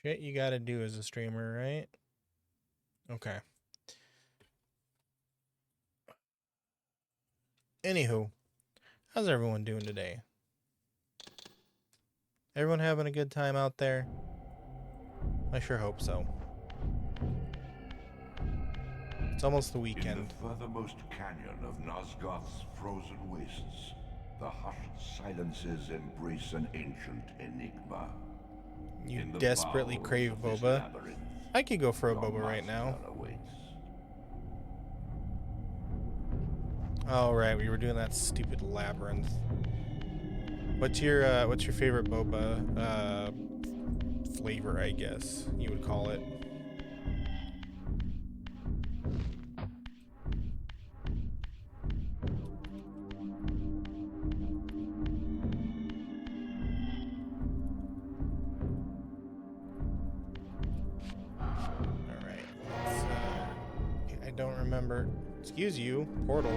Shit you gotta do as a streamer, right? Okay. Anywho, how's everyone doing today? Everyone having a good time out there? I sure hope so. It's almost the weekend. In the furthermost canyon of Nosgoth's frozen wastes, the hushed silences embrace an ancient enigma. You desperately crave boba. I could go for a boba right now. Oh right, we were doing that stupid labyrinth. What's your favorite boba flavor, I guess you would call it? Alright, let's I don't remember. Excuse you, portal.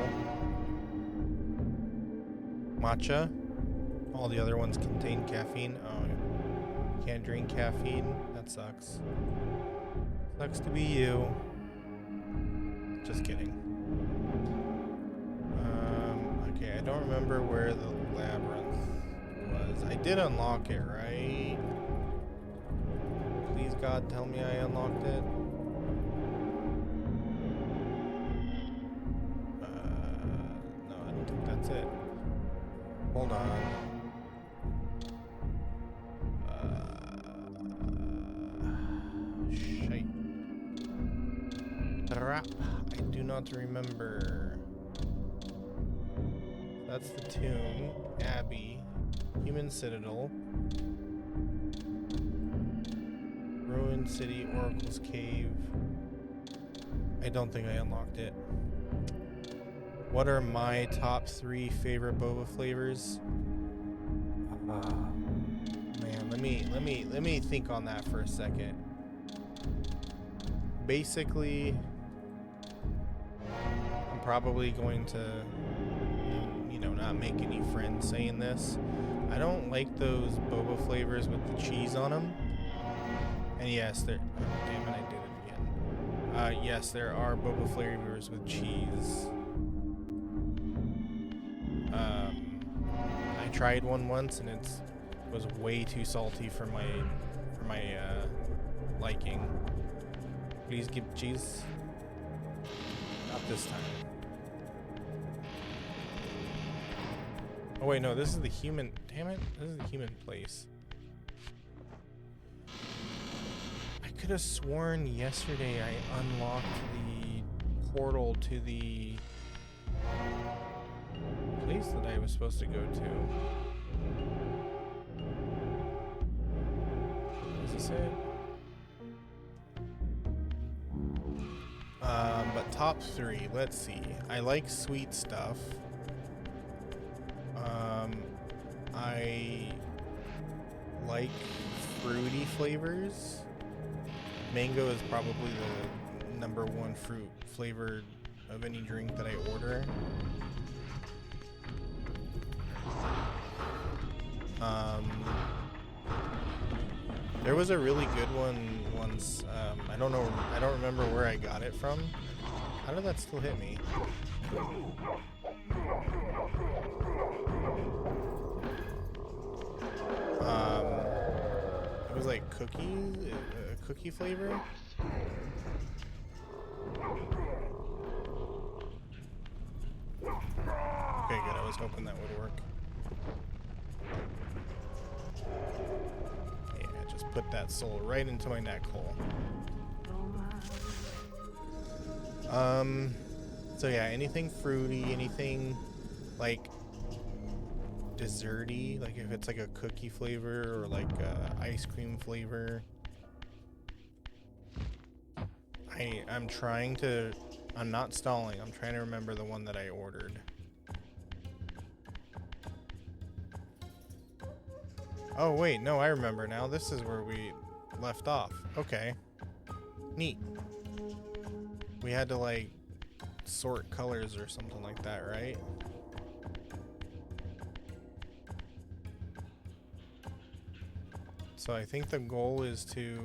Matcha. All the other ones contain caffeine. Oh, can't drink caffeine. That sucks. Sucks to be you. Just kidding. Okay, I don't remember where the labyrinth was. I did unlock it, right? Please God, tell me I unlocked it. No, I don't think that's it. Hold on. Shite. I do not remember. That's the tomb. Abbey. Human Citadel. Ruined City. Oracle's Cave. I don't think I unlocked it. What are my top 3 favorite boba flavors? Man, let me think on that for a second. Basically, I'm probably going to, not make any friends saying this. I don't like those boba flavors with the cheese on them. And yes, there. Oh, damn it, I did it again. Yes, there are boba flavors with cheese. I tried one once and it was way too salty for my liking. Please give cheese. Not this time. Oh wait, no, this is the human. Damn it, this is the human place. I could have sworn yesterday I unlocked the portal to the place that I was supposed to go to. Is this it? But top 3, let's see. I like sweet stuff. I like fruity flavors. Mango is probably the #1 fruit flavor of any drink that I order. There was a really good one once. I don't remember where I got it from. How did that still hit me? It was like cookies, a cookie flavor. Okay, good. I was hoping that would work. Yeah, just put that soul right into my neck hole. So yeah, anything fruity, anything like desserty, like if it's like a cookie flavor or like ice cream flavor. I'm not stalling. I'm trying to remember the one that I ordered. Oh wait, no, I remember now. This is where we left off. Okay. Neat. We had to like sort colors or something like that, right? So I think the goal is to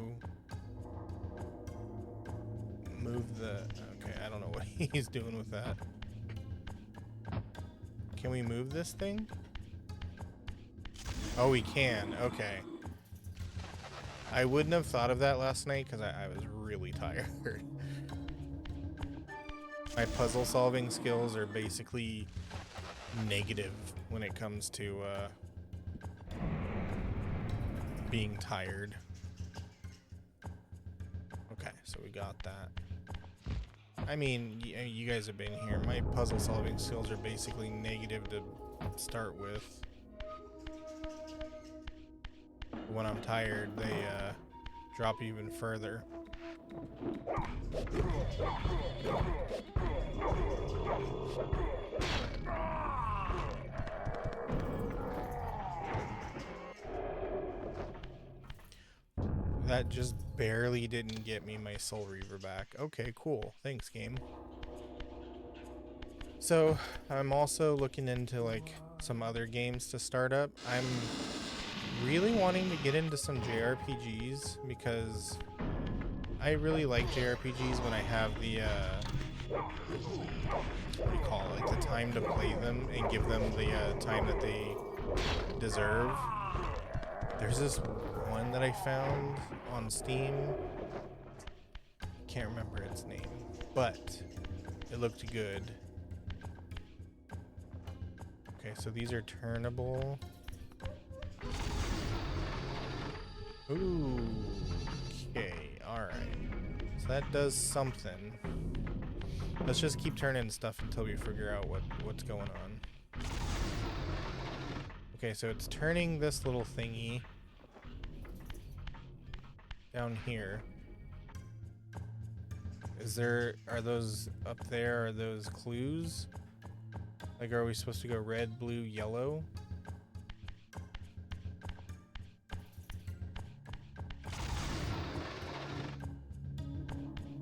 move the... Okay, I don't know what he's doing with that. Can we move this thing? Oh, we can. Okay. I wouldn't have thought of that last night because I was really tired. My puzzle solving skills are basically negative when it comes to being tired. Okay, so we got that. I mean, you guys have been here. My puzzle solving skills are basically negative to start with. When I'm tired, they drop even further. That just barely didn't get me my Soul Reaver back. Okay, cool. Thanks, game. So, I'm also looking into like some other games to start up. I'm really wanting to get into some JRPGs because I really like JRPGs when I have the what do you call it, like the time to play them and give them the time that they deserve. There's this one that I found on Steam. Can't remember its name, but it looked good. Okay, so these are turnable. Ooh, okay, alright. So that does something. Let's just keep turning stuff until we figure out what's going on. Okay, so it's turning this little thingy down here. Are those up there, are those clues? Like, are we supposed to go red, blue, yellow?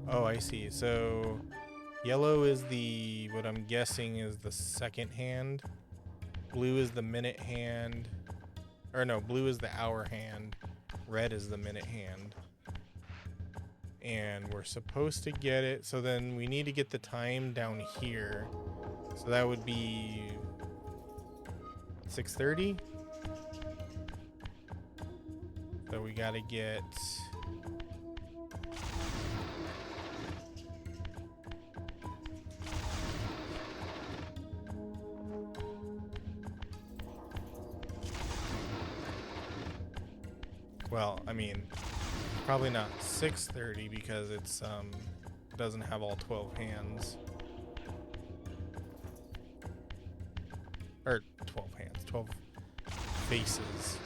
Oh, I see. So yellow is the, what I'm guessing is the second hand. Blue is the minute hand. Or no, blue is the hour hand. Red is the minute hand. And we're supposed to get it. So then we need to get the time down here. So that would be 6:30. So we gotta get... Well, I mean, probably not 6:30 because it's doesn't have all 12 hands. Or 12 hands, 12 faces.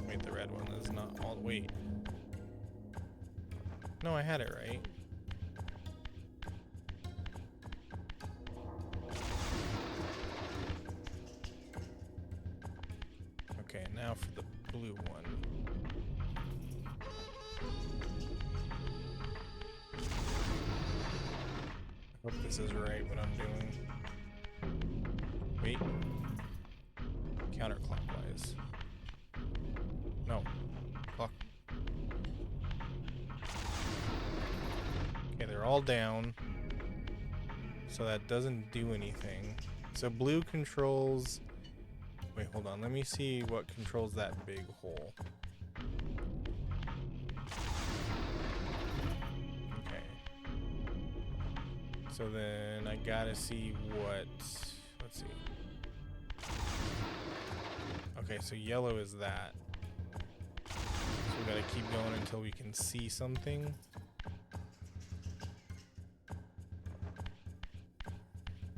Wait, the red one is not all. Wait. No, I had it right. Okay, now for the blue one. I hope this is right, what I'm doing. Wait. Counterclockwise. No. Clock. Okay, they're all down. So that doesn't do anything. So blue controls... Wait, hold on. Let me see what controls that big hole. Okay. So then I gotta see what... Let's see. Okay, so yellow is that. So we gotta keep going until we can see something.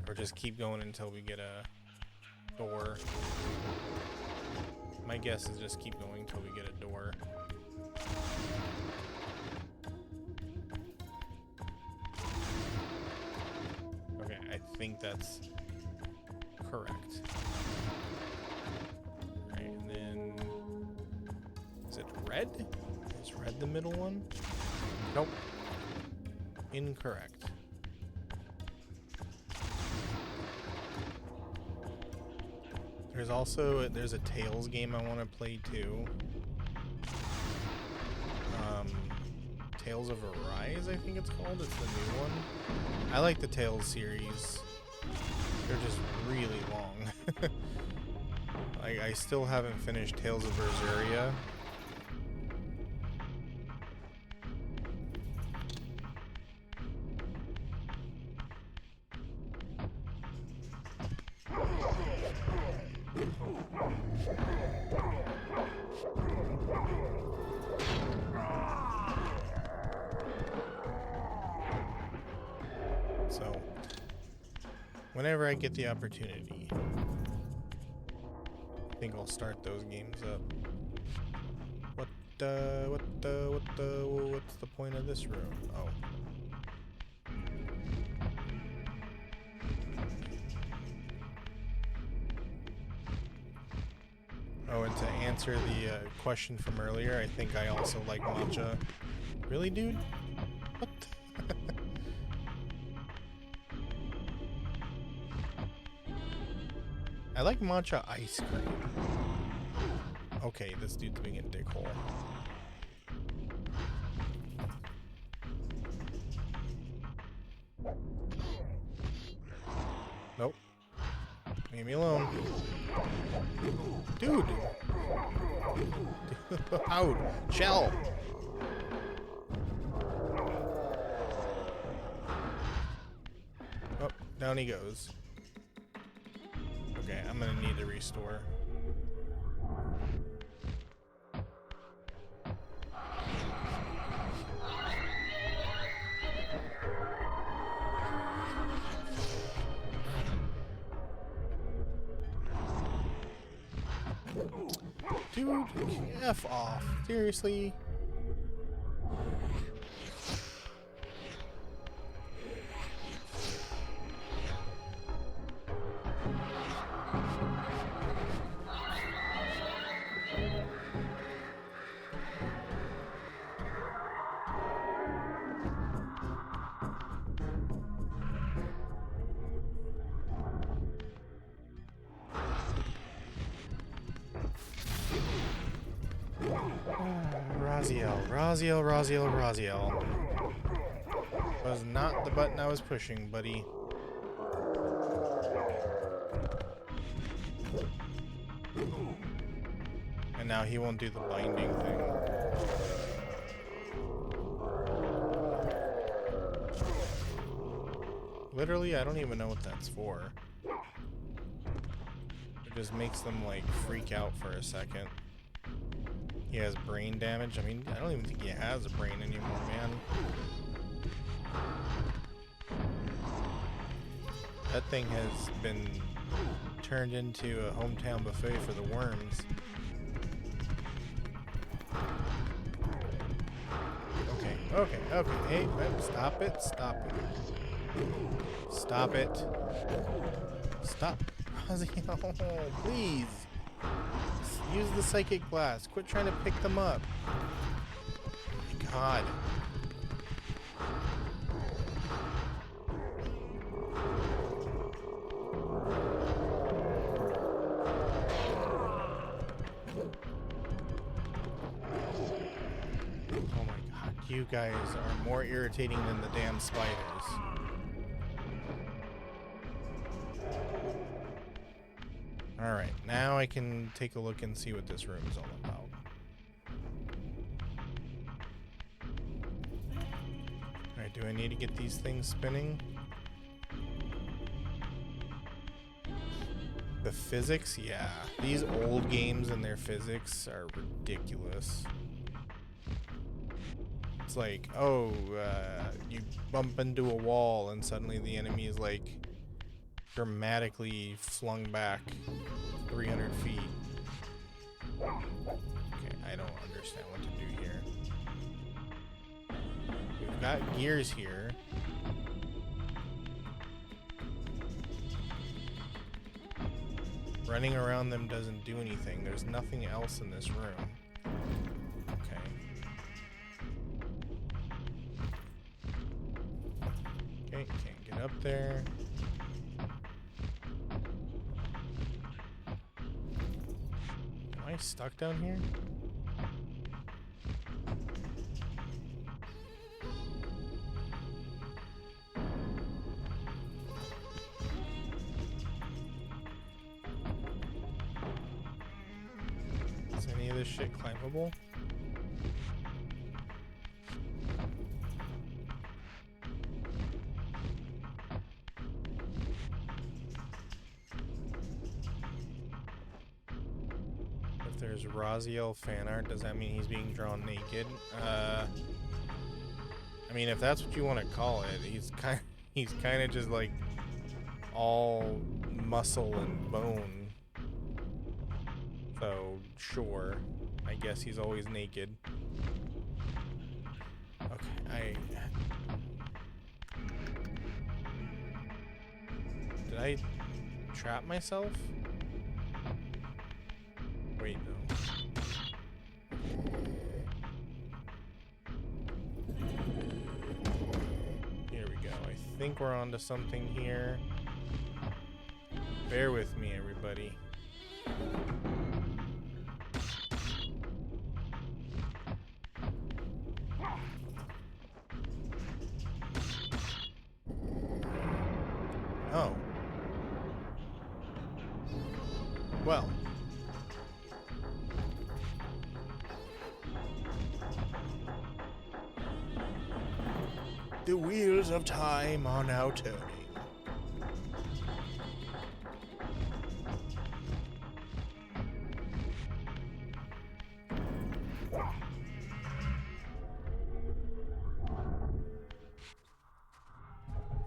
Or just keep going until we get a door. My guess is just keep going until we get a door. Okay, I think that's correct. Alright, and then... Is it red? Is red the middle one? Nope. Incorrect. There's a Tales game I want to play too. Tales of Arise, I think it's called. It's the new one. I like the Tales series. They're just really long. I still haven't finished Tales of Berseria. So, whenever I get the opportunity, I think I'll start those games up. What's the point of this room? Oh. Oh, and to answer the question from earlier, I think I also like matcha. Really, dude? What? I like matcha ice cream. Okay, this dude's being a dickhole. Nope. Leave me alone. Dude! Out! Shell! Oh, down he goes. Okay, I'm gonna need to restore. Dude, F off. Seriously? Raziel. Was not the button I was pushing, buddy. And now he won't do the binding thing. Literally, I don't even know what that's for. It just makes them, like, freak out for a second. He has brain damage. I mean, I don't even think he has a brain anymore, man. That thing has been turned into a hometown buffet for the worms. Okay. Hey, stop it. Stop it. Stop. Raziel, please. Use the psychic blast. Quit trying to pick them up. Oh my god. Oh my god. You guys are more irritating than the damn spiders. Alright, now I can take a look and see what this room is all about. Alright, do I need to get these things spinning? The physics? Yeah. These old games and their physics are ridiculous. It's like, oh, you bump into a wall and suddenly the enemy is like dramatically flung back 300 feet. Okay, I don't understand what to do here. We've got gears here. Running around them doesn't do anything. There's nothing else in this room. Okay. there. Am I stuck down here? Is any of this shit climbable? If there's Raziel fan art, does that mean he's being drawn naked? I mean, if that's what you want to call it, he's kind of just like all muscle and bone. So, sure. I guess he's always naked. Okay, did I trap myself? Wait, no. Here we go. I think we're onto something here. Bear with me, everybody. Oh. Well. The wheels of time are now turning.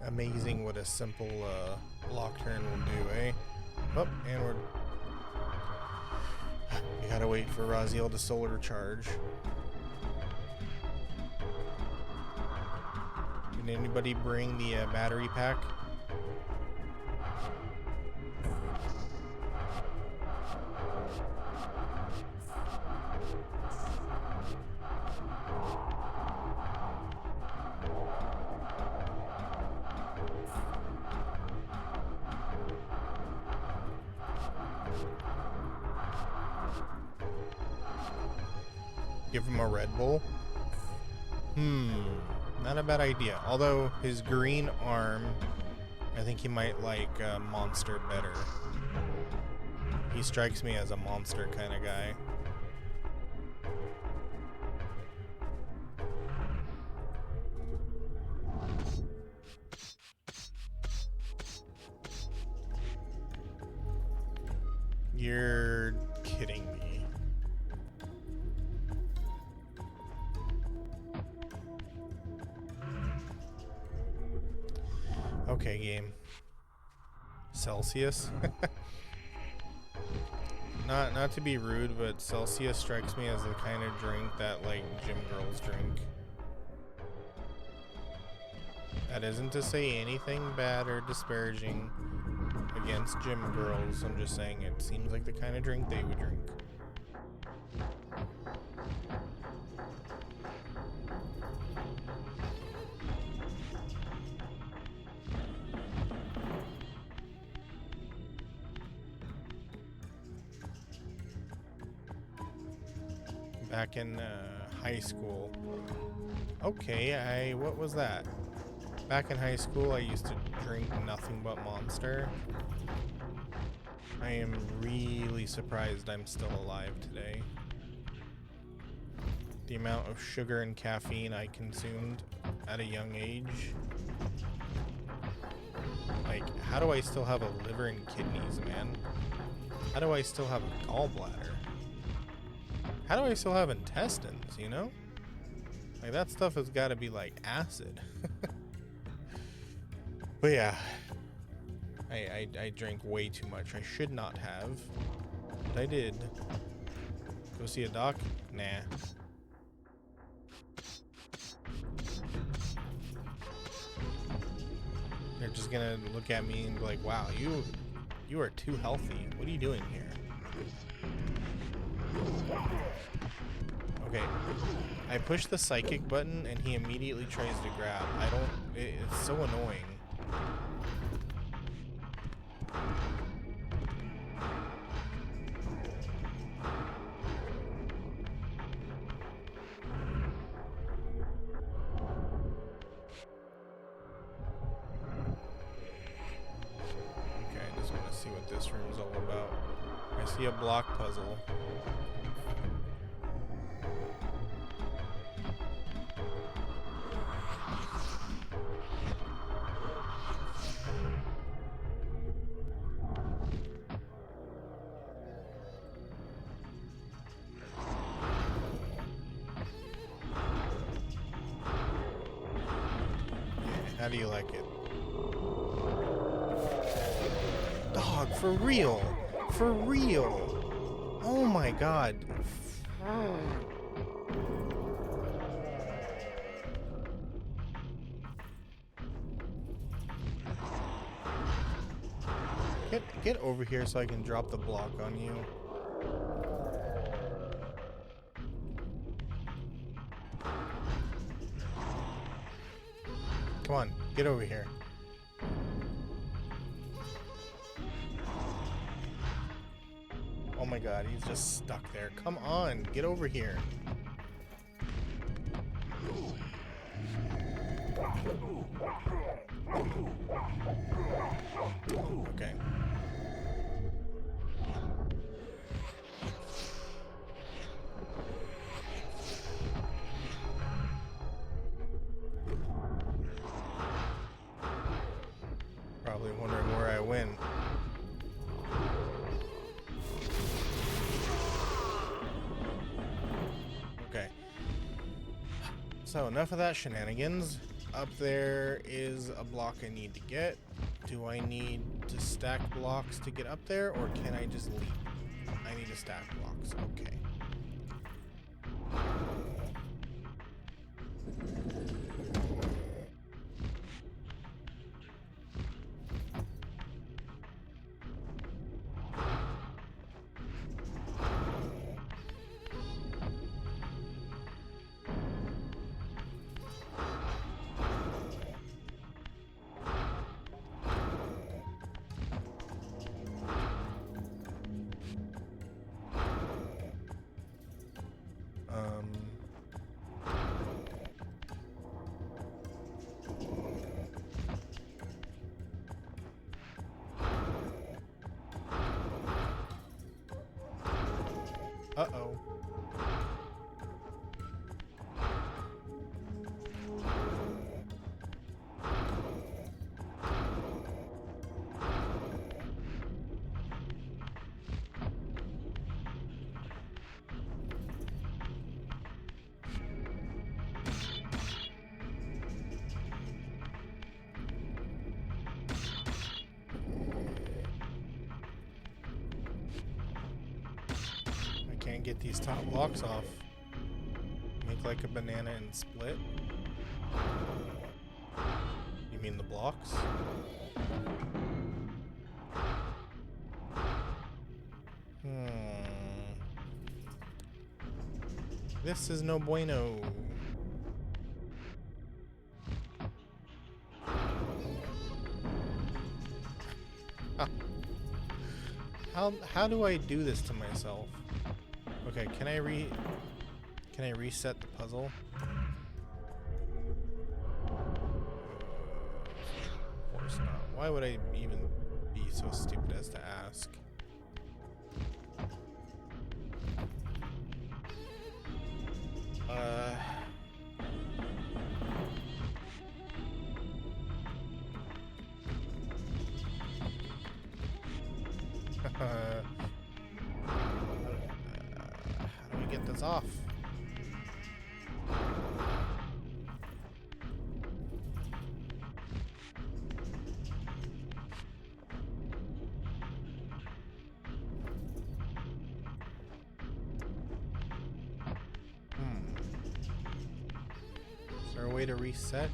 Amazing what a simple block turn will do, eh? Oh, and we gotta wait for Raziel to solar charge. Did anybody bring the battery pack? Give him a Red Bull? Not a bad idea. Although his green arm, I think he might like Monster better. He strikes me as a monster kind of guy. You're kidding me. Okay, game. Celsius? Not to be rude, but Celsius strikes me as the kind of drink that, like, gym girls drink. That isn't to say anything bad or disparaging against gym girls. I'm just saying it seems like the kind of drink they would drink. Back in high school. Okay, what was that? Back in high school, I used to drink nothing but Monster. I am really surprised I'm still alive today. The amount of sugar and caffeine I consumed at a young age. Like, how do I still have a liver and kidneys, man? How do I still have a gallbladder? How do I still have intestines, you know? Like, that stuff has got to be like acid. But yeah, I drank way too much. I should not have, but I did. Go see a doc? Nah. They're just gonna look at me and be like, wow, you are too healthy. What are you doing here? Okay, I push the psychic button and he immediately tries to grab. It's so annoying. see what this room's all about. I see a block puzzle. How do you like it? Dog, for real! For real! Oh my god. Get over here so I can drop the block on you. Come on, get over here. Oh my god, he's just stuck there. Come on, get over here. Okay. Probably wondering where I went. Okay. So enough of that shenanigans. Up there is a block I need to get. Do I need to stack blocks to get up there, or can I just leap? I need to stack blocks. Okay. Uh-oh. Can't get these top blocks off. Make like a banana and split. You mean the blocks? This is no bueno. How do I do this to myself? Okay, can I reset the puzzle? Of course not. Why would I even be so stupid as to ask? How do we get this off? Is there a way to reset?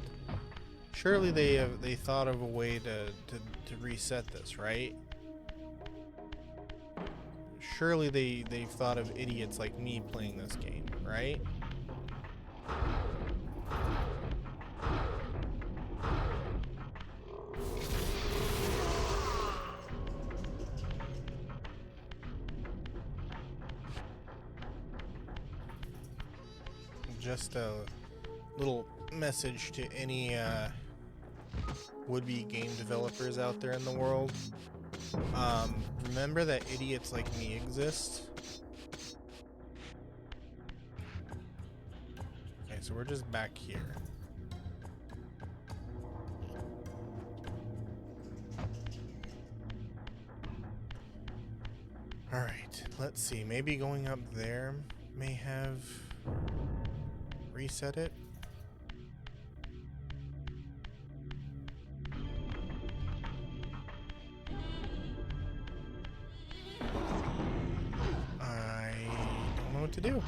Surely they thought of a way to reset this, right? Surely they've thought of idiots like me playing this game, right? Just a little message to any would-be game developers out there in the world. Remember that idiots like me exist? Okay, so we're just back here. Alright, let's see. Maybe going up there may have reset it. I don't know what to do.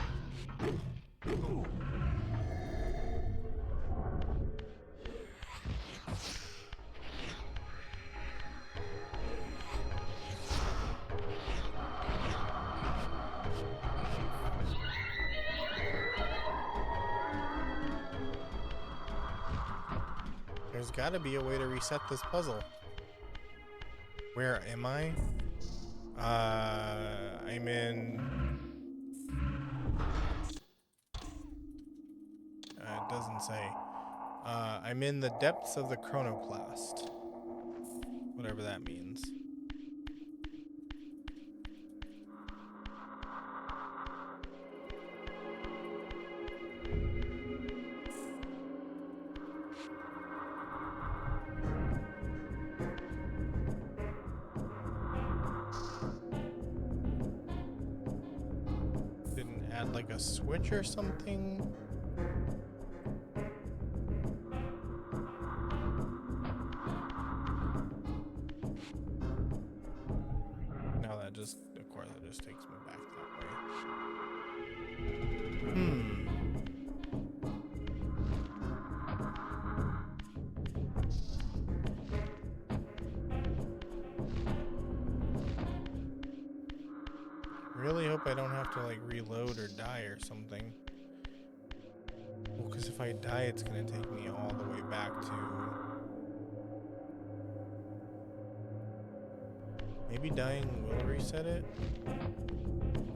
There's gotta be a way to reset this puzzle. Where am I? I'm in... it doesn't say. I'm in the depths of the chronoplast. Whatever that means. Didn't add like a switch or something? No, that just, of course, it just takes me back that way. Really hope I don't have to like reload or die or something. Well, because if I die, it's gonna take me all the way back to... Maybe dying will reset it?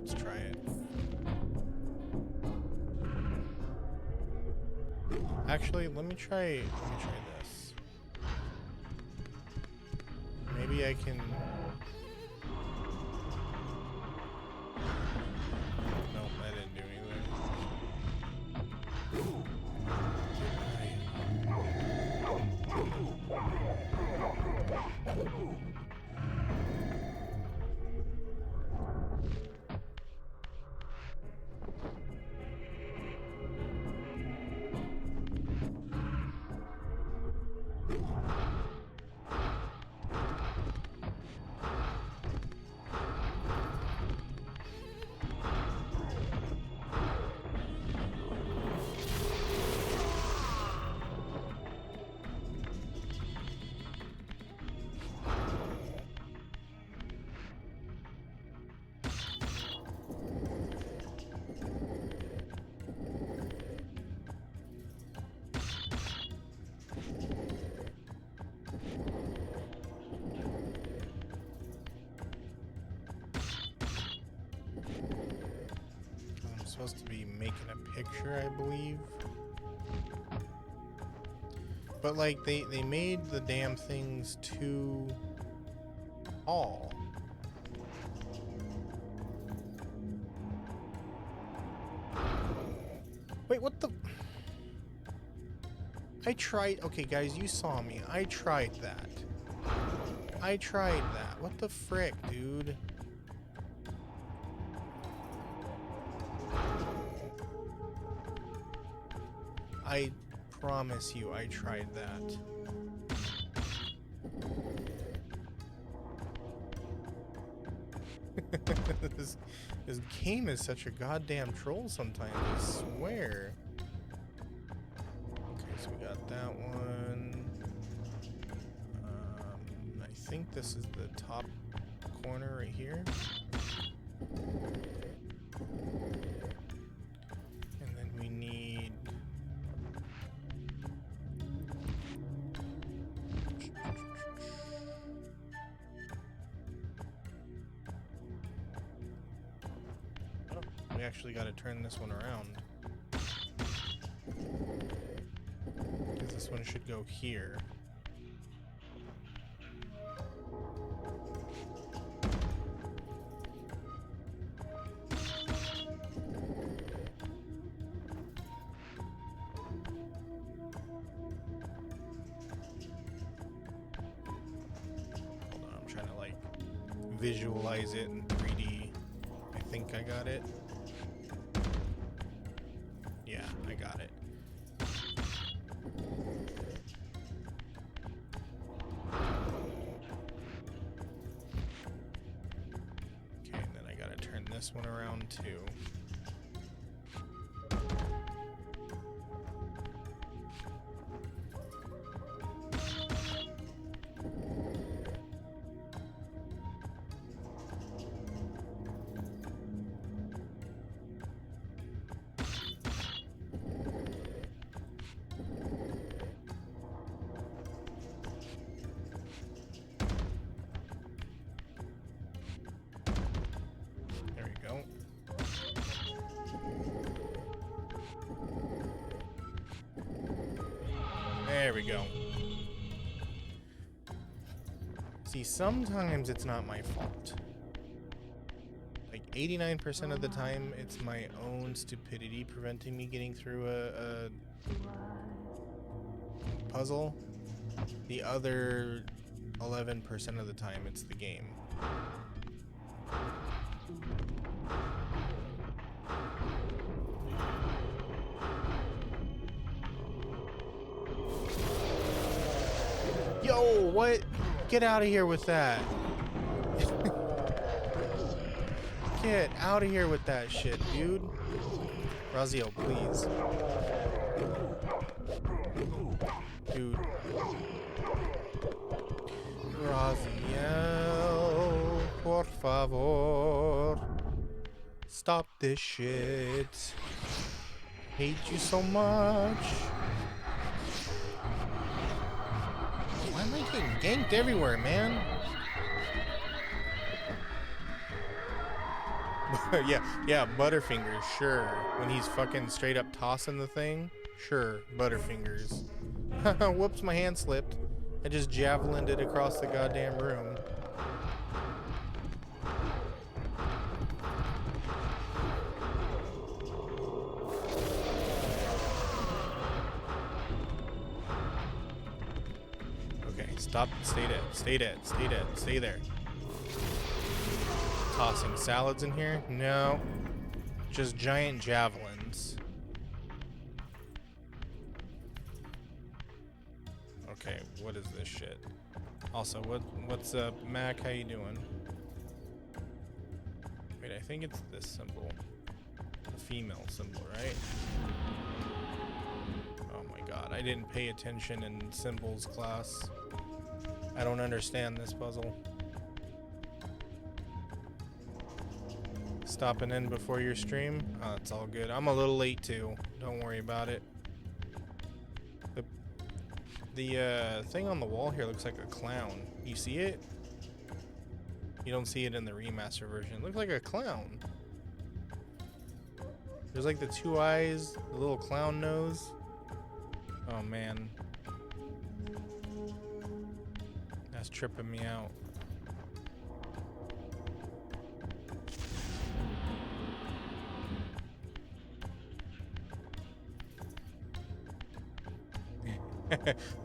Let's try it. Actually, let me try this. Maybe I can... Nope, that didn't do anything. Supposed to be making a picture, I believe. But like they made the damn things too tall. Wait, what the? I tried. Okay, guys, you saw me. I tried that. What the frick, dude? I promise you, I tried that. This game is such a goddamn troll sometimes, I swear. Okay, so we got that one. I think this is the top corner right here. And then we need... We actually got to turn this one around. Because this one should go here. visualize it in 3D. I think I got it. Yeah, I got it. Okay, and then I gotta turn this one around too. There we go. See, sometimes it's not my fault. Like 89% of the time, it's my own stupidity preventing me getting through a puzzle. The other 11% of the time, it's the game. Yo, what? Get out of here with that. Get out of here with that shit, dude. Raziel, please. Dude. Raziel, por favor. Stop this shit. Hate you so much. Why am I getting ganked everywhere, man? yeah, Butterfingers, sure. When he's fucking straight up tossing the thing, sure, Butterfingers. Whoops, my hand slipped. I just javelined it across the goddamn room. Stop, stay dead, stay dead, stay dead, stay there. Tossing salads in here? No. Just giant javelins. Okay, what is this shit? Also, what's up, Mac? How you doing? Wait, I think it's this symbol. The female symbol, right? Oh my god, I didn't pay attention in symbols class. I don't understand this puzzle. Stopping in before your stream? Oh, it's all good. I'm a little late too. Don't worry about it. The thing on the wall here looks like a clown. You see it? You don't see it in the remaster version. It looks like a clown. There's like the two eyes, the little clown nose. Oh man. That's tripping me out.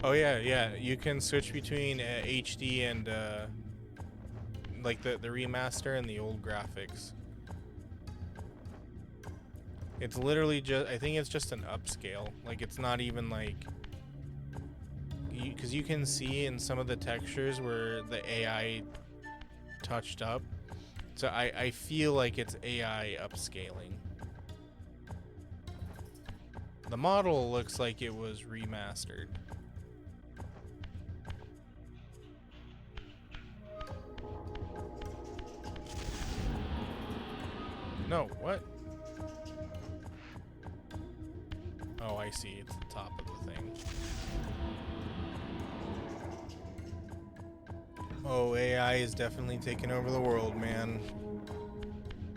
Oh yeah, you can switch between HD and like the remaster and the old graphics. It's literally just, I think it's just an upscale. Like it's not even like, because you can see in some of the textures where the AI touched up. So I feel like it's AI upscaling. The model looks like it was remastered. No, what? Oh, I see. It's the top of the thing. Oh, AI is definitely taking over the world, man.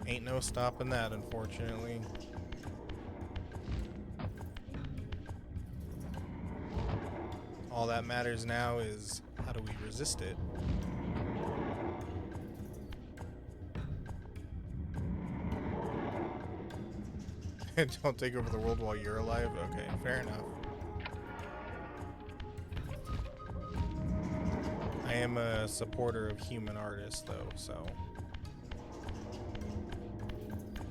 Ain't no stopping that, unfortunately. All that matters now is, how do we resist it? Don't take over the world while you're alive? Okay, fair enough. I am a supporter of human artists, though, so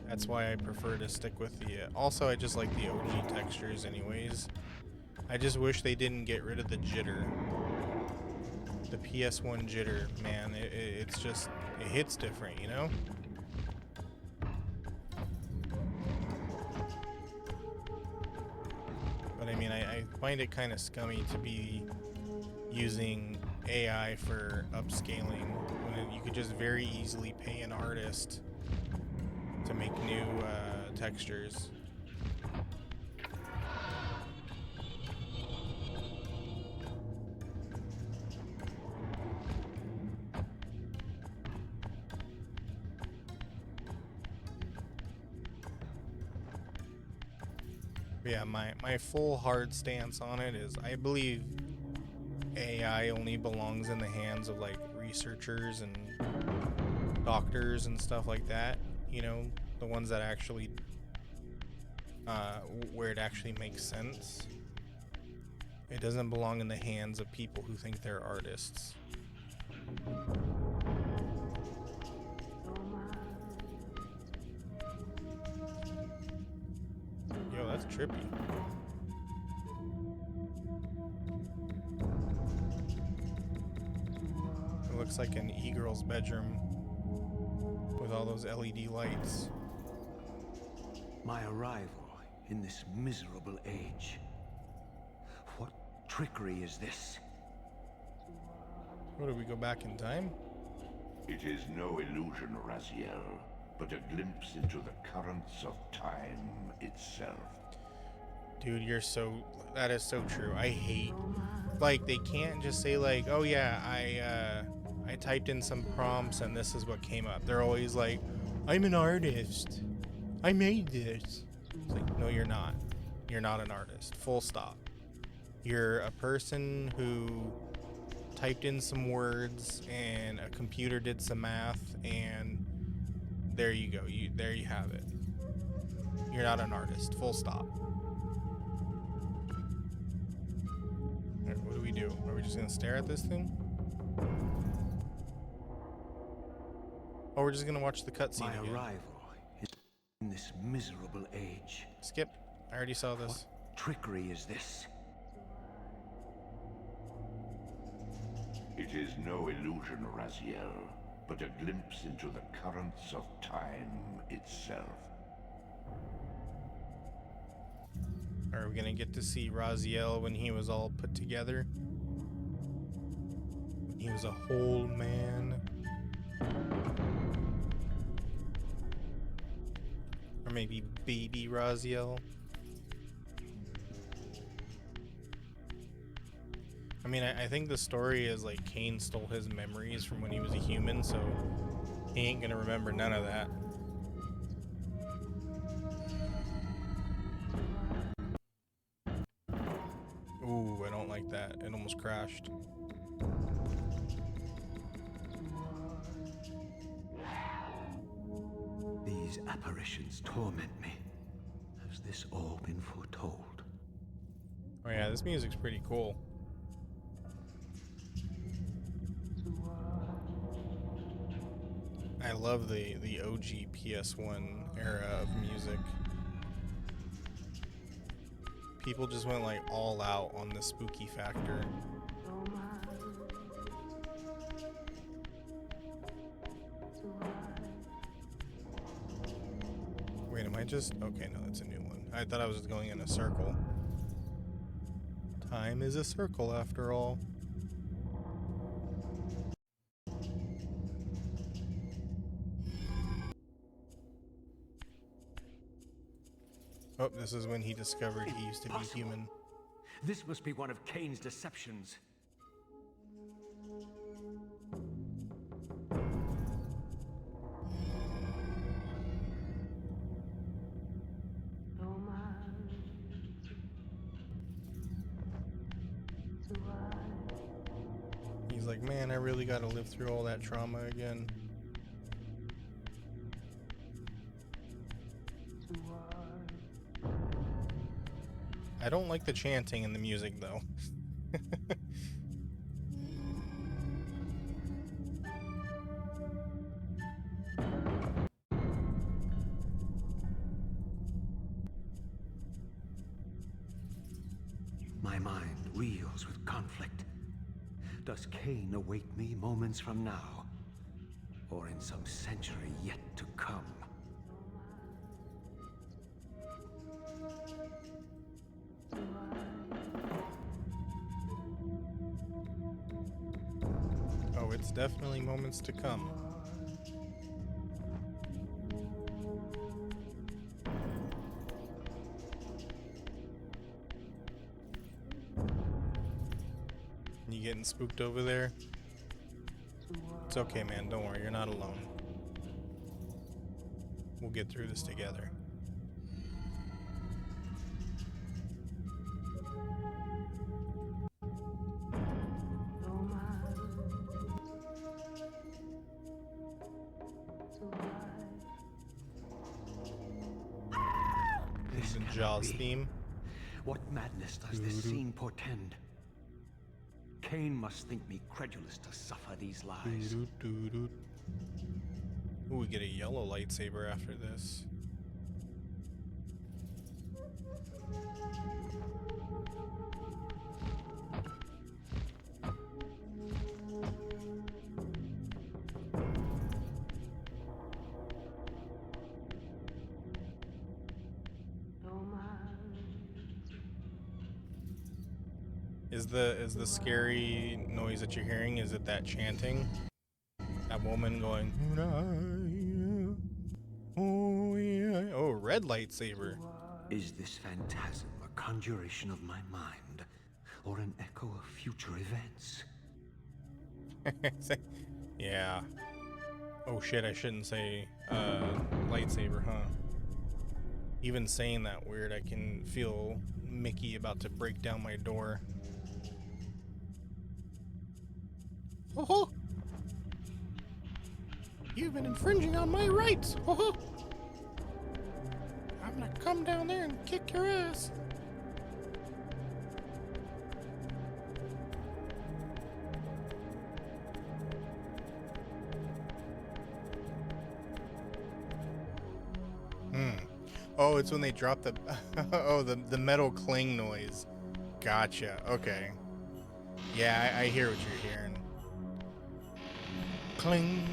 that's why I prefer to stick with the. Also, I just like the OG textures, anyways. I just wish they didn't get rid of the jitter. The PS1 jitter, man, it's just, it hits different, you know? But I mean, I find it kind of scummy to be using AI for upscaling when you could just very easily pay an artist to make new textures. But yeah, my full hard stance on it is I believe AI only belongs in the hands of like researchers and doctors and stuff like that, you know, the ones that actually where it actually makes sense. It doesn't belong in the hands of people who think they're artists. Yo, that's trippy. It looks like an e-girl's bedroom with all those LED lights. My arrival in this miserable age. What trickery is this? What, do we go back in time? It is no illusion, Raziel, but a glimpse into the currents of time itself. Dude, you're so... That is so true. I hate... Like, they can't just say, like, oh yeah, I typed in some prompts and this is what came up. They're always like, I'm an artist. I made this. It's like, no, you're not. You're not an artist. Full stop. You're a person who typed in some words and a computer did some math and there you go. There you have it. You're not an artist. Full stop. Alright, what do we do? Are we just gonna stare at this thing? Or we're just gonna watch the cutscene again? My arrival is in this miserable age. Skip. I already saw this. What trickery is this? It is no illusion, Raziel, but a glimpse into the currents of time itself. Are we gonna get to see Raziel when he was all put together? When he was a whole man? Or maybe baby Raziel? I mean, I think the story is like Kain stole his memories from when he was a human, so he ain't gonna remember none of that. Ooh, I don't like that. It almost crashed. These apparitions torment me. Has this all been foretold? Oh yeah, this music's pretty cool. I love the OG PS1 era of music. People just went like all out on the spooky factor. Wait, am I just... Okay, no, that's a new one. I thought I was going in a circle. Time is a circle after all. Oh, this is when he discovered he used to be human. This must be one of Kain's deceptions. He's like, man, I really gotta live through all that trauma again. I don't like the chanting in the music, though. struggles with conflict. Does Kain await me moments from now? Or in some century yet to come? Oh, it's definitely moments to come. You getting spooked over there? It's okay, man. Don't worry. You're not alone. We'll get through this together. This is the Jaws theme. What madness does this scene portend? Kain must think me credulous to suffer these lies. Ooh, we get a yellow lightsaber after this. Is the scary noise that you're hearing, is it that chanting? That woman going, oh yeah, oh, red lightsaber. Is this phantasm a conjuration of my mind, or an echo of future events? Yeah. Oh shit, I shouldn't say lightsaber, huh? Even saying that weird, I can feel Mickey about to break down my door. Oh, you've been infringing on my rights. Oh, I'm gonna come down there and kick your ass. Oh, it's when they drop the oh, the metal cling noise. Gotcha. Okay. Yeah, I hear what you're hearing. Cling.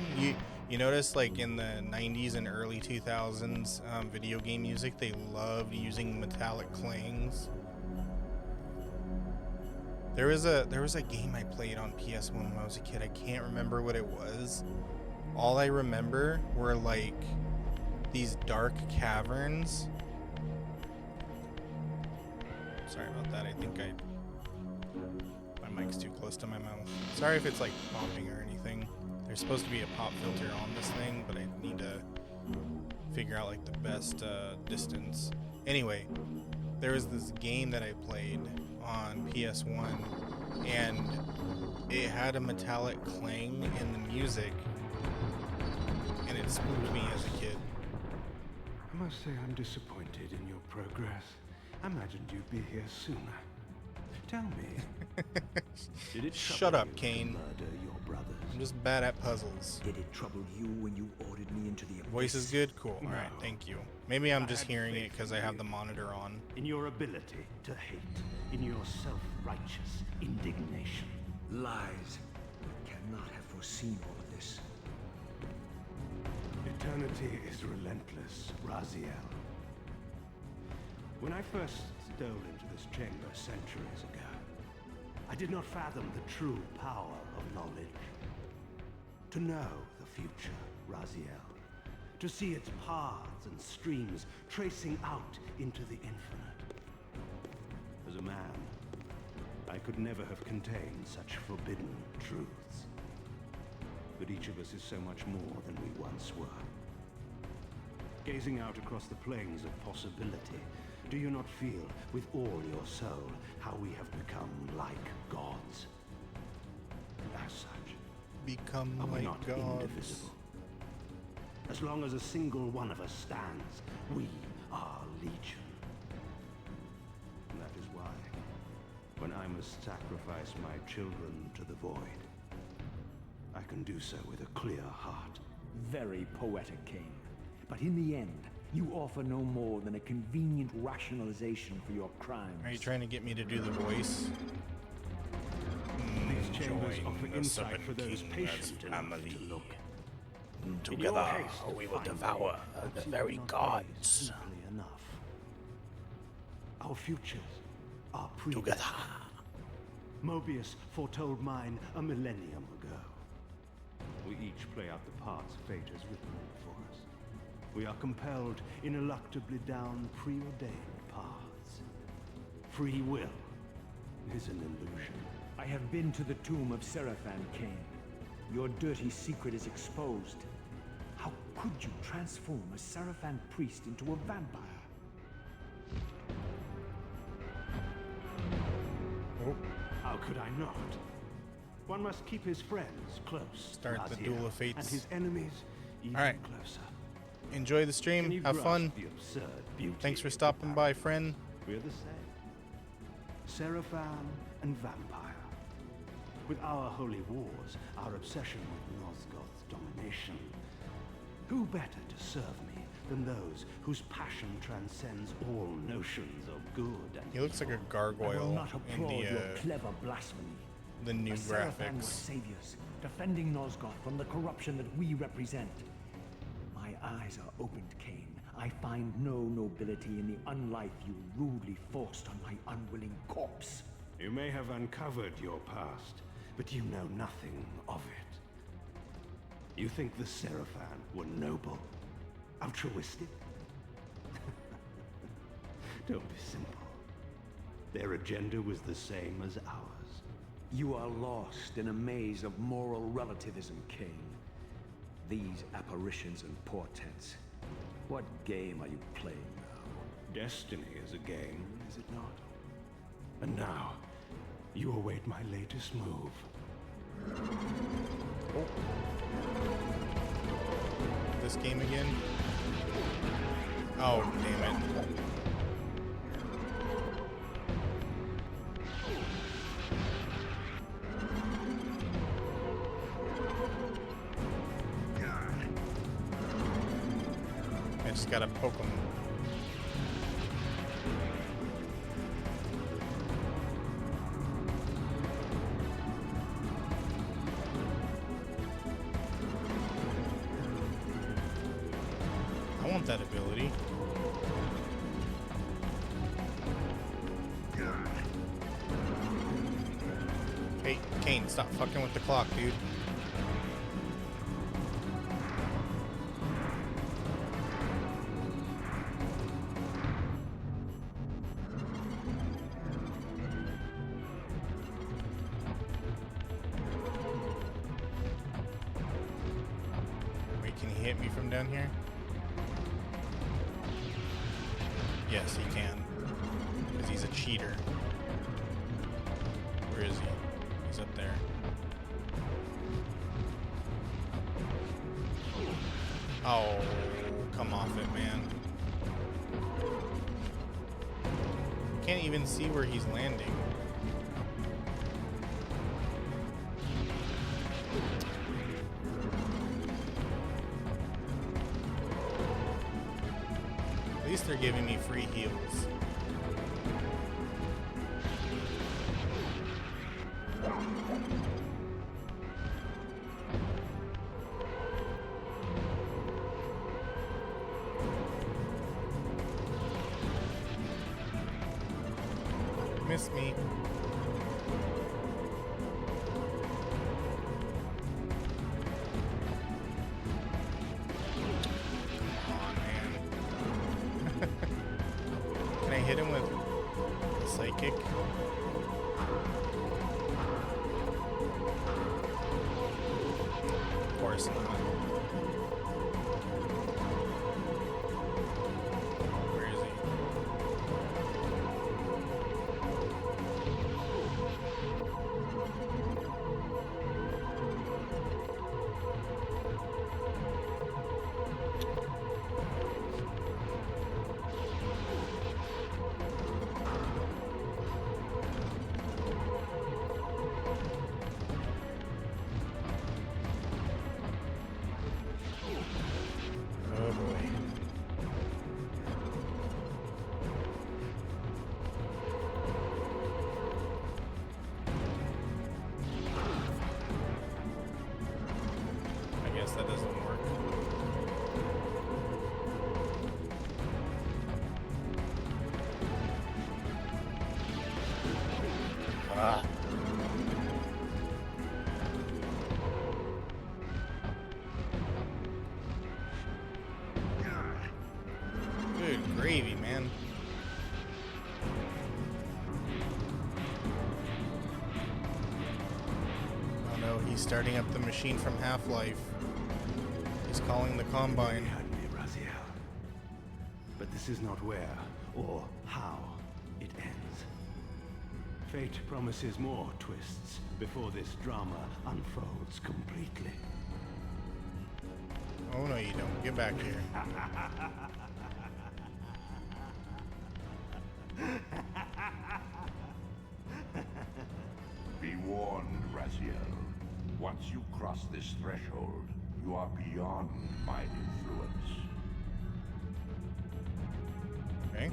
You notice, like, in the 90s and early 2000s video game music, they loved using metallic clings. There was a game I played on PS1 when I was a kid. I can't remember what it was. All I remember were, like, these dark caverns. Sorry about that. I think my mic's too close to my mouth. Sorry if it's like popping or anything. There's supposed to be a pop filter on this thing, but I need to figure out like the best distance. Anyway, there was this game that I played on PS1, and it had a metallic clang in the music, and it spooked me as a kid. I must say I'm disappointed in your progress. I imagined you'd be here sooner. Tell me, Did it Shut up, you Kain. to murder your brothers? I'm just bad at puzzles. Did it trouble you when you ordered me into the Voice is abyss? good? Cool. Alright, No. thank you. Maybe I'm I just had hearing faith it because in I have you. the monitor on. in your ability to hate, in your self-righteous indignation. Lies. I cannot have foreseen all of this. Eternity is relentless, Raziel. When I first stole into this chamber centuries ago, I did not fathom the true power of knowledge. To know the future, Raziel. To see its paths and streams tracing out into the infinite. As a man, I could never have contained such forbidden truths. But each of us is so much more than we once were. Gazing out across the plains of possibility, do you not feel with all your soul how we have become like gods? And as such, Become are we like not gods. indivisible? As long as a single one of us stands, we are legion. And that is why, when I must sacrifice my children to the void, I can do so with a clear heart. Very poetic, Kain. But in the end, you offer no more than a convenient rationalization for your crimes. Are you trying to get me to do the voice? chambers join offer the insight Seven for those Kings patient enough family. to look. Together, haste to we will find devour me, the perhaps you very will not gods. gaze simply enough. Our futures are Together. Mobius foretold mine a millennium ago. We each play out the parts fate has written for us. We are compelled ineluctably down preordained paths. Free will is an illusion. I have been to the tomb of Seraphan, Kain. Your dirty secret is exposed. How could you transform a Seraphan priest into a vampire? Oh, How could I not? One must keep his friends close. Start the Raziel, Duel of Fates. And his enemies even All right. closer. enjoy the Can stream. you Have grasp fun. the absurd beauty Thanks for of the stopping by, friend. We're the same. Seraphan and vampire. With our holy wars, our obsession with Nosgoth's domination, who better to serve me than those whose passion transcends all notions of good and He looks like a I will gargoyle not in applaud your the clever blasphemy. new The Seraphan were graphics. saviors, defending Nosgoth from the corruption that we represent. My eyes are opened, Kain. I find no nobility in the unlife you rudely forced on my unwilling corpse. You may have uncovered your past, but you know nothing of it. You think the Seraphan were noble, altruistic? Don't be simple. Their agenda was the same as ours. You are lost in a maze of moral relativism, Kain. These apparitions and portents. What game are you playing now? Destiny is a game, is it not? And now, you await my latest move. This game again? Oh, damn it. I just gotta poke him. I want that ability. Hey, Kain, stop fucking with the clock, dude. Wait, can he hit me from down here? Yes, he can. Because he's a cheater. Where is he? He's up there. Oh, come off it, man. Can't even see where he's landing. At least they're giving me free heals. Miss me. Come on, man. Can I hit him with a psychic? Of course not. Where is he? Ah. Good gravy, man. Oh no, he's starting up the machine from Half-Life. He's calling the Combine. You had me, Raziel. But this is not where or how it ends. Fate promises more twists before this drama unfolds completely. Oh no, you don't. Get back here. Be warned, Raziel. Once you cross this threshold, you are beyond my influence. Okay.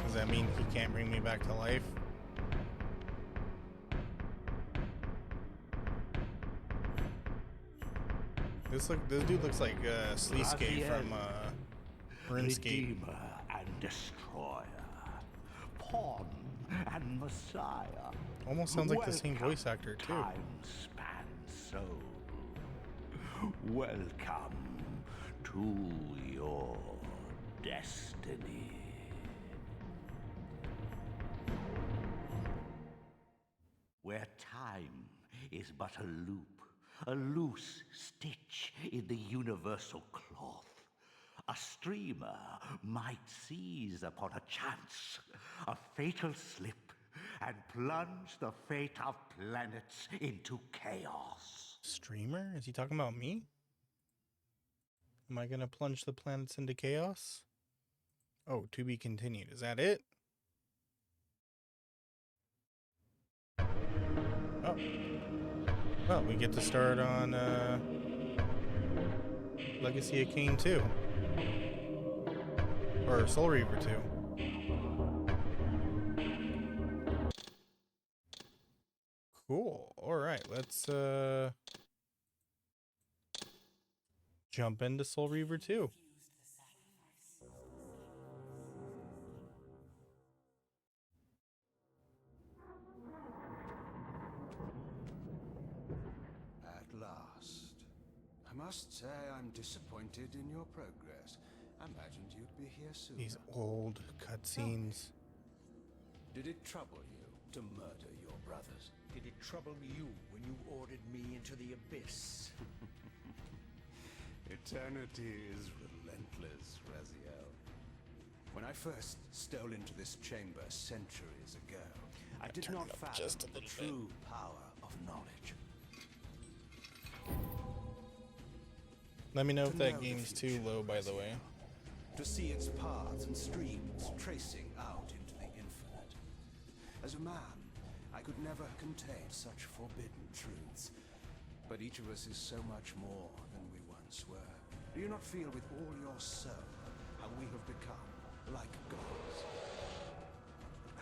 Does that mean he can't bring me back to life? This dude looks like Sleescape from RuneScape. Redeemer and destroyer, pawn and messiah. Almost sounds like the same voice actor too. Time-span soul. Welcome to your destiny. Where time is but a loop, a loose stitch in the universal cloth. A streamer might seize upon a chance, a fatal slip, and plunge the fate of planets into chaos. Streamer? Is he talking about me? Am I gonna plunge the planets into chaos? Oh, to be continued. Is that it? Oh. Well, we get to start on Legacy of Kain 2. Or Soul Reaver 2. Cool. Alright, let's jump into Soul Reaver 2. At last. I must say I'm disappointed in your progress. I imagined you'd be here soon. These old cutscenes. Did it trouble you to murder your brothers? Did it trouble you when you ordered me into the abyss? Eternity is relentless, Raziel. When I first stole into this chamber centuries ago, I did turn not it up fathom just a the little bit. true power of knowledge. Let me know if To that know the game's too future, low, by the way. To see its paths and streams tracing out into the infinite. As a man, I could never contain such forbidden truths. But each of us is so much more than we once were. Do you not feel with all your soul how we have become like gods?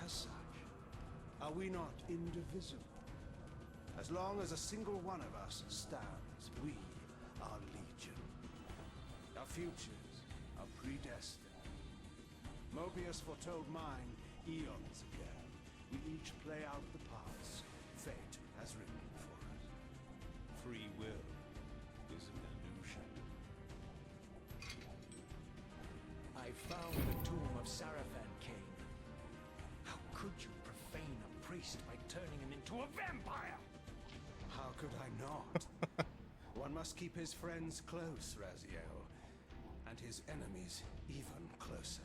As such, are we not indivisible? As long as a single one of us stands, we are legion. Our futures are predestined. Mobius foretold mine eons ago. We each play out the parts fate has written for us. Free will is an illusion. I found the tomb of Savant, Kain. How could you profane a priest by turning him into a vampire? How could I not? One must keep his friends close, Raziel, and his enemies even closer.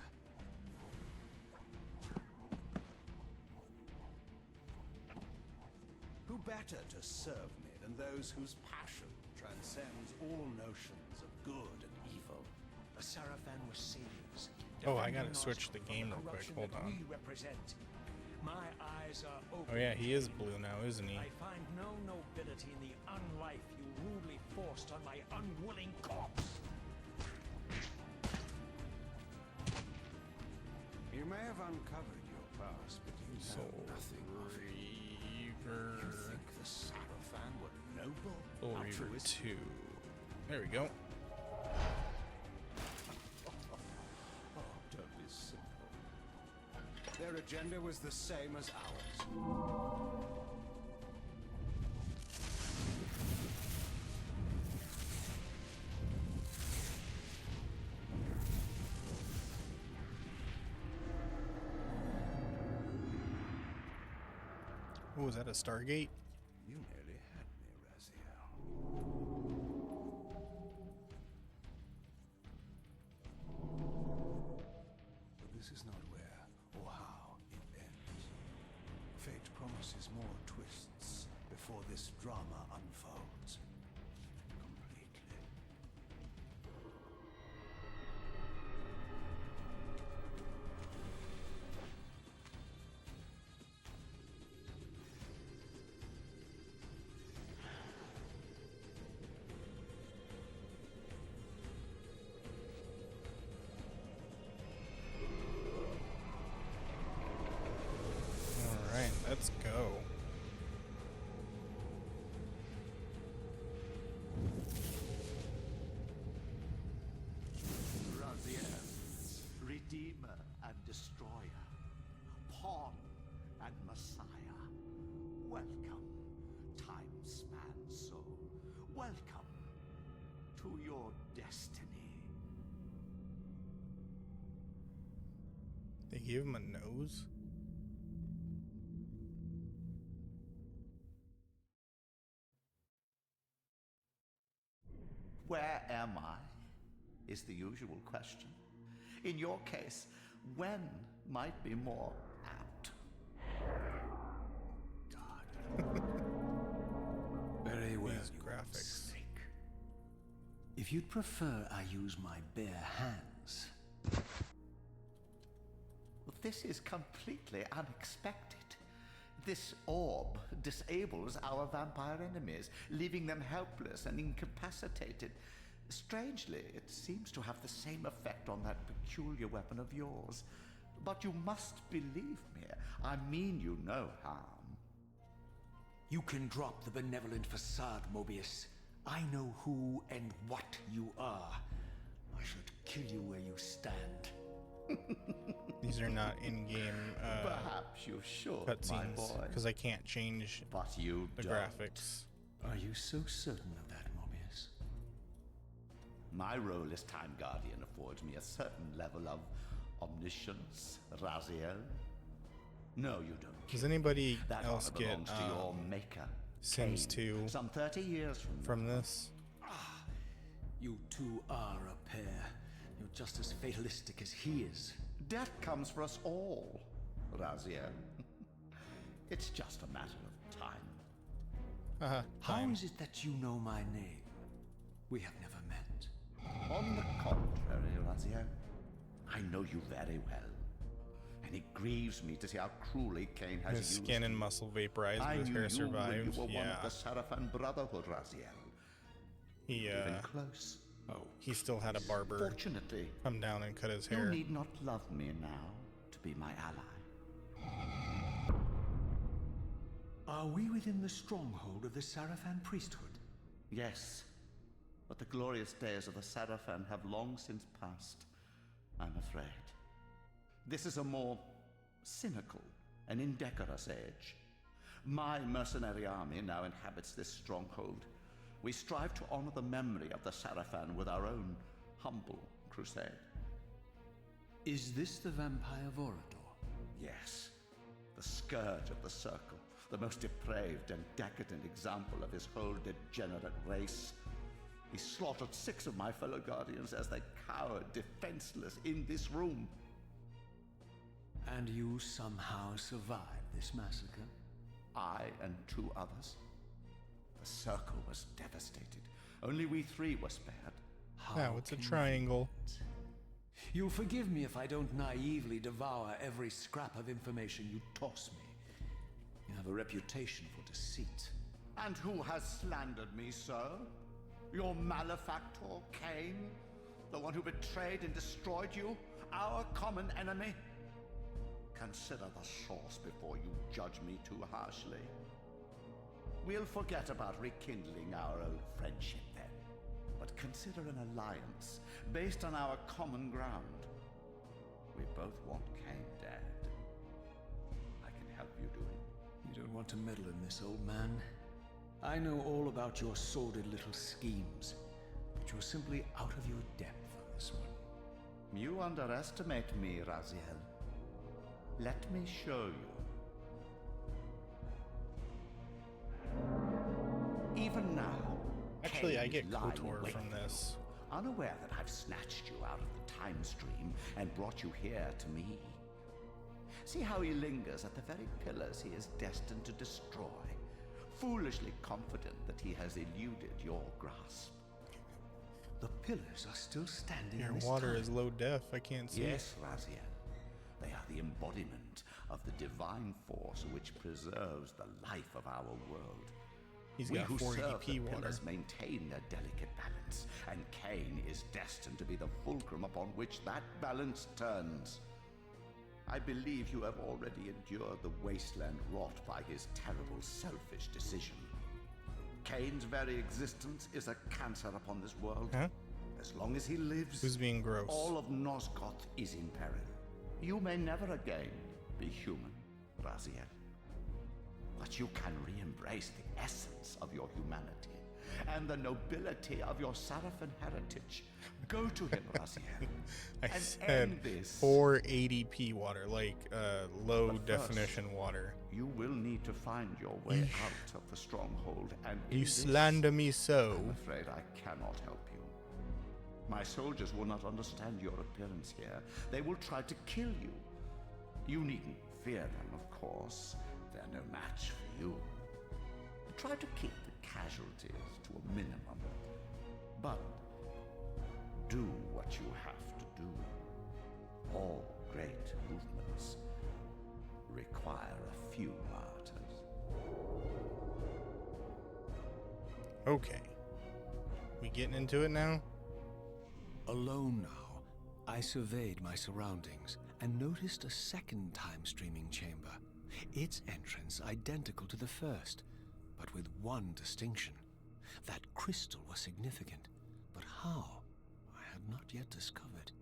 Who better to serve me than those whose passion transcends all notions of good and evil? The Savant were saviors. Oh, I gotta defending switch us the from game real quick. corruption Hold that on. we represent. My eyes are open. Oh yeah, he is blue now, isn't he? I find no nobility in the unlife you rudely forced on my unwilling corpse. You may have uncovered your past, but you know Soul nothing of it. Reaver. You think the Savant were noble, Soul Reaver altruistic? 2. There we go. Oh, don't be simple. agenda was the same as ours. Oh, was that a Stargate? You nearly had me, Raziel. But this is not where or how it ends. Fate promises more twists before this drama unfolds completely. Alright, let's go. Raziel, Redeemer and Destroyer, Pawn and Messiah. Welcome, time-span soul. Welcome to your destiny. They gave him a nose? Where am I? Is the usual question. In your case, when might be more apt. Very well, These you graphics. snake. If you'd prefer I use my bare hands... This is completely unexpected. This orb disables our vampire enemies, leaving them helpless and incapacitated. Strangely, it seems to have the same effect on that peculiar weapon of yours. But you must believe me. I mean you no harm. You can drop the benevolent facade, Mobius. I know who and what you are. I should kill you where you stand. These are not in-game Perhaps you should, my cutscenes boy. because I can't change But you the don't. graphics. Are you so certain of that, Mobius? My role as Time Guardian affords me a certain level of omniscience, Raziel. No, you don't. Does anybody That else honor get belongs to your maker, Sims Kain, 2 some 30 years from this? You two are a pair. You're just as fatalistic as he is. Death comes for us all, Raziel. It's just a matter of time. How is it that you know my name? We have never met. On the contrary, Raziel, I know you very well. And it grieves me to see how cruelly Kain has His used skin and you. muscle vaporized, I but his knew hair you survived. when you were one Yeah, of the Sarafan Brotherhood, Raziel. he Even close. he still had a barber Fortunately, come down and cut his you hair. need not love me now to be my ally. Are we within the stronghold of the Sarafan priesthood? Yes, but the glorious days of the Sarafan have long since passed, I'm afraid. This is a more cynical and indecorous age. My mercenary army now inhabits this stronghold. We strive to honor the memory of the Sarafan with our own humble crusade. Is this the Vampire Vorador? Yes, the scourge of the Circle, the most depraved and decadent example of his whole degenerate race. He slaughtered 6 of my fellow Guardians as they cowered defenseless in this room. And you somehow survived this massacre? I and 2 others. The Circle was devastated. Only we 3 were spared. Now it's a triangle. You'll forgive me if I don't naively devour every scrap of information you toss me. You have a reputation for deceit. And who has slandered me, sir? Your malefactor, Kain? The one who betrayed and destroyed you? Our common enemy? Consider the source before you judge me too harshly. We'll forget about rekindling our old friendship then. But consider an alliance based on our common ground. We both want Kain dead. don't want to meddle in this, old man. I know all about your sordid little schemes, but you're simply out of your depth on this one. You underestimate me, Raziel. Let me show you. Even now, Actually, Kain I is get lying KOTOR awake from for this. you, unaware that I've snatched you out of the time stream and brought you here to me. See how he lingers at the very pillars he is destined to destroy, foolishly confident that he has eluded your grasp. The pillars are still standing Your in this water time. is low def. I can't see. Yes, Raziel. They are the embodiment of the divine force which preserves the life of our world. He's We got who 4 serve EP the water. pillars maintain their delicate balance, and Kain is destined to be the fulcrum upon which that balance turns. I believe you have already endured the wasteland wrought by his terrible, selfish decision. Kain's very existence is a cancer upon this world. Huh? As long as he lives, Who's being gross? all of Nosgoth is in peril. You may never again be human, Raziel. But you can re-embrace the essence of your humanity and the nobility of your Sarafan heritage. Go to him, Raziel, I and said end this. 480p water, like low But first, definition water. You will need to find your way out of the stronghold, and in You this, slander me so. I'm afraid I cannot help you. My soldiers will not understand your appearance here. They will try to kill you. You needn't fear them, of course. They're no match for you. Try to keep the casualties to a minimum. But do what you have to do. All great movements require a few martyrs. Okay. We getting into it now? Alone now, I surveyed my surroundings and noticed a second time-streaming chamber. Its entrance identical to the first, but with one distinction. That crystal was significant, but how, I had not yet discovered.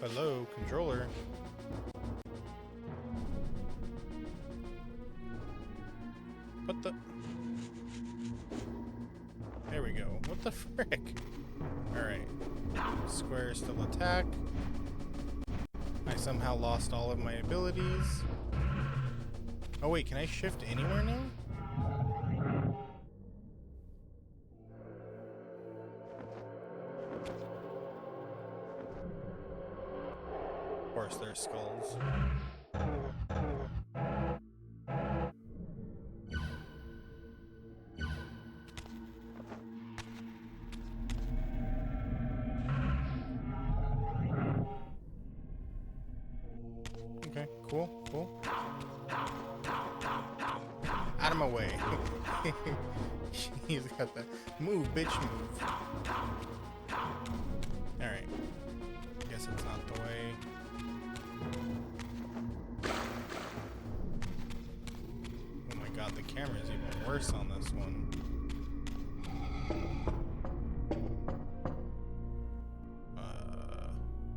Hello, controller. What the? There we go. What the frick? Alright. Square still attack. I somehow lost all of my abilities. Oh wait, can I shift anywhere now? Of course, there's skulls. Okay, cool. Out of my way. He's got that. Move, bitch, move. Alright. Guess it's not the way. Oh my god, the camera's even worse on this one.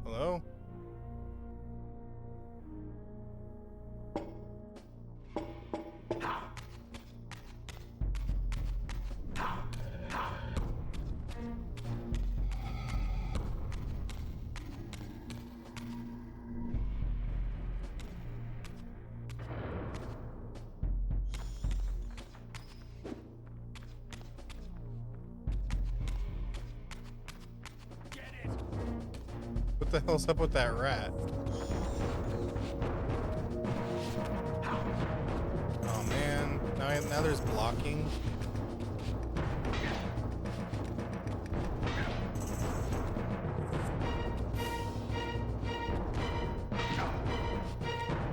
Hello? What the hell's up with that rat? Oh man, now there's blocking.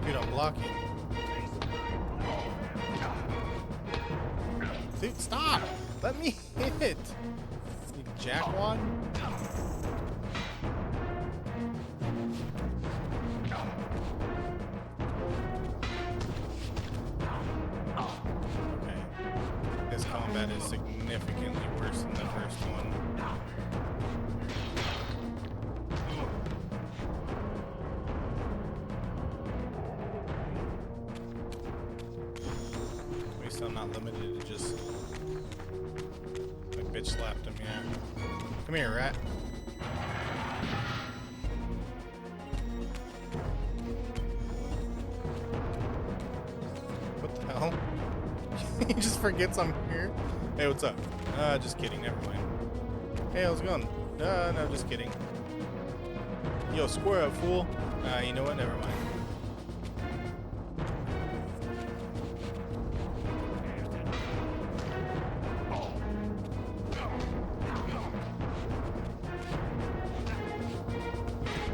Dude, I'm blocking. Dude, stop! Let me hit! You jackwad? Okay. This combat is significantly significantly worse than the first one. At least I'm not limited to just... Like, bitch slapped him, yeah. Come here, rat. What the hell? He just forgets I'm here. Hey, what's up? Just kidding, never mind. Hey, how's it going? No, just kidding. Yo, square up, fool. You know what? Never mind.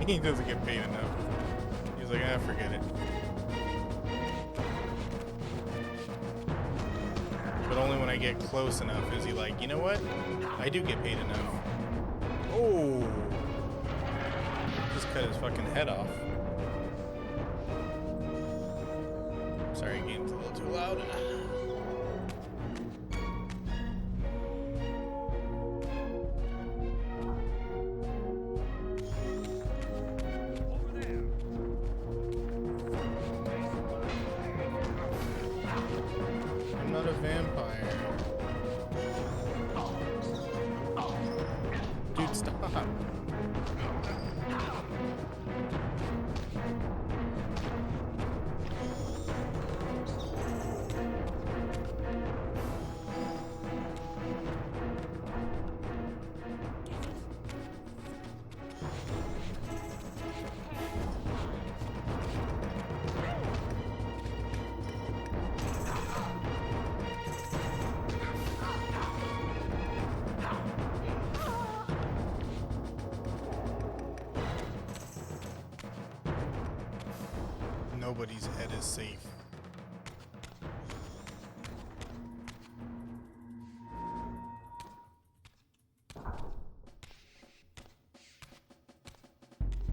He doesn't get paid enough. He's like, forget it. But only when I get close enough is he like, you know what? I do get paid enough. Oh! Just cut his fucking head off. Sorry, game's a little too loud. I'm not a vampire. Dude, stop. Nobody's head is safe.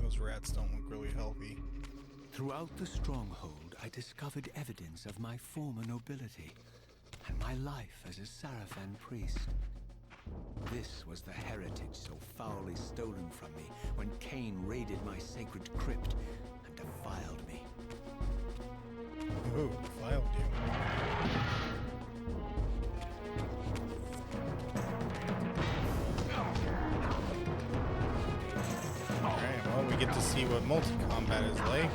Those rats don't look really healthy. Throughout the stronghold, I discovered evidence of my former nobility and my life as a Sarafan priest. This was the heritage so foully stolen from me when Kain raided my sacred crypt and defiled me. Ooh, defiled you. Alright, well, we get to see what multi-combat is like.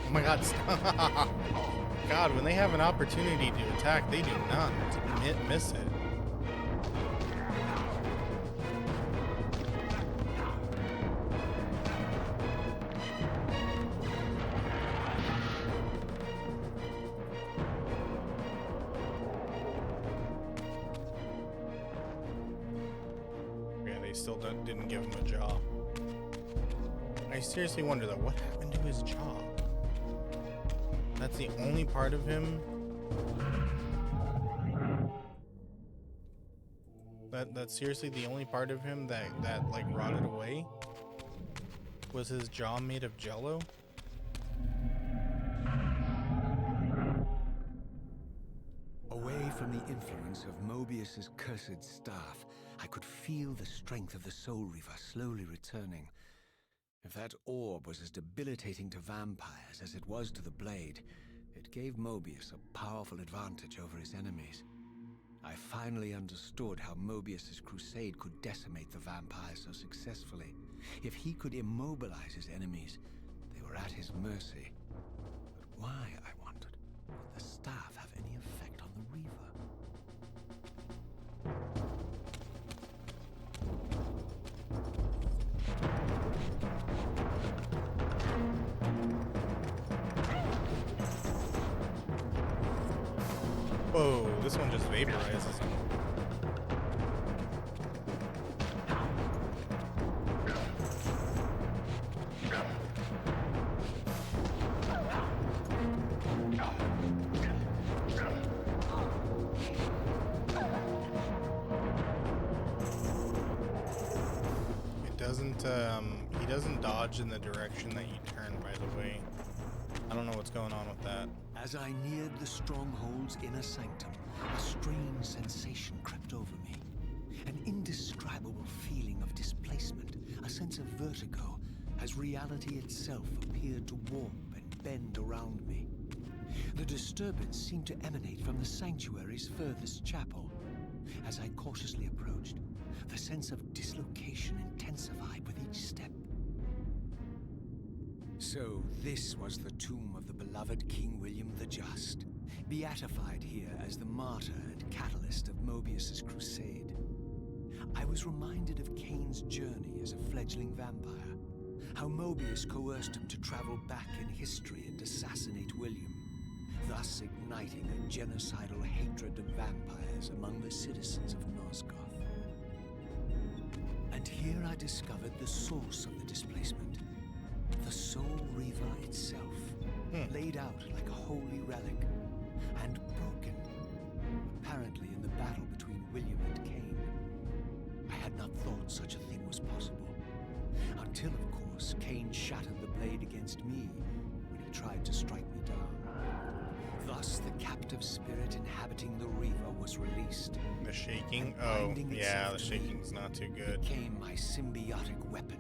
Oh my god, stop. God, when they have an opportunity to attack, they do not miss it. Yeah, they still didn't give him a jaw. I seriously wonder though, what happened to his jaw? That's the only part of him that's seriously the only part of him that like rotted away? Was his jaw made of jello? Away from the influence of Mobius's cursed staff, I could feel the strength of the Soul Reaver slowly returning. If that orb was as debilitating to vampires as it was to the blade, it gave Mobius a powerful advantage over his enemies. I finally understood how Mobius's crusade could decimate the vampires so successfully. If he could immobilize his enemies, they were at his mercy. But why, I wondered, would the staff have any effect on the Reaver? Whoa, this one just vaporizes him. he doesn't dodge in the direction that you turn, by the way. I don't know what's going on with that. As I neared the stronghold's inner sanctum, a strange sensation crept over me. An indescribable feeling of displacement, a sense of vertigo, as reality itself appeared to warp and bend around me. The disturbance seemed to emanate from the sanctuary's furthest chapel. As I cautiously approached, the sense of dislocation intensified with each step. So this was the tomb of the beloved King William the Just, beatified here as the martyr and catalyst of Mobius's crusade. I was reminded of Kain's journey as a fledgling vampire, how Mobius coerced him to travel back in history and assassinate William, thus igniting a genocidal hatred of vampires among the citizens of Nosgoth. And here I discovered the source of the displacement. The Soul Reaver itself, laid out like a holy relic, and broken, apparently in the battle between William and Kain. I had not thought such a thing was possible, until, of course, Kain shattered the blade against me when he tried to strike me down. Thus, the captive spirit inhabiting the Reaver was released. The shaking? Oh, yeah, the shaking's not too good. Became my symbiotic weapon.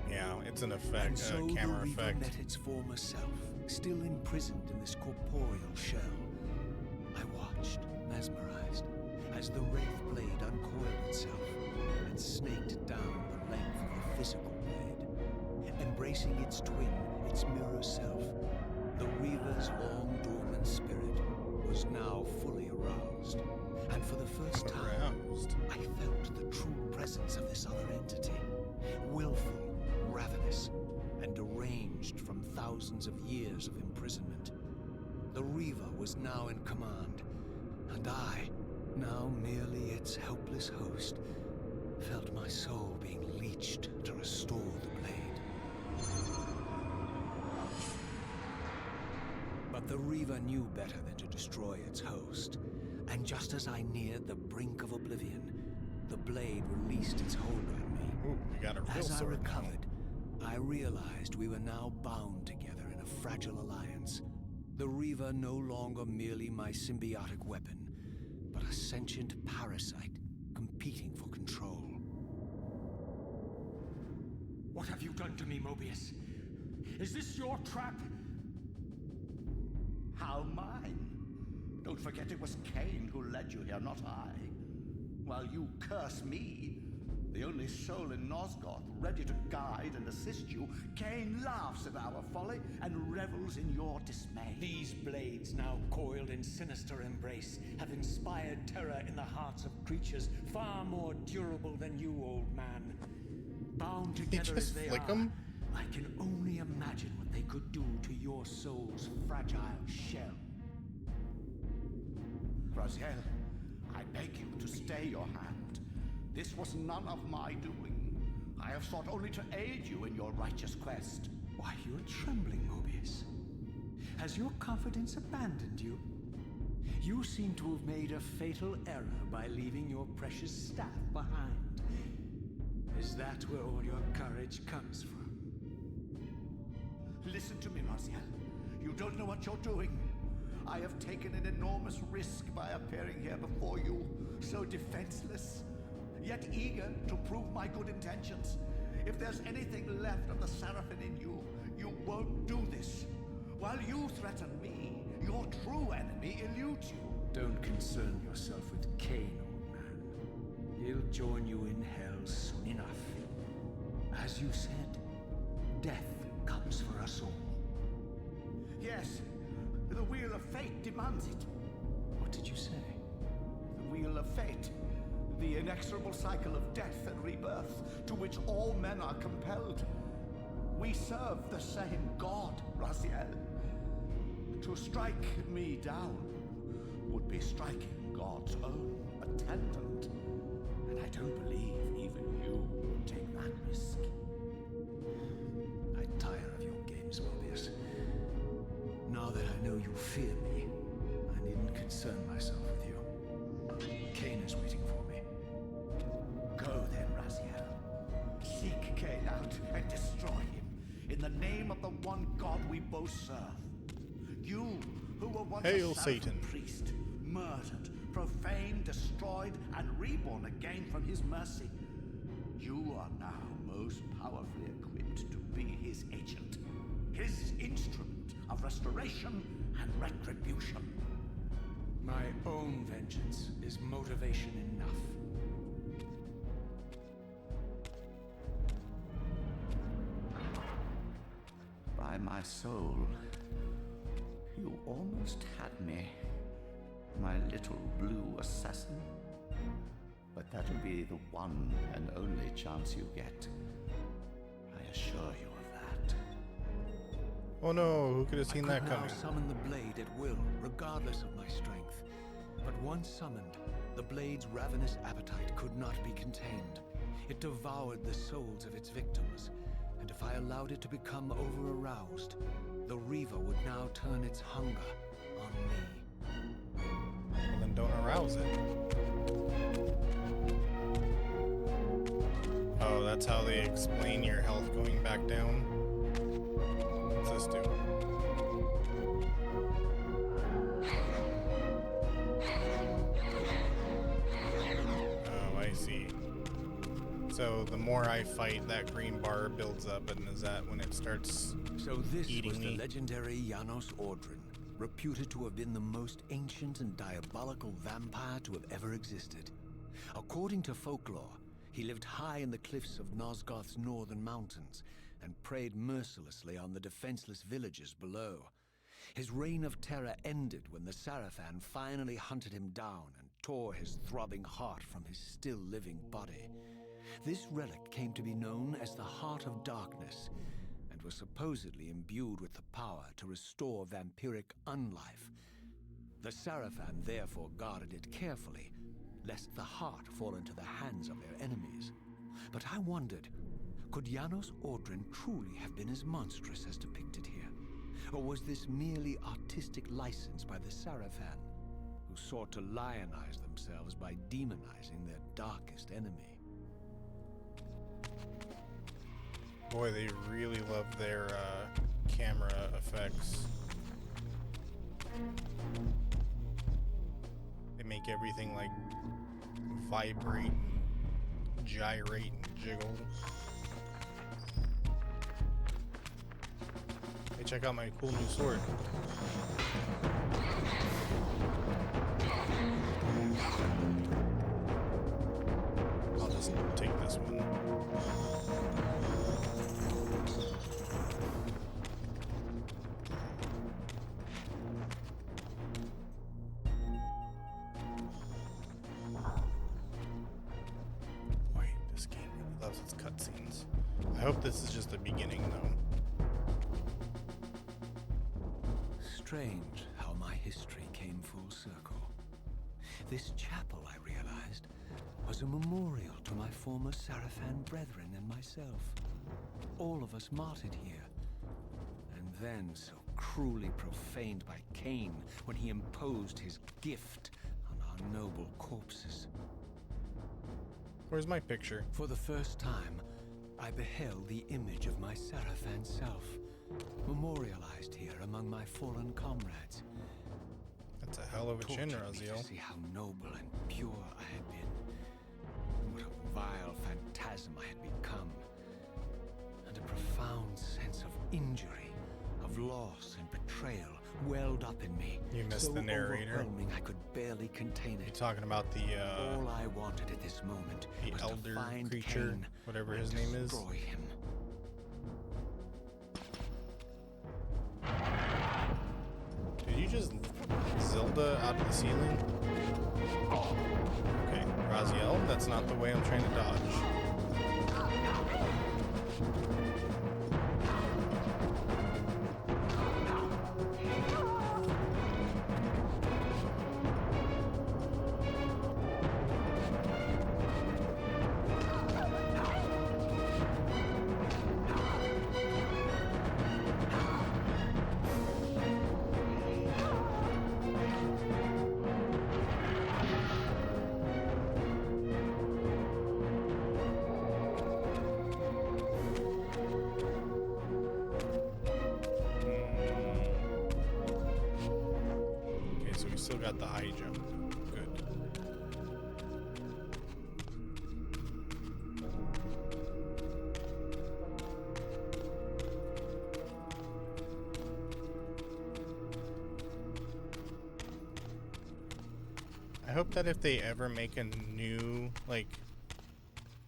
Yeah, it's an effect, And so camera the Reaver effect. met its former self, still imprisoned in this corporeal shell. I watched, mesmerized, as the Wraith blade uncoiled itself and snaked down the length of the physical blade. Embracing its twin, its mirror self, the Reaver's long-dormant spirit was now fully aroused. And for the first time, I felt the true presence of this other entity, willful, ravenous, and deranged from thousands of years of imprisonment. The Reaver was now in command, and I, now merely its helpless host, felt my soul being leached to restore the blade. But the Reaver knew better than to destroy its host, and just as I neared the brink of oblivion, the blade released its hold on me. Ooh, we got a real As I sword now. recovered, I realized we were now bound together in a fragile alliance. The Reaver no longer merely my symbiotic weapon, but a sentient parasite competing for control. What have you done to me, Mobius? Is this your trap? How mine? Don't forget it was Kain who led you here, not I. While you curse me, the only soul in Nosgoth ready to guide and assist you, Kain laughs at our folly and revels in your dismay. These blades, now coiled in sinister embrace, have inspired terror in the hearts of creatures far more durable than you, old man. Bound together as just they flick are, 'em? I can only imagine what they could do to your soul's fragile shell. Raziel, I beg you to stay your hand. This was none of my doing. I have sought only to aid you in your righteous quest. Why, you're trembling, Mobius. Has your confidence abandoned you? You seem to have made a fatal error by leaving your precious staff behind. Is that where all your courage comes from? Listen to me, Raziel. You don't know what you're doing. I have taken an enormous risk by appearing here before you, so defenseless, yet eager to prove my good intentions. If there's anything left of the Seraphim in you, you won't do this. While you threaten me, your true enemy eludes you. Don't concern yourself with Kain, old man. He'll join you in hell soon enough. As you said, death comes for us all. Yes, the Wheel of Fate demands it. What did you say? The Wheel of Fate, the inexorable cycle of death and rebirth to which all men are compelled. We serve the same God, Raziel. To strike me down would be striking God's own attendant. And I don't believe even you would take that risk. I tire of your games, Mobius. Now that I know you fear me, I needn't concern myself with you. Kain is waiting for me. Go then, Raziel. in the name of the one God we both serve. You, who were once Hail a Seraph Satan. priest, murdered, profaned, destroyed, and reborn again from his mercy. You are now most powerfully equipped to be his agent, his instrument of restoration and retribution. My own vengeance is motivation enough. By my soul, you almost had me, my little blue assassin. But that'll be the one and only chance you get. I assure you of that. Oh no, who could have seen I that could now coming? summon the blade at will, regardless of my strength. But once summoned, the blade's ravenous appetite could not be contained. It devoured the souls of its victims, and if I allowed it to become over-aroused, the Reaver would now turn its hunger on me. Well, then don't arouse it. Oh, that's how they explain your health going back down. What's this do? Oh, I see. So the more I fight, that green bar builds up, and is that when it starts So this eating was the me? legendary Janos Ordrin, reputed to have been the most ancient and diabolical vampire to have ever existed. According to folklore, he lived high in the cliffs of Nosgoth's northern mountains and preyed mercilessly on the defenseless villages below. His reign of terror ended when the Sarafan finally hunted him down and tore his throbbing heart from his still-living body. This relic came to be known as the Heart of Darkness, and was supposedly imbued with the power to restore vampiric unlife. The Sarafan therefore guarded it carefully, lest the heart fall into the hands of their enemies. But I wondered, could Janos Ordrin truly have been as monstrous as depicted here? Or was this merely artistic license by the Sarafan, who sought to lionize themselves by demonizing their darkest enemy? Boy, they really love their camera effects. They make everything like vibrate and gyrate and jiggle. Hey, check out my cool new sword. I'll just take this one. Boy, this game really loves its cutscenes. I hope this is just the beginning, though. Strange how my history came full circle. This chapel, I realized, was a memorial to my former Sarafan brethren and myself. All of us martyred here, and then so cruelly profaned by Kain when he imposed his gift on our noble corpses. Where's my picture? For the first time, I beheld the image of my Sarafan self, memorialized here among my fallen comrades. That's a hell of a chin, Tortured me to Raziel. see how noble and pure I had been. What a vile phantasm I had become. And a profound sense of injury, of loss and betrayal welled up in me. You missed so the narrator. overwhelming I could barely contain You it. talking about the All I wanted at this moment was elder to find creature, Kain whatever and his name is? destroy him. Did you just Zelda out of the ceiling? Okay, Raziel, that's not the way I'm trying to dodge. so we still got the high jump. Good. I hope that if they ever make a new, like,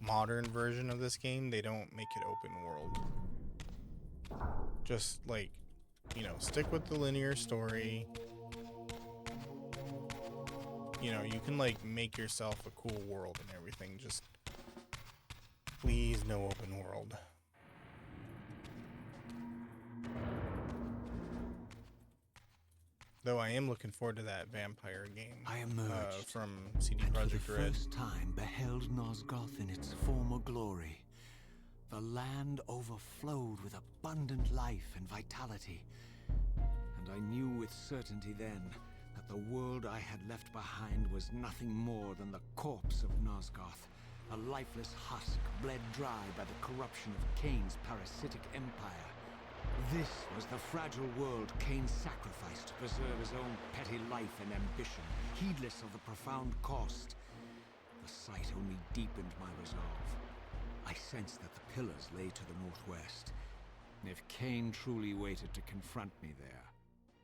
modern version of this game, they don't make it open world. Just, like, you know, stick with the linear story. You know, you can, like, make yourself a cool world and everything. Just, please, no open world. Though I am looking forward to that vampire game. I emerged from CD and for the Projekt Red. first time beheld Nosgoth in its former glory. The land overflowed with abundant life and vitality. And I knew with certainty then that the world I had left behind was nothing more than the corpse of Nosgoth, a lifeless husk bled dry by the corruption of Kain's parasitic empire. This was the fragile world Kain sacrificed to preserve his own petty life and ambition, heedless of the profound cost. The sight only deepened my resolve. I sensed that the pillars lay to the northwest. If Kain truly waited to confront me there,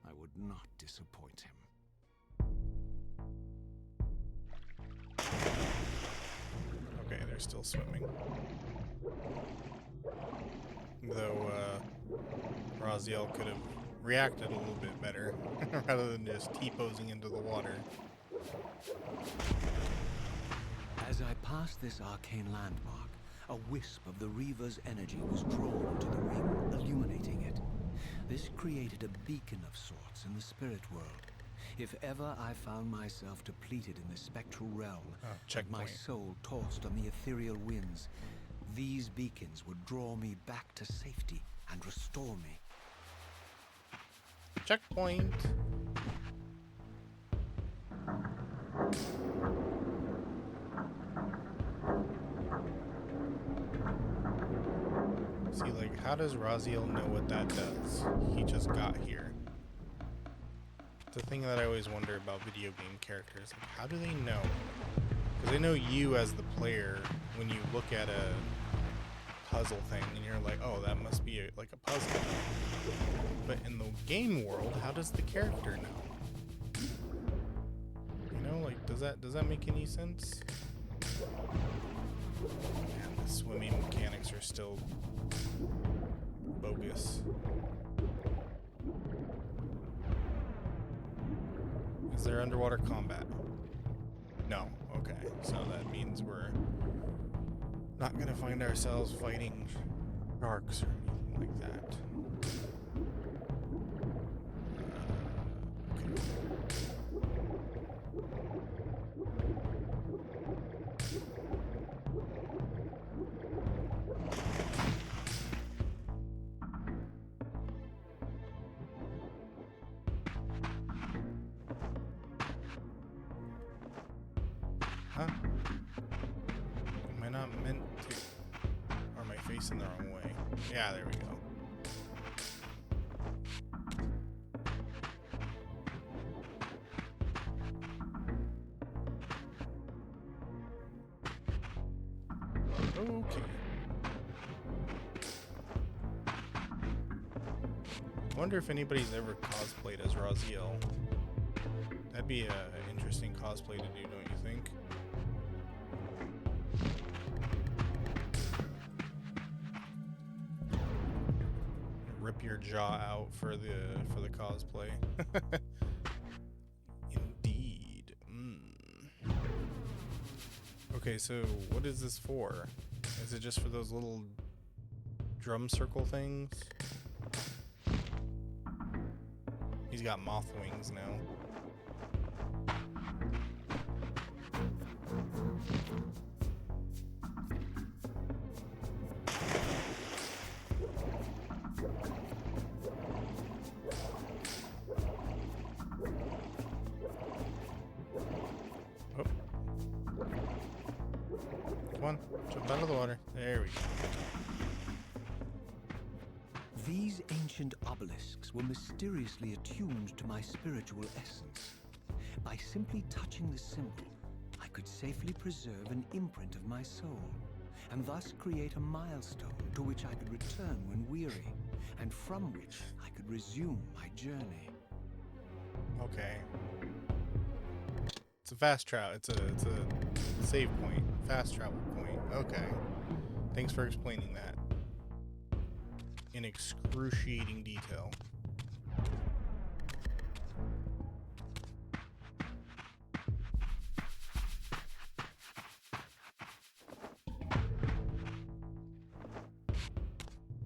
I would not disappoint him. Okay, they're still swimming. Though, Raziel could have reacted a little bit better, rather than just T-posing into the water. As I passed this arcane landmark, a wisp of the Reaver's energy was drawn into the ring, illuminating it. This created a beacon of sorts in the spirit world. If ever I found myself depleted in the spectral realm, and my soul tossed on the ethereal winds, these beacons would draw me back to safety and restore me. Checkpoint! See, like, how does Raziel know what that does? He just got here. The thing that I always wonder about video game characters, like, how do they know? Because I know you as the player, when you look at a puzzle thing and you're like, oh, that must be like a puzzle. But in the game world, how does the character know? You know, like, does that make any sense? Man, the swimming mechanics are still bogus. Is there underwater combat? No. Okay, so that means we're not gonna find ourselves fighting sharks or anything like that. Huh? Am I not meant to? Or am I facing the wrong way? Yeah, there we go. Okay. I wonder if anybody's ever cosplayed as Raziel. That'd be an interesting cosplay to do, don't you think? Rip your jaw out for the cosplay. Indeed. Okay, so what is this for? Is it just for those little drum circle things? He's got moth wings now. Oh. Come on, jump out of the water. There we go. These ancient obelisks were mysteriously attuned to my spiritual essence. By simply touching the symbol, I could safely preserve an imprint of my soul, and thus create a milestone to which I could return when weary, and from which I could resume my journey. Okay. It's a fast travel. It's a save point. Fast travel point. Okay. Thanks for explaining that in excruciating detail.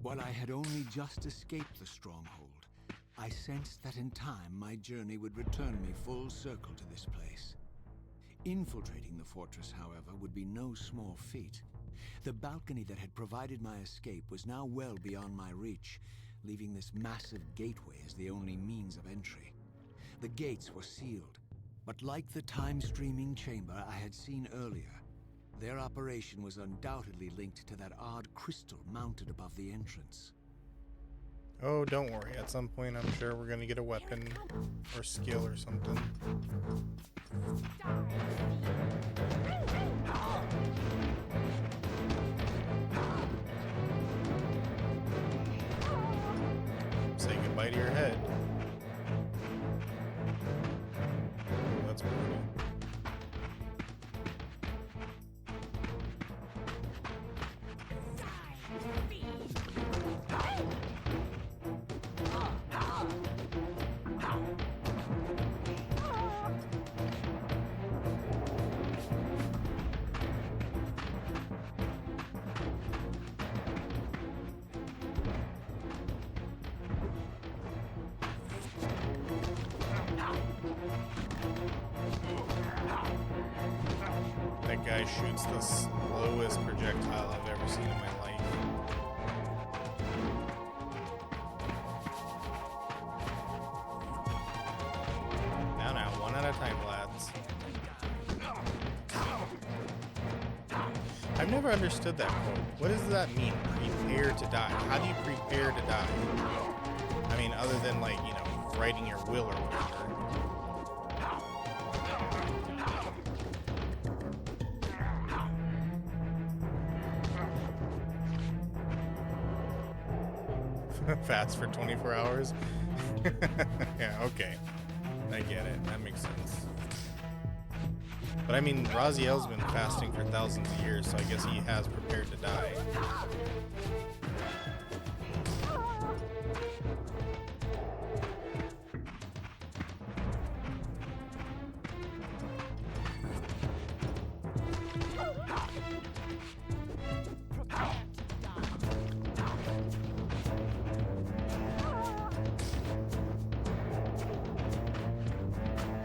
While I had only just escaped the stronghold, I sensed that in time my journey would return me full circle to this place. Infiltrating the fortress, however, would be no small feat. The balcony that had provided my escape was now well beyond my reach, leaving this massive gateway as the only means of entry. The gates were sealed, but like the time-streaming chamber I had seen earlier, their operation was undoubtedly linked to that odd crystal mounted above the entrance. Oh, don't worry. At some point, I'm sure we're gonna get a weapon or skill or something. Say goodbye to your head. Oh, that's brutal. That guy shoots the slowest projectile I've ever seen in my life. Now, one at a time, lads. I've never understood that quote. What does that mean? Prepare to die. How do you prepare to die? I mean, other than, like, you know, writing your will or whatever. Fast for 24 hours? Yeah, okay. I get it. That makes sense. But I mean, Raziel's been fasting for thousands of years, so I guess he has prepared to die.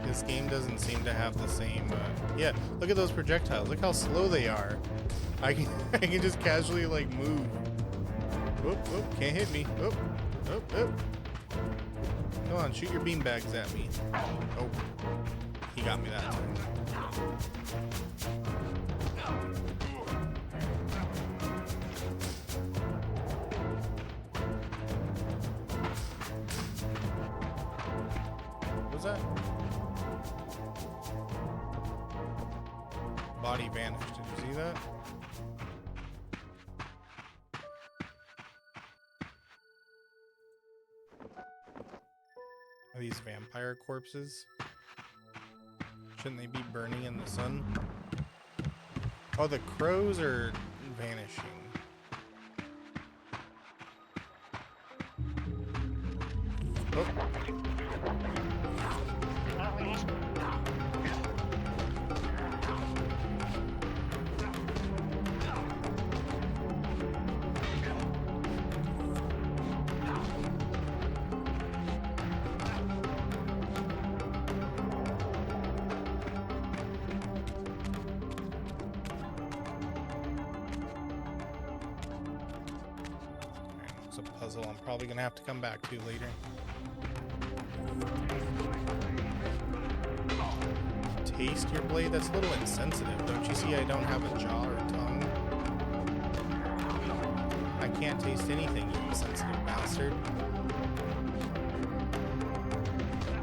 This game doesn't seem to have the same, yeah, look at those projectiles. Look how slow they are. I can just casually, like, move. Whoop, whoop, can't hit me. Whoop, whoop, whoop. Come on, shoot your beanbags at me. Oh, he got me that time. What was that? Body vanished. Did you see that? Are these vampire corpses? Shouldn't they be burning in the sun? Oh, the crows are vanishing. Oh. It's a puzzle I'm probably gonna have to come back to later. Taste your blade? That's a little insensitive. Don't you see I don't have a jaw or a tongue? I can't taste anything, you insensitive bastard.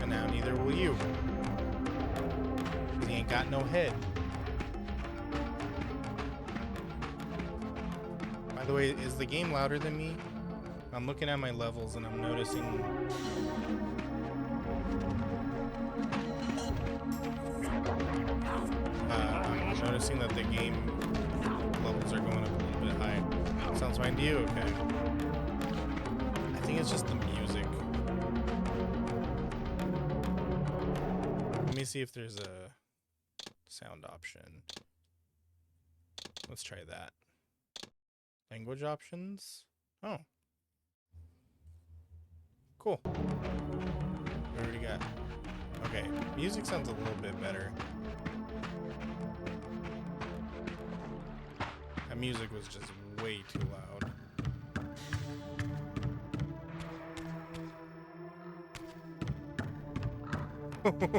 And now neither will you. got no head. By the way, is the game louder than me? I'm looking at my levels and I'm noticing... I'm noticing that the game levels are going up a little bit high. Sounds fine to you? Okay. I think it's just the music. Let me see if there's a sound option. Let's try that. Language options? Oh. Cool. We already got... Okay, music sounds a little bit better. That music was just way too loud.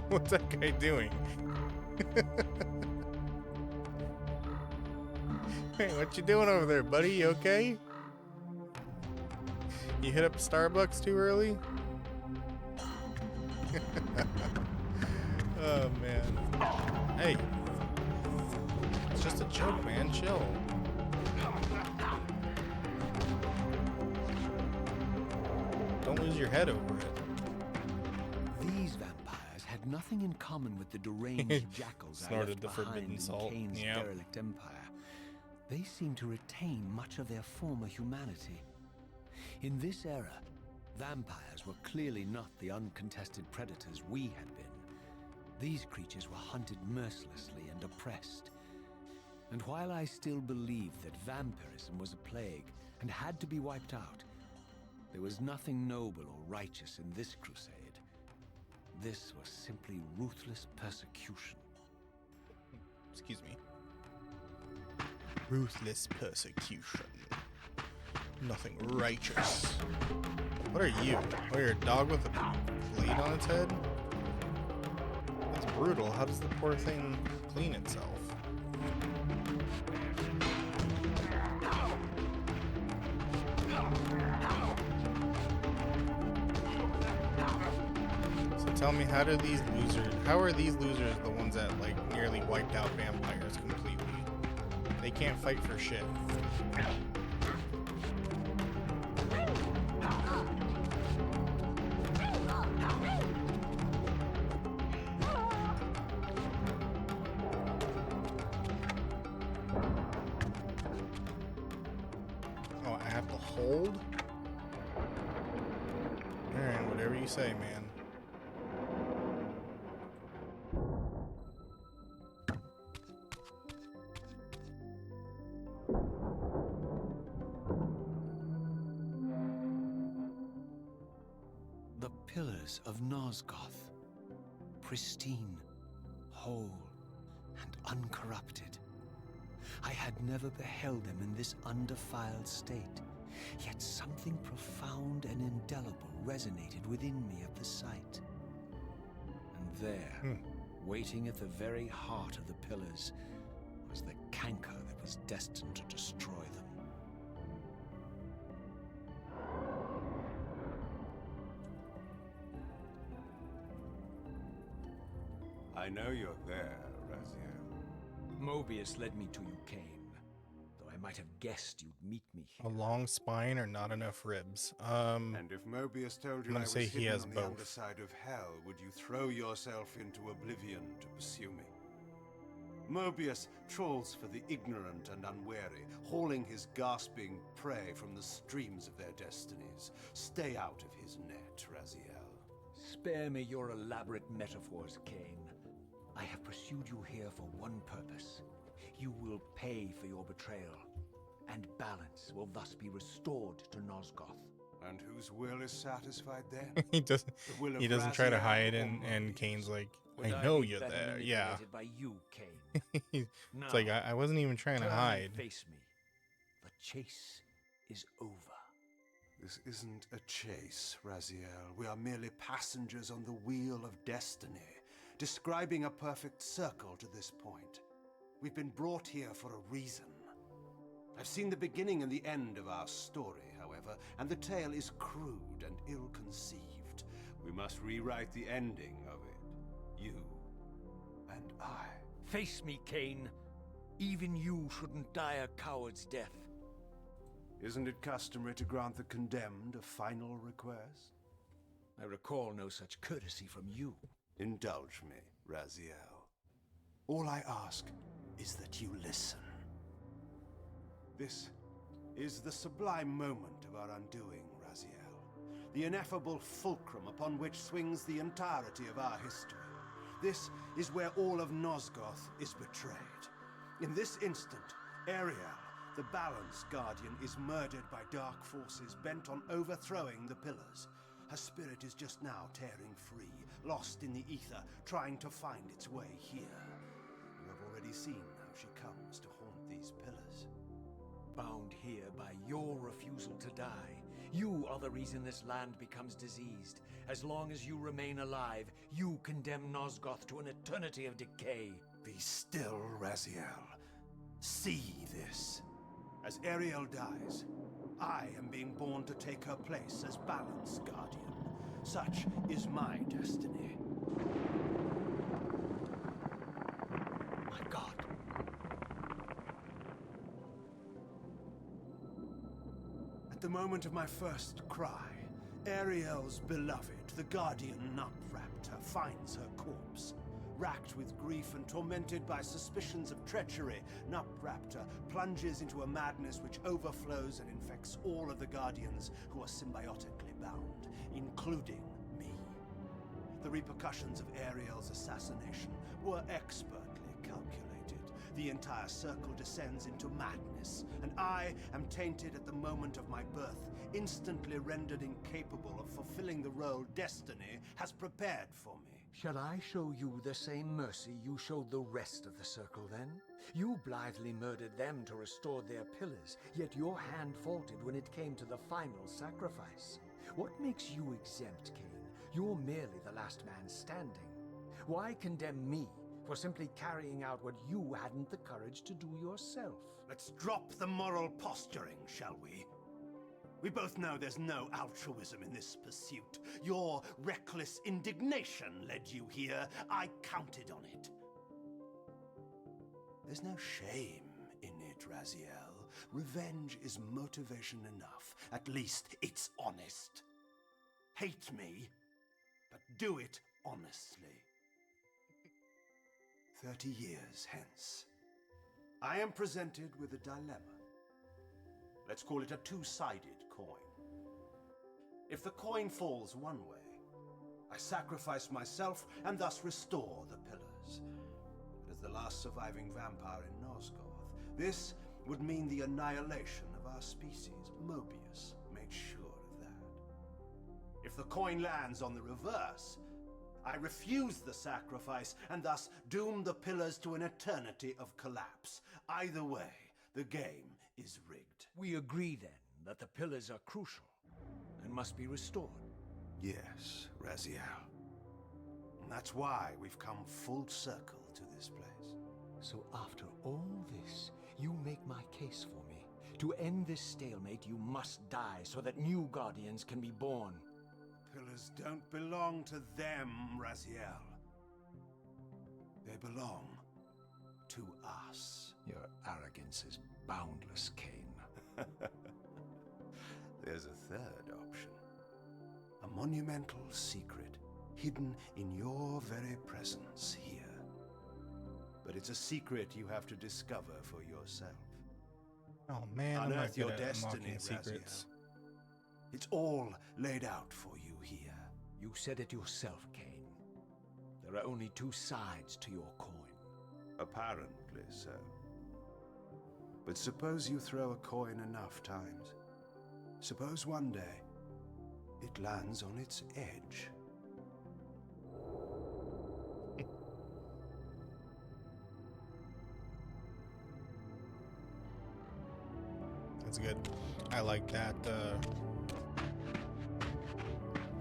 What's that guy doing? Hey, what you doing over there, buddy? You okay? You hit up Starbucks too early? Oh, man. Hey. It's just a joke, man. Chill. Don't lose your head over it. These vampires had nothing in common with the deranged jackals I Snorted left the behind forbidden in salt. Kain's Yep. derelict empire. They seem to retain much of their former humanity. In this era, vampires were clearly not the uncontested predators we had been. These creatures were hunted mercilessly and oppressed. And while I still believed that vampirism was a plague and had to be wiped out, there was nothing noble or righteous in this crusade. This was simply ruthless persecution. Excuse me. Ruthless persecution. Nothing righteous. What are you? Oh, you're a dog with a blade on its head? That's brutal. How does the poor thing clean itself? So tell me, how are these losers the ones that like nearly wiped out vampires completely? They can't fight for shit. Oh, I have to hold? Alright, whatever you say, man. The pillars of Nosgoth, pristine, whole, and uncorrupted. I had never beheld them in this undefiled state, yet something profound and indelible resonated within me at the sight. And there, waiting at the very heart of the pillars, was the canker that was destined to destroy them. I know you're there, Raziel. Mobius led me to you, Kain. Though I might have guessed you'd meet me A here. long spine or not enough ribs? And if Mobius told you I'm I gonna was say he hidden has on the both. underside of hell, would you throw yourself into oblivion to pursue me? Mobius trawls for the ignorant and unwary, hauling his gasping prey from the streams of their destinies. Stay out of his net, Raziel. Spare me your elaborate metaphors, Kain. I have pursued you here for one purpose. You will pay for your betrayal, and balance will thus be restored to Nosgoth. And whose will is satisfied then? he doesn't The will of he doesn't try to Raziel hide, or and Mobius? Kane's like, Would I know be you're better there. Yeah. manipulated by you, Kain. It's like, I wasn't even trying to Turn and hide. face me. The chase is over. This isn't a chase, Raziel. We are merely passengers on the wheel of destiny, describing a perfect circle to this point. We've been brought here for a reason. I've seen the beginning and the end of our story, however, and the tale is crude and ill-conceived. We must rewrite the ending of it. You and I. Face me, Kain. Even you shouldn't die a coward's death. Isn't it customary to grant the condemned a final request? I recall no such courtesy from you. Indulge me, Raziel. All I ask is that you listen. This is the sublime moment of our undoing, Raziel. The ineffable fulcrum upon which swings the entirety of our history. This is where all of Nosgoth is betrayed. In this instant, Ariel, the Balance Guardian, is murdered by dark forces bent on overthrowing the Pillars. Her spirit is just now tearing free, lost in the ether, trying to find its way here. You have already seen how she comes to haunt these Pillars. Bound here by your refusal to die. You are the reason this land becomes diseased. As long as you remain alive, you condemn Nosgoth to an eternity of decay. Be still, Raziel. See this. As Ariel dies, I am being born to take her place as Balance Guardian. Such is my destiny. My God. At the moment of my first cry, Ariel's beloved, the Guardian Nupraptor, finds her corpse. Racked with grief and tormented by suspicions of treachery, Nupraptor plunges into a madness which overflows and infects all of the Guardians who are symbiotically bound, including me. The repercussions of Ariel's assassination were expertly calculated. The entire circle descends into madness, and I am tainted at the moment of my birth, instantly rendered incapable of fulfilling the role destiny has prepared for me. Shall I show you the same mercy you showed the rest of the Circle, then? You blithely murdered them to restore their pillars, yet your hand faltered when it came to the final sacrifice. What makes you exempt, Kain? You're merely the last man standing. Why condemn me for simply carrying out what you hadn't the courage to do yourself? Let's drop the moral posturing, shall we? We both know there's no altruism in this pursuit. Your reckless indignation led you here. I counted on it. There's no shame in it, Raziel. Revenge is motivation enough. At least it's honest. Hate me, but do it honestly. 30 years hence, I am presented with a dilemma. Let's call it a two-sided coin. If the coin falls one way, I sacrifice myself and thus restore the pillars. But as the last surviving vampire in Nosgoth, this would mean the annihilation of our species. Mobius made sure of that. If the coin lands on the reverse, I refuse the sacrifice and thus doom the pillars to an eternity of collapse. Either way, the game is rigged. We agree, then, that the pillars are crucial and must be restored. Yes, Raziel. And that's why we've come full circle to this place. So after all this, you make my case for me. To end this stalemate, you must die so that new Guardians can be born. Pillars don't belong to them, Raziel. They belong to us. Your arrogance is boundless, Kain. There's a third option. A monumental secret hidden in your very presence here. But it's a secret you have to discover for yourself. Oh man, I'm not Unearth your good at destiny, unlocking secrets. Raziel. It's all laid out for you here. You said it yourself, Kain. There are only two sides to your coin. Apparently so. But suppose you throw a coin enough times. Suppose one day it lands on its edge. That's good. I like that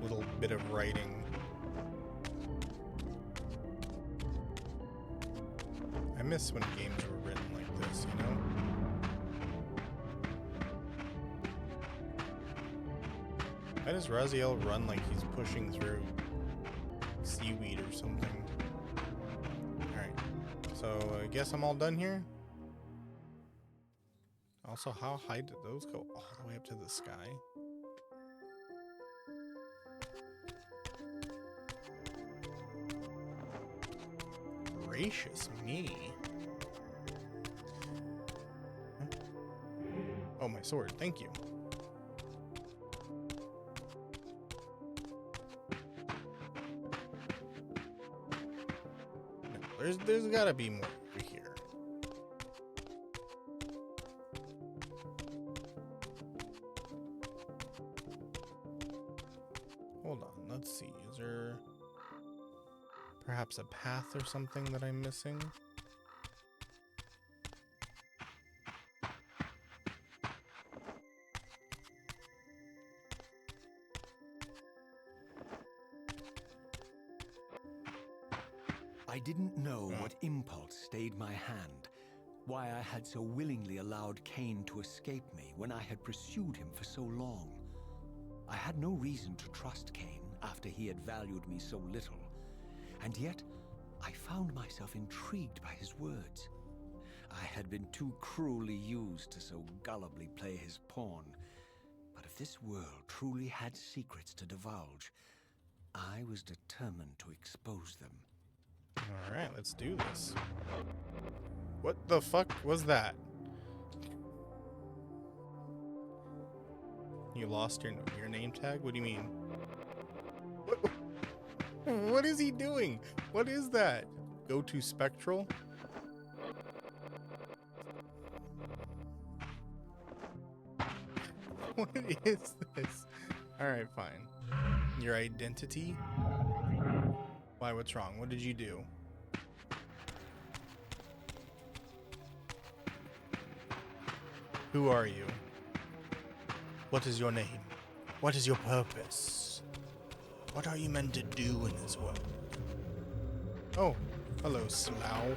little bit of writing. I miss when games were written like this, you know? Why does Raziel run like he's pushing through seaweed or something? Alright. So I guess I'm all done here. Also, how high did those go? All the way up to the sky? Gracious me. Huh? Oh, my sword. Thank you. No, there's gotta be more over here. Hold on, let's see. Is there perhaps a path or something that I'm missing? I didn't know what impulse stayed my hand, why I had so willingly allowed Kain to escape me when I had pursued him for so long. I had no reason to trust Kain after he had valued me so little, and yet I found myself intrigued by his words. I had been too cruelly used to so gullibly play his pawn, but if this world truly had secrets to divulge, I was determined to expose them. Alright, let's do this. What the fuck was that? You lost your name tag? What do you mean? What is he doing? What is that? Go to Spectral? What is this? Alright, fine. Your identity? Why, what's wrong? What did you do? Who are you? What is your name? What is your purpose? What are you meant to do in this world? Oh, hello, Slough. You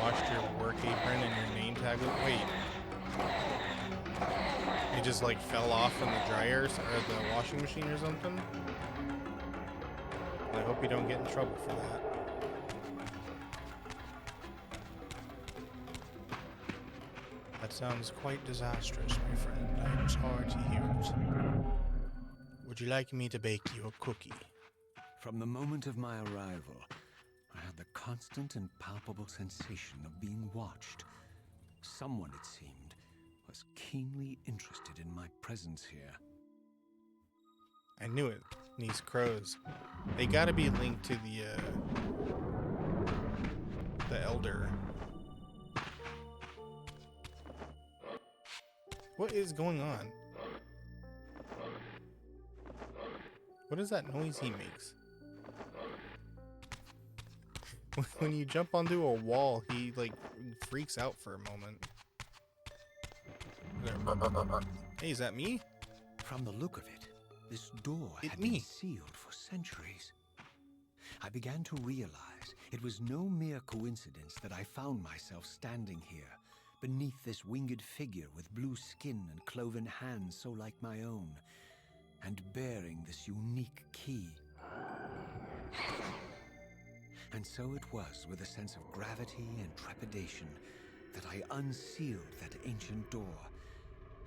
washed your work apron and your name tag. Wait. It just like fell off in the dryer or the washing machine or something. I hope you don't get in trouble for that. That sounds quite disastrous, my friend. I'm sorry to hear it. Would you like me to bake you a cookie? From the moment of my arrival, I had the constant and palpable sensation of being watched. Someone, it seemed, was keenly interested in my presence here. I knew it. These crows. They gotta be linked to the elder. What is going on? What is that noise he makes? When you jump onto a wall, he like freaks out for a moment. Hey, is that me? From the look of it, this door had been sealed for centuries. I began to realize it was no mere coincidence that I found myself standing here, beneath this winged figure with blue skin and cloven hands so like my own, and bearing this unique key. And so it was with a sense of gravity and trepidation that I unsealed that ancient door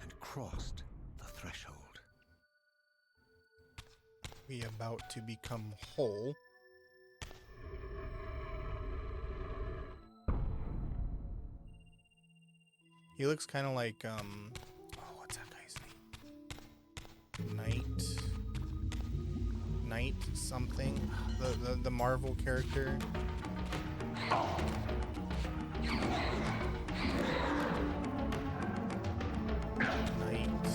and crossed the threshold. We about to become whole. He looks kind of like, oh, what's that guy's name? Knight something. The Marvel character. Knight.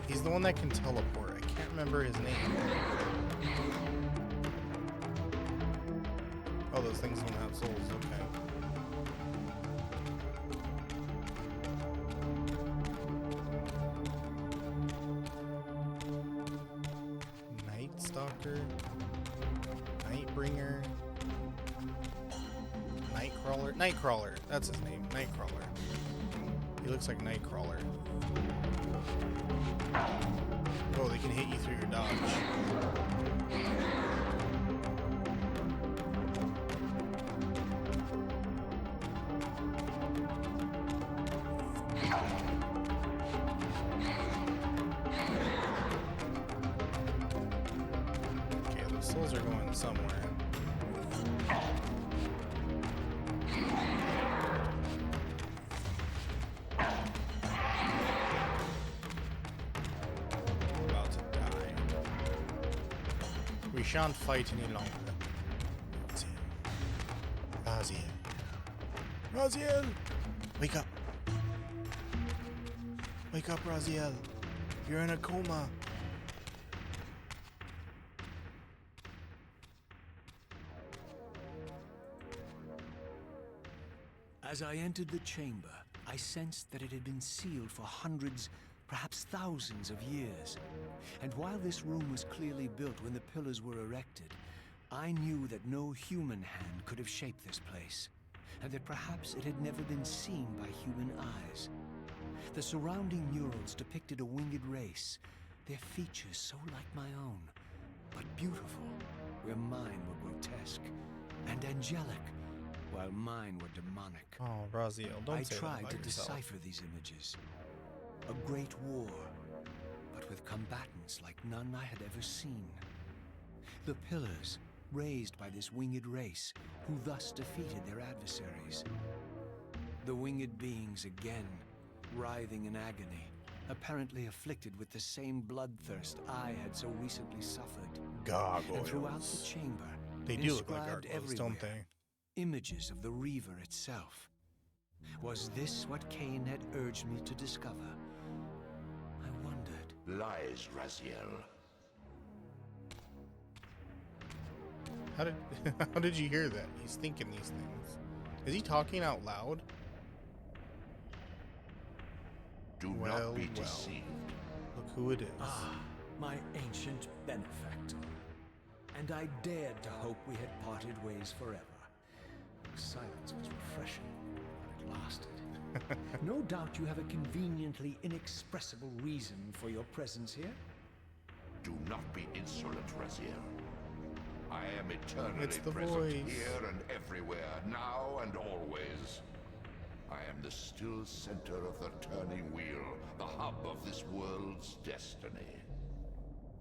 He's the one that can teleport. I can't remember his name. Oh, those things don't have souls. Okay. Night Stalker. Nightbringer. Nightcrawler? Nightcrawler. That's his name. Nightcrawler. He looks like Nightcrawler. Oh, they can hit you through your dodge. Okay, the souls are going somewhere. We shan't fight any longer. Raziel. Raziel! Wake up. Wake up, Raziel. You're in a coma. As I entered the chamber, I sensed that it had been sealed for hundreds, perhaps thousands of years. And while this room was clearly built when the pillars were erected, I knew that no human hand could have shaped this place, and that perhaps it had never been seen by human eyes. The surrounding murals depicted a winged race, their features so like my own, but beautiful, where mine were grotesque, and angelic, while mine were demonic. Oh, Raziel, don't I say that tried about to yourself. decipher these images. A great war, but with combatants like none I had ever seen. The pillars, raised by this winged race, who thus defeated their adversaries. The winged beings again, writhing in agony, apparently afflicted with the same bloodthirst I had so recently suffered. Gargoyles. And throughout the chamber, They do look like inscribed gargoyles, don't everywhere, they? images of the Reaver itself. Was this what Kain had urged me to discover? I wondered. Lies, Raziel. How did you hear that? He's thinking these things. Is he talking out loud? Do Well, not be well. deceived. Look who it is. Ah, my ancient benefactor. And I dared to hope we had parted ways forever. Silence was refreshing, but it lasted. No doubt you have a conveniently inexpressible reason for your presence here. Do not be insolent, Raziel. I am eternally It's the present voice. here and everywhere, now and always. I am the still center of the turning wheel, the hub of this world's destiny.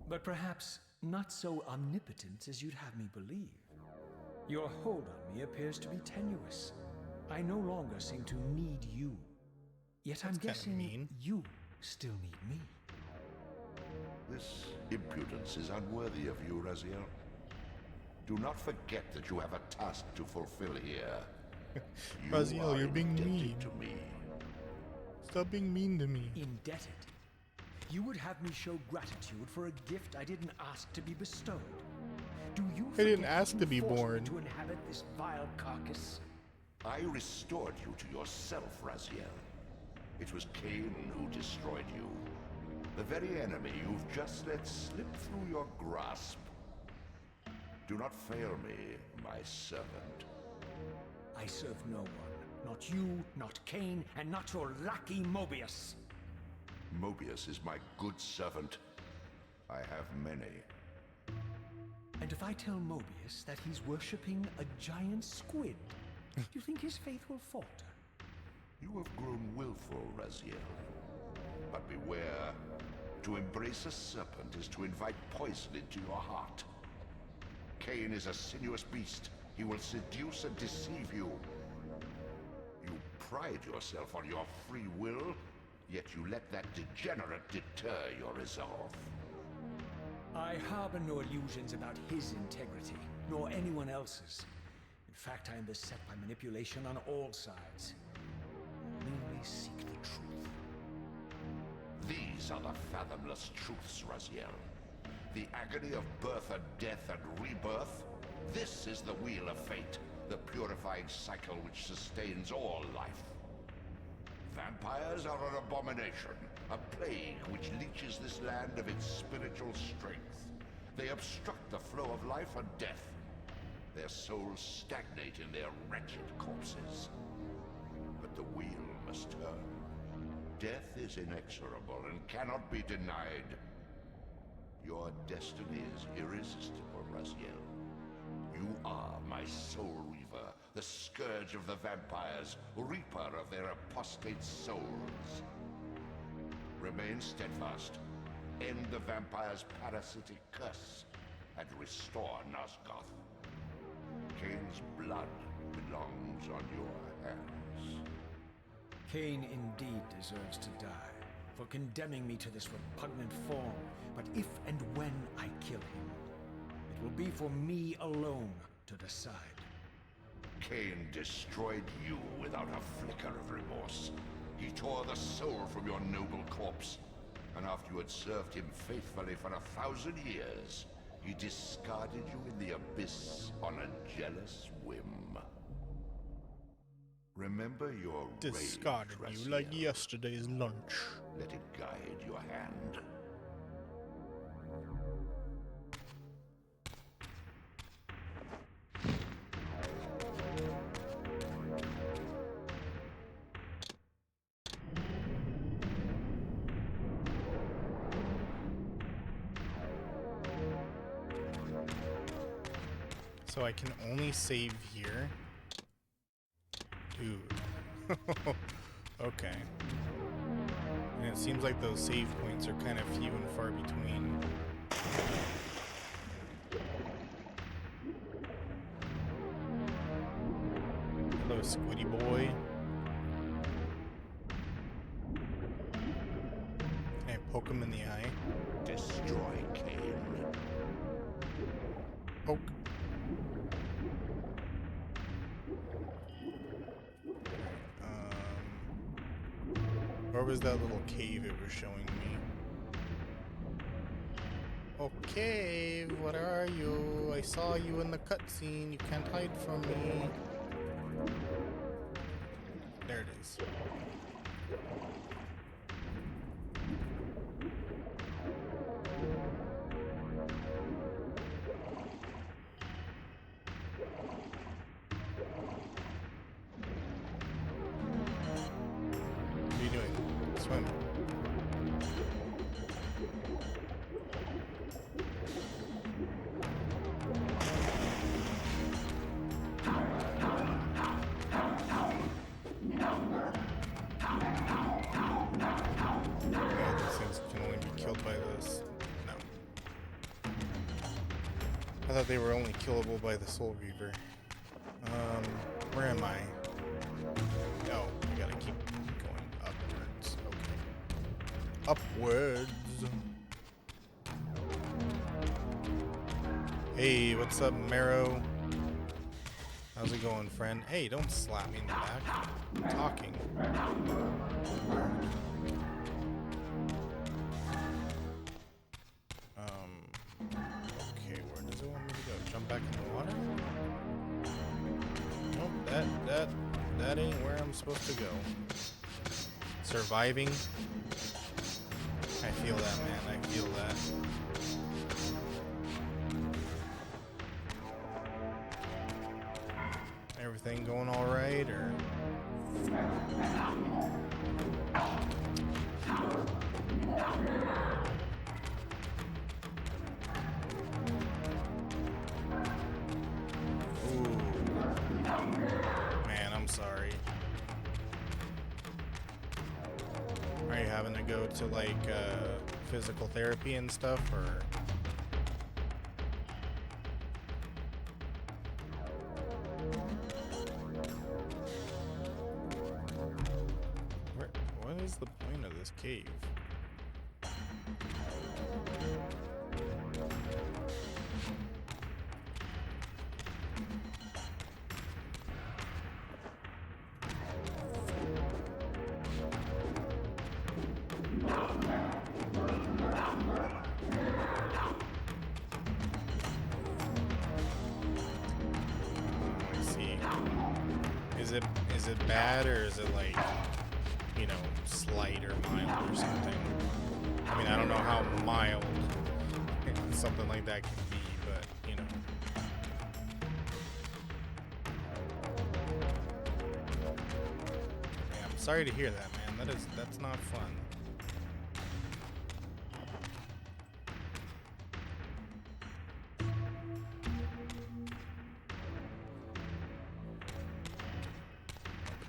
But perhaps not so omnipotent as you'd have me believe. Your hold on me appears to be tenuous. I no longer seem to need you. Yet I'm That's kinda guessing mean. you still need me. This impudence is unworthy of you, Raziel. Do not forget that you have a task to fulfill here. You Raziel, are you're being indebted mean. to me. Stop being mean to me. Indebted. You would have me show gratitude for a gift I didn't ask to be bestowed. Do you I didn't forget ask you to be forced me born. to inhabit this vile carcass? I restored you to yourself, Raziel. It was Kain who destroyed you. The very enemy you've just let slip through your grasp. Do not fail me, my servant. I serve no one. Not you, not Kain, and not your lackey Mobius. Mobius is my good servant. I have many. And if I tell Mobius that he's worshipping a giant squid, do you think his faith will falter? You have grown willful, Raziel. But beware. To embrace a serpent is to invite poison into your heart. Kain is a sinuous beast. He will seduce and deceive you. You pride yourself on your free will, yet you let that degenerate deter your resolve. I harbor no illusions about his integrity, nor anyone else's. In fact, I am beset by manipulation on all sides. I merely seek the truth. These are the fathomless truths, Raziel. The agony of birth and death and rebirth. This is the wheel of fate, the purifying cycle which sustains all life. Vampires are an abomination, a plague which leeches this land of its spiritual strength. They obstruct the flow of life and death. Their souls stagnate in their wretched corpses. But the wheel must turn. Death is inexorable and cannot be denied. Your destiny is irresistible, Raziel. You are my Soul Reaver, the scourge of the vampires, reaper of their apostate souls. Remain steadfast, end the vampire's parasitic curse, and restore Nosgoth. Kain's blood belongs on your hands. Kain indeed deserves to die for condemning me to this repugnant form. But if and when I kill him, it will be for me alone to decide. Kain destroyed you without a flicker of remorse. He tore the soul from your noble corpse, and after you had served him faithfully for 1,000 years, he discarded you in the abyss on a jealous whim. Remember your Discarded rage, you like Raziel. yesterday's lunch. Let it guide your hand. So I can only save here? Dude. Okay. And it seems like those save points are kind of few and far between. Hello, Squiddy boy. Can I poke him in the eye? Destroy Kain. Poke. Where was that little cave it was showing me? Oh, cave, what are you? I saw you in the cutscene. You can't hide from me. There it is. What are you doing? Swim. Yeah, these things can only be killed by this. No. I thought they were only killable by the Soul Reaver. Where am I? Oh, I gotta keep going upwards. Okay. Upwards. Hey, what's up, Marrow? How's it going, friend? Hey, don't slap me in the back. I'm talking. Okay, where does it want me to go? Jump back in the water? Nope, that ain't where I'm supposed to go. Surviving. I feel that, man. I feel that. Everything going all right, or? Ooh. Man, I'm sorry. Are you having to go to like physical therapy and stuff, or? What is the point of this cave? I see. Is it bad, or is it like, you know, slight or mild or something? I mean, I don't know how mild something like that can be, but, you know. sorry to hear that, man. That's not fun.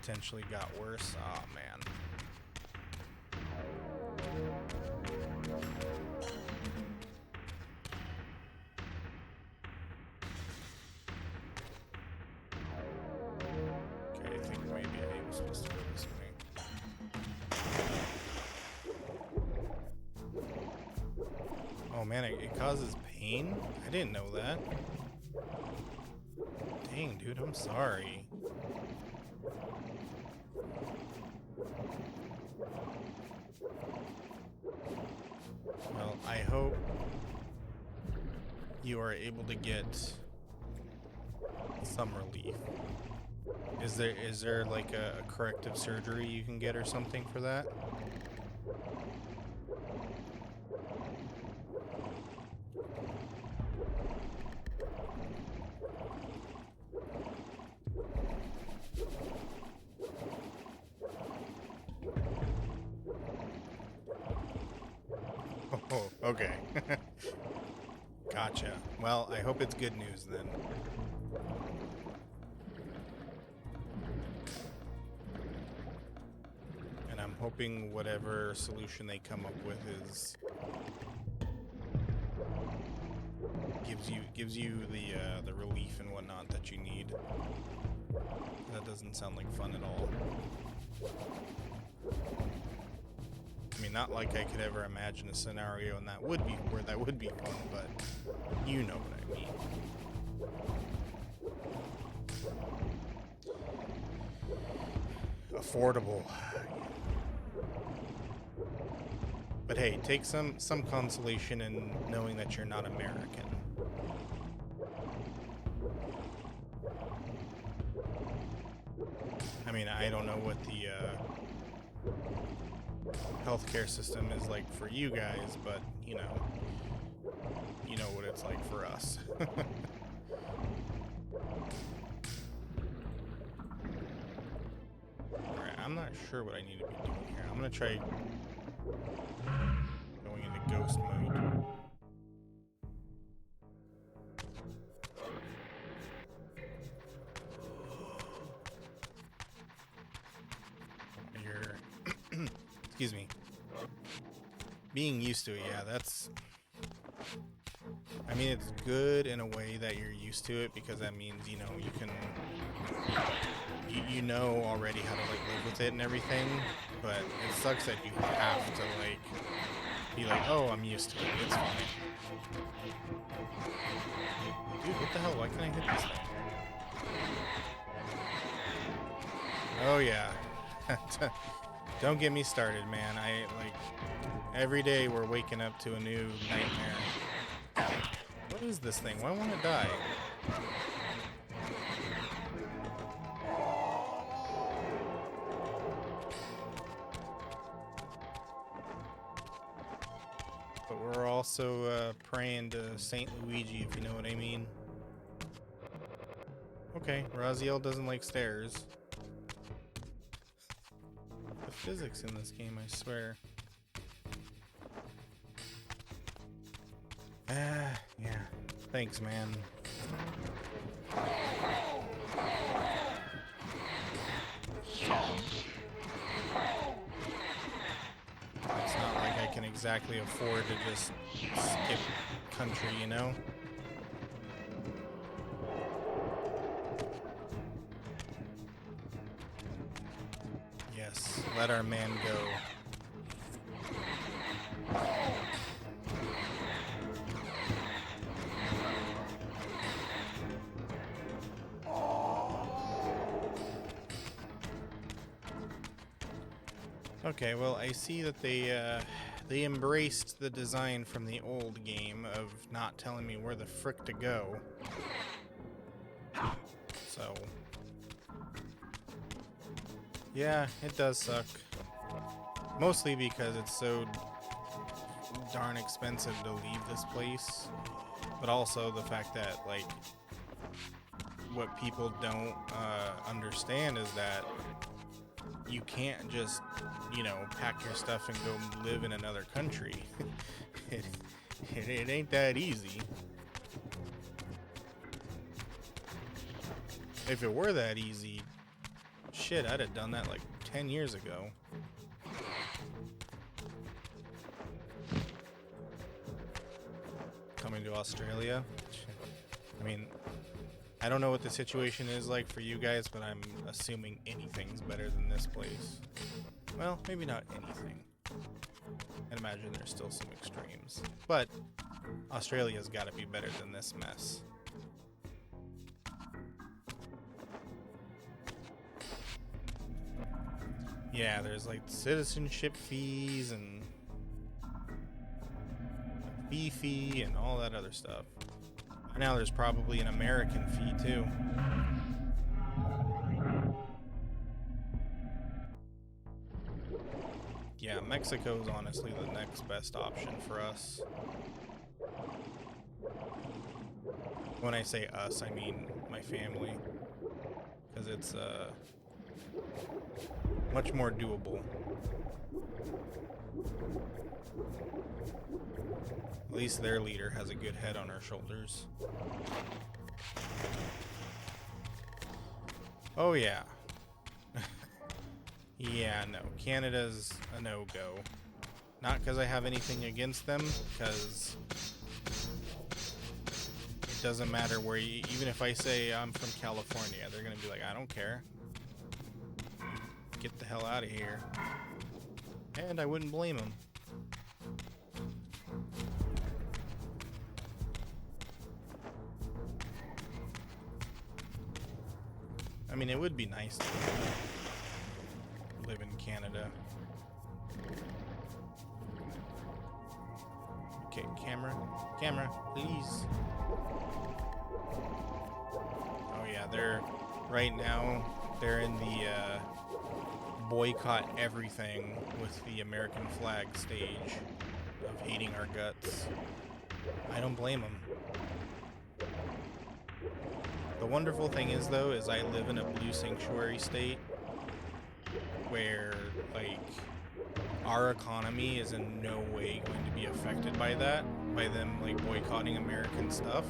Potentially got worse. Oh man. Okay, I think maybe I was supposed to go this way. Oh man, it causes pain? I didn't know that. Dang, dude, I'm sorry. Well, I hope you are able to get some relief. Is there like a corrective surgery you can get or something for that? Oh, okay. Gotcha. Well, I hope it's good news then. And I'm hoping whatever solution they come up with is gives you the relief and whatnot that you need. That doesn't sound like fun at all. I mean, not like I could ever imagine a scenario and that would be fun, but you know what I mean. Affordable. But hey, take some consolation in knowing that you're not American. I mean, I don't know what the healthcare system is like for you guys, but you know what it's like for us. Alright, I'm not sure what I need to be doing here. I'm gonna try going into ghost mode. Excuse me. Being used to it, yeah, that's... I mean, it's good in a way that you're used to it, because that means, you know, you can... You know already how to, like, live with it and everything, but it sucks that you have to, like, be like, oh, I'm used to it, it's fine. Dude, what the hell, why can't I hit this thing? Oh, yeah. Don't get me started, man. Every day we're waking up to a new nightmare. What is this thing? Why won't it die? But we're also praying to Saint Luigi, if you know what I mean. Okay, Raziel doesn't like stairs. Physics in this game, I swear. Yeah. Thanks, man. It's not like I can exactly afford to just skip country, you know? Yes, let our man go. Okay, well, I see that they embraced the design from the old game of not telling me where the frick to go. So, yeah, it does suck. Mostly because it's so darn expensive to leave this place, but also the fact that, like, what people don't understand is that you can't just, you know, pack your stuff and go live in another country. It ain't that easy. If it were that easy, shit, I'd have done that like 10 years ago. Coming to Australia. I mean, I don't know what the situation is like for you guys, but I'm assuming anything's better than this place. Well, maybe not anything. I'd imagine there's still some extremes. But Australia's got to be better than this mess. Yeah, there's like citizenship fees and a fee and all that other stuff. Now there's probably an American fee too. Yeah, Mexico's honestly the next best option for us. When I say us, I mean my family. Because it's much more doable. At least their leader has a good head on her shoulders. Oh yeah. Yeah, no. Canada's a no-go. Not because I have anything against them, because it doesn't matter where you... Even if I say I'm from California, they're going to be like, I don't care. Get the hell out of here. And I wouldn't blame them. I mean, it would be nice to live in Canada. Okay, camera, please. Oh yeah, they're right now. They're in the boycott everything with the American flag stage of hating our guts. I don't blame them. The wonderful thing is, though, is I live in a blue sanctuary state where, like, our economy is in no way going to be affected by that, by them, like, boycotting American stuff.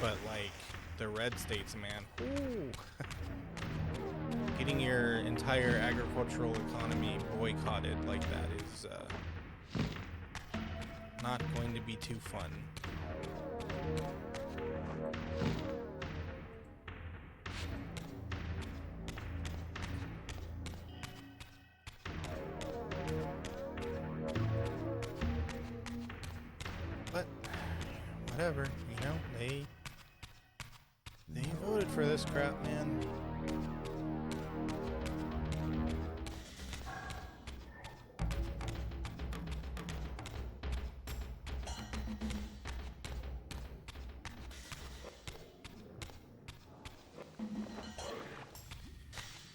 But, like, the red states, man, ooh. Getting your entire agricultural economy boycotted like that is not going to be too fun. But whatever, you know, they voted for this crap, man.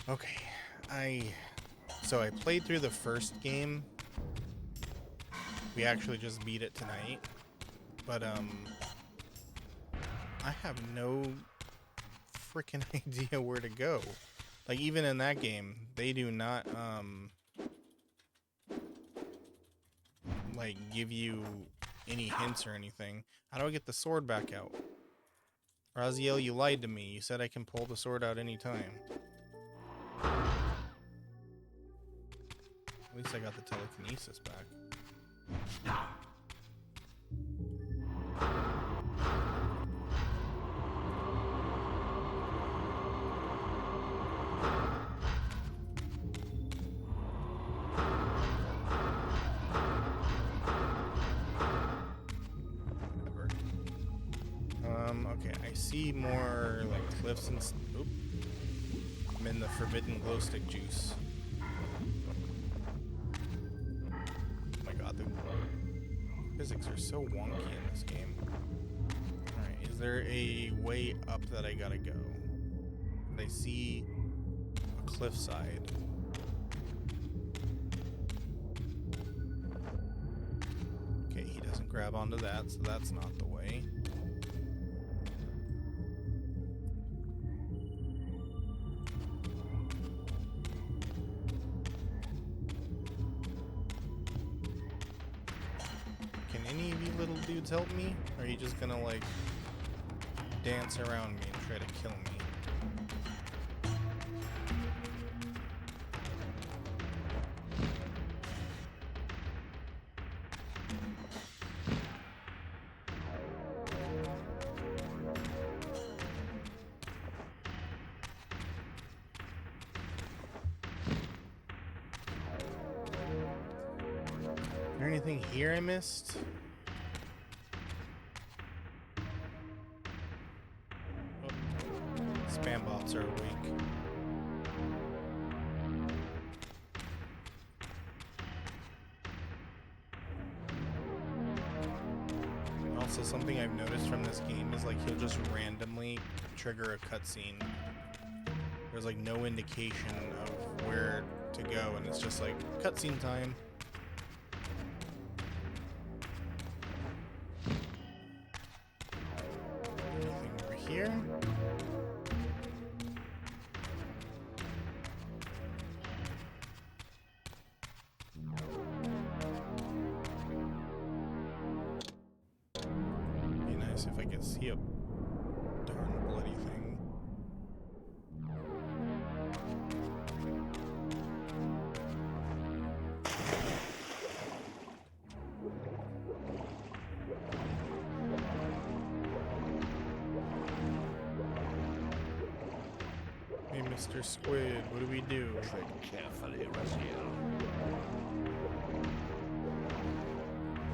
Okay, so I played through the first game. We actually just beat it tonight. But I have no freaking idea where to go. Like, even in that game, they do not like give you any hints or anything. How do I get the sword back out? Raziel, you lied to me. You said I can pull the sword out anytime. At least I got the telekinesis back. Whatever. Okay, I see more like cliffs and oop. I'm in the forbidden glow stick juice. Physics are so wonky in this game. Alright, is there a way up that I gotta go? I see a cliffside. Okay, he doesn't grab onto that, so that's not the way. any of you little dudes help me? Or are you just gonna, like, dance around me and try to kill me? Is there anything here I missed? Oh, spam bots are awake. Also, something I've noticed from this game is like he'll just randomly trigger a cutscene. There's like no indication of where to go, and it's just like cutscene time. Anything over here? Be nice if I could see a darn bloody thing. Hey, Mr. Squid, what do we do? Tread carefully, Raziel.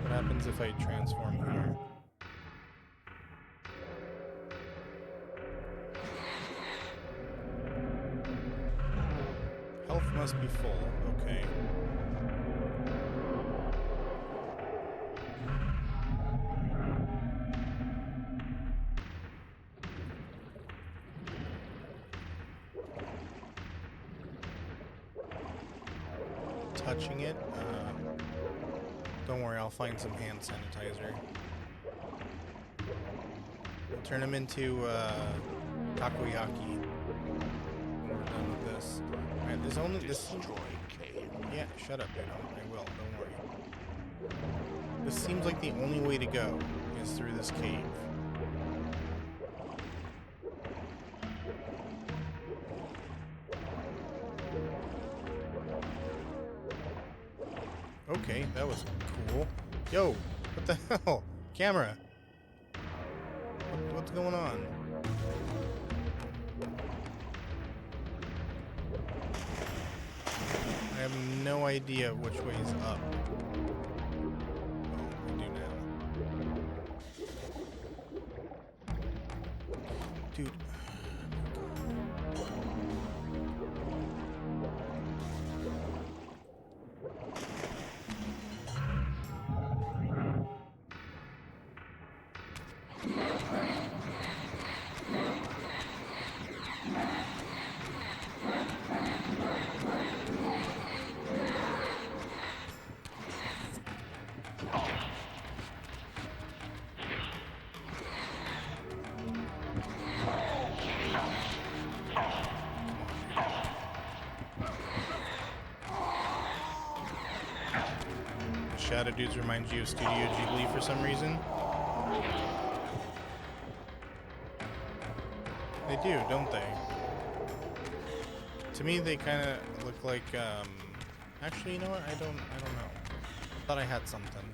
What happens if I transform here? Health must be full, okay. Touching it. Don't worry, I'll find some hand sanitizer. We'll turn him into takoyaki when we're done with this. Alright, there's only this. Destroy Kain. Yeah, shut up, dude. I will. Don't worry. This seems like the only way to go is through this cave. Okay, that was cool. Yo, what the hell? Camera. What's going on? I have no idea which way is up. Oh, I do now. Dude. Shadow Dudes reminds you of Studio Ghibli for some reason. They do, don't they? To me, they kind of look like. Actually, you know what? I don't know. Thought I had something.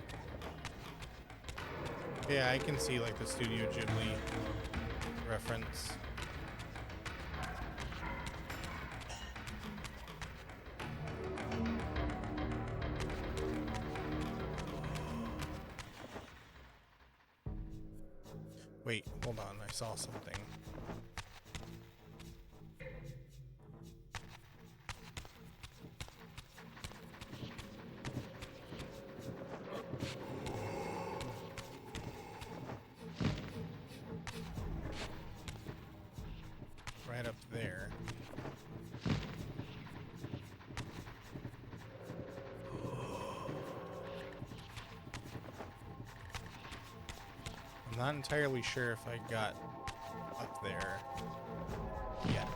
Yeah, I can see like the Studio Ghibli reference. Wait, hold on, I saw something. Right up there. I'm not entirely sure if I got up there yet.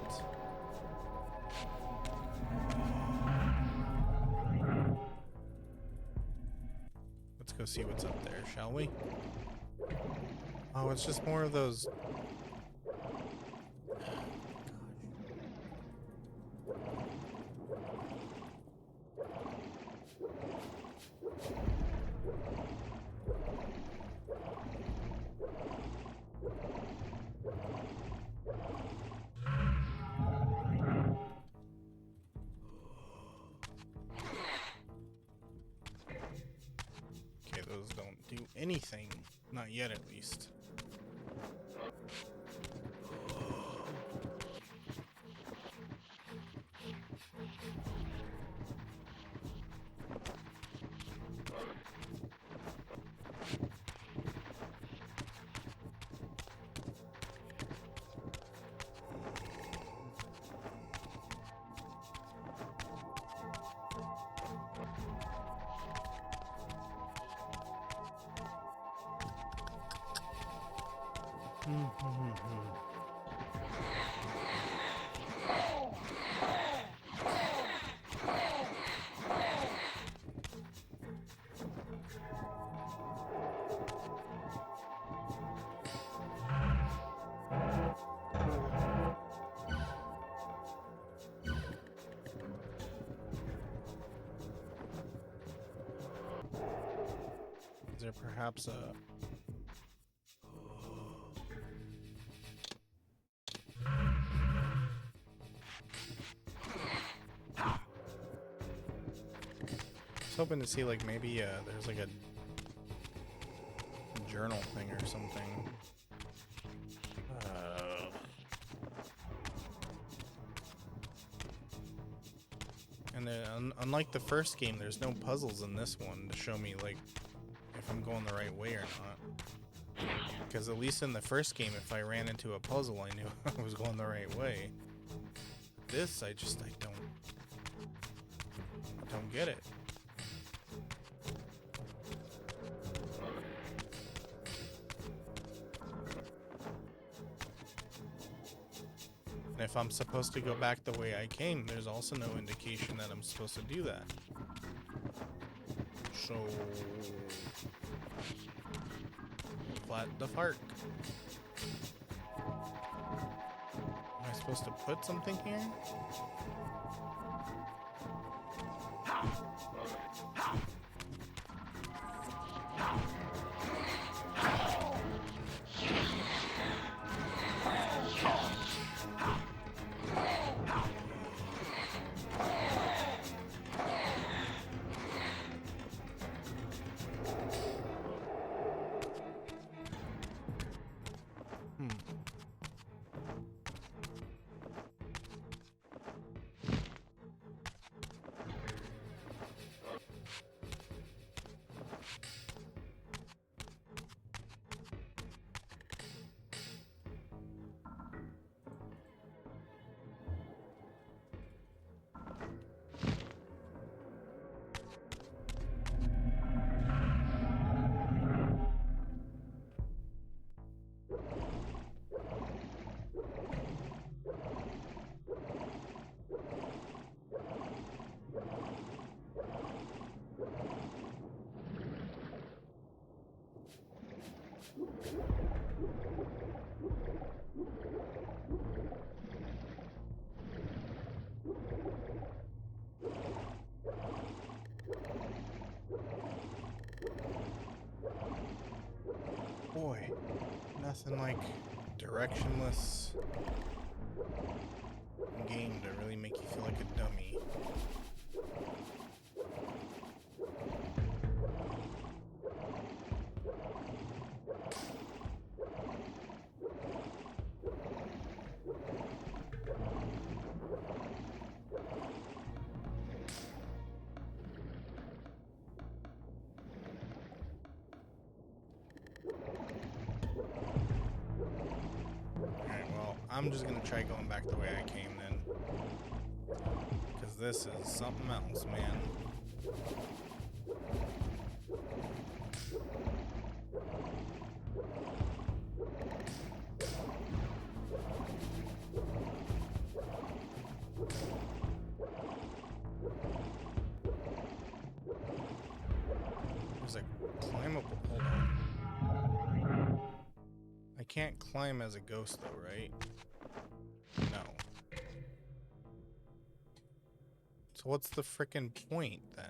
What's go see what's up there, shall we? Oh, it's just more of those. Okay, those don't do anything. Not yet, at least. Is there perhaps a... I was hoping to see, like, maybe there's like a journal thing or something. And then, unlike the first game, there's no puzzles in this one to show me, like, if I'm going the right way or not. Because at least in the first game, if I ran into a puzzle, I knew I was going the right way. This, I don't get it. And if I'm supposed to go back the way I came, there's also no indication that I'm supposed to do that. So... flat the park. Am I supposed to put something here? Boy, nothing like directionless game to really make you feel like a dummy. I'm just gonna try going back the way I came then. Because this is something else, man. There's a climb as a ghost though, right? No. So what's the frickin' point then?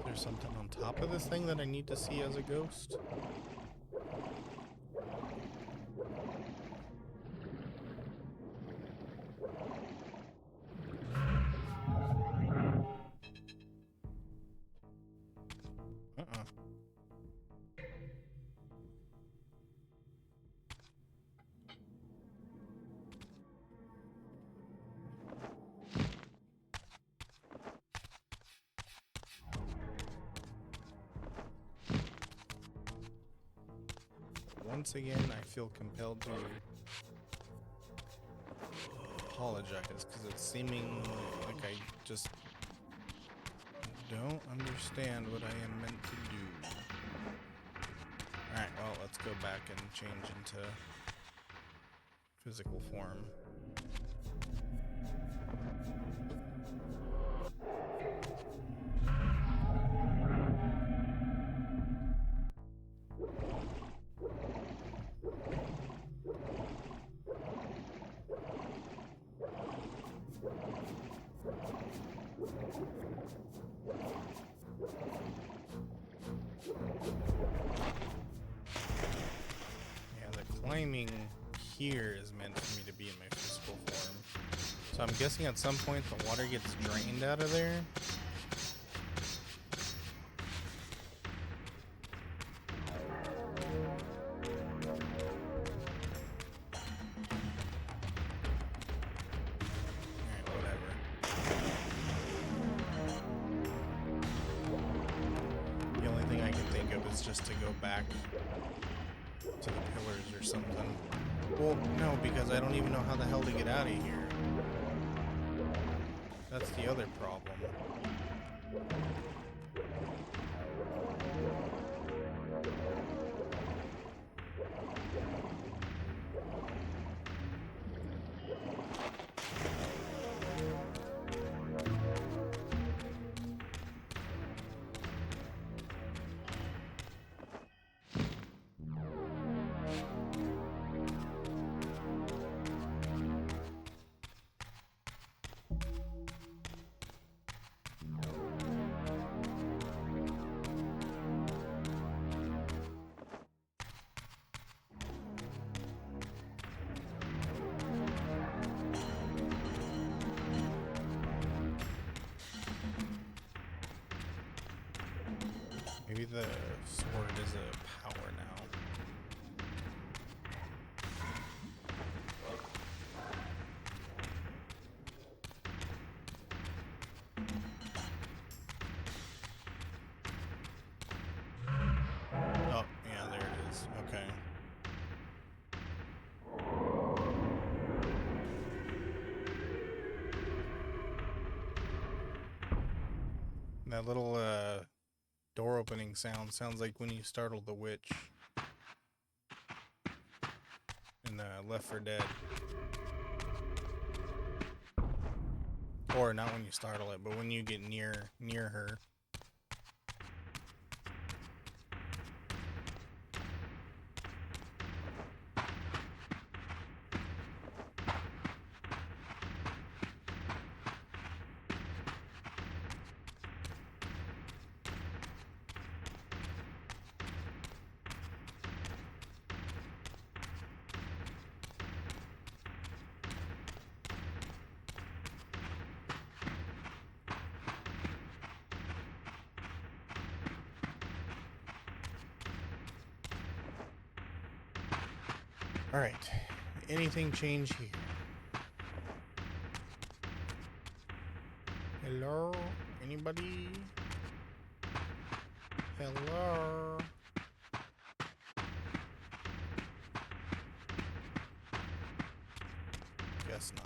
There's something on top of this thing that I need to see as a ghost? Once again, I feel compelled to apologize because it's seeming like I just don't understand what I am meant to do. Alright, well, let's go back and change into physical form. Climbing here is meant for me to be in my physical form. So I'm guessing at some point the water gets drained out of there. Alright, whatever. The only thing I can think of is just to go back to the pillars or something. Well, no, because I don't even know how the hell to get out of here. That's the other problem. Maybe the sword is a power now. Oh, yeah, there it is. Okay. That little, door opening sounds like when you startle the witch in Left 4 Dead. Or not when you startle it, but when you get near her. Alright, anything change here? Hello? Anybody? Hello? guess not.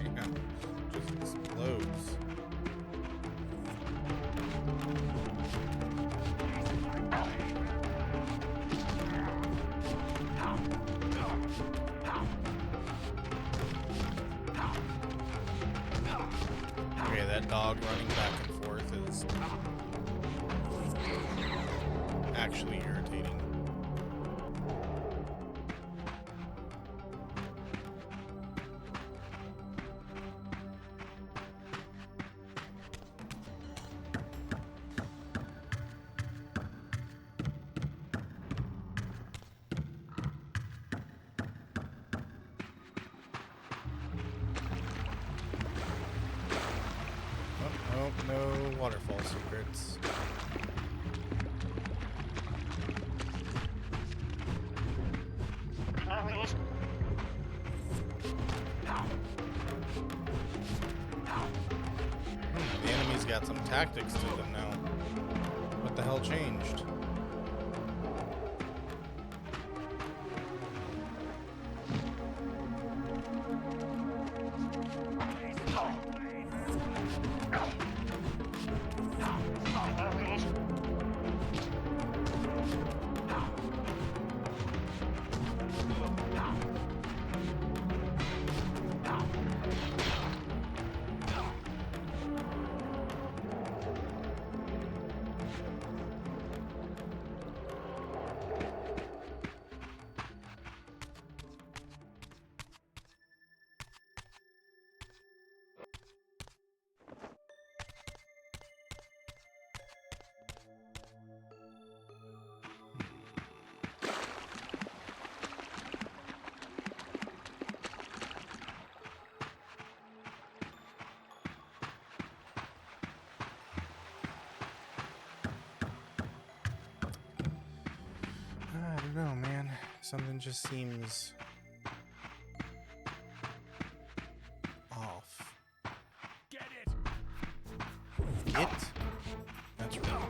Damn, just explodes. Okay, that dog running back and forth is actually irritating. Oh, no waterfall secrets. The enemy's got some tactics to them now. What the hell changed? I don't know, man. Something just seems off. Get it! It? That's right.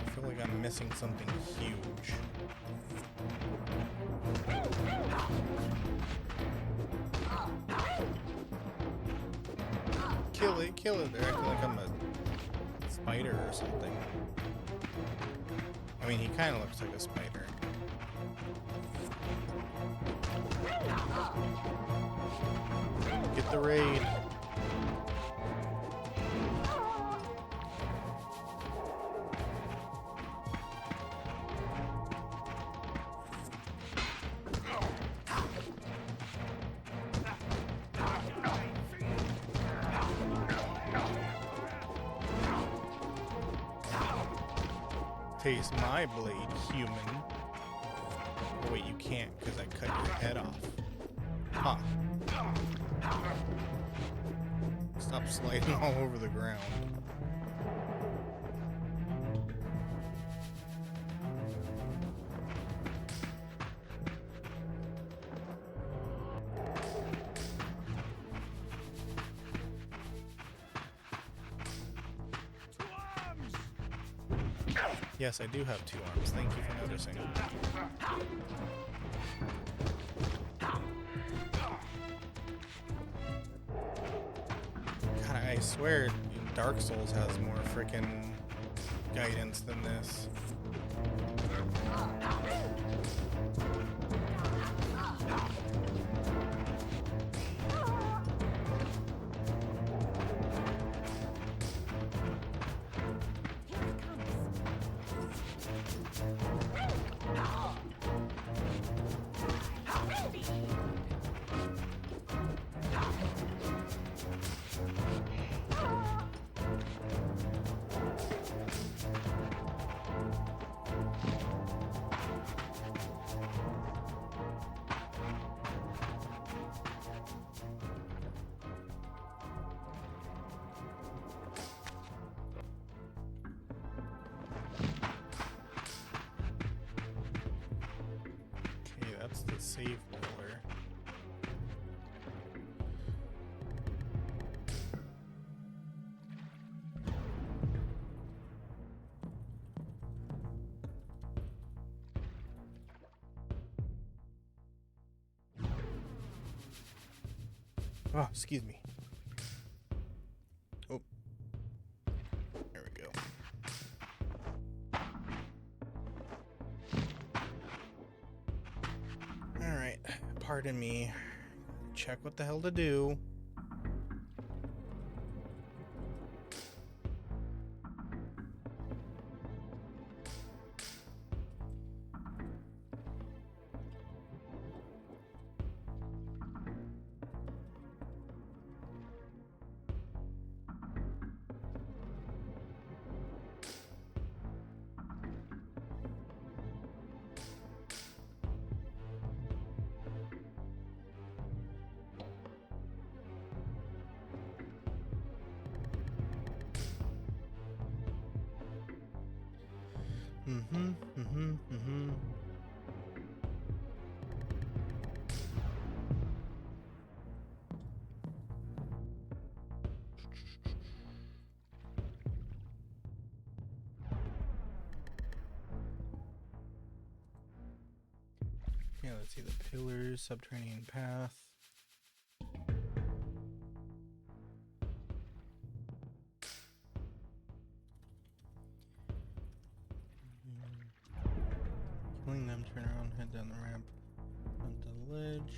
I feel like I'm missing something huge. Kill it. They're acting like I'm a spider or something. I mean, he kind of looks like a spider. Get the raid. Taste my blade, human. Oh wait, you can't because I cut your head off. Huh. Stop sliding all over the ground. Yes, I do have 2 arms. Thank you for noticing. God, I swear Dark Souls has more frickin' guidance than this. save pillar. Oh, excuse me. Oh. There we go. Alright. Pardon me. Check what the hell to do. Yeah, let's see the pillars, subterranean path. Killing them, turn around, head down the ramp, onto the ledge,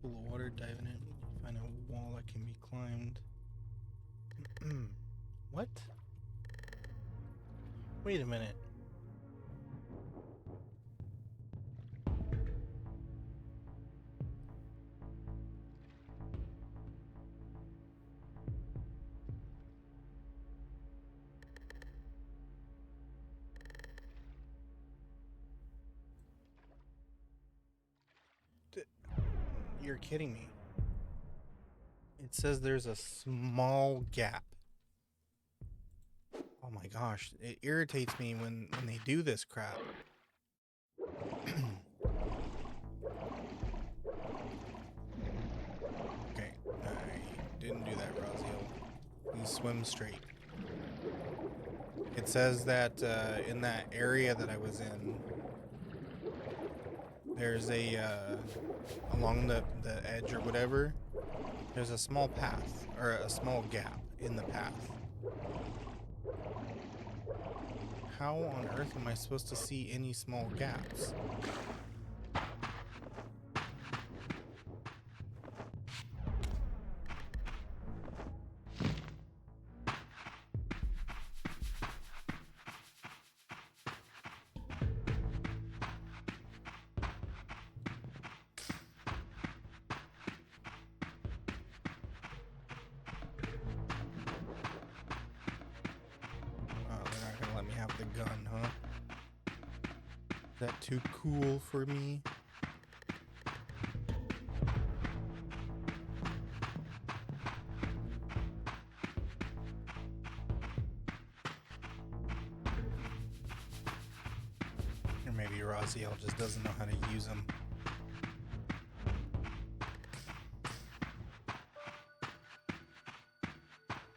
full of water, dive in it, find a wall that can be climbed. What? Wait a minute. You're kidding me. It says there's a small gap. Oh my gosh, it irritates me when they do this crap. Okay, I didn't do that, Raziel. You swim straight. It says that in that area that I was in, there's a along the edge or whatever, there's a small path or a small gap in the path. How on earth am I supposed to see any small gaps? The gun, huh? Is that too cool for me? Or maybe Raziel just doesn't know how to use them.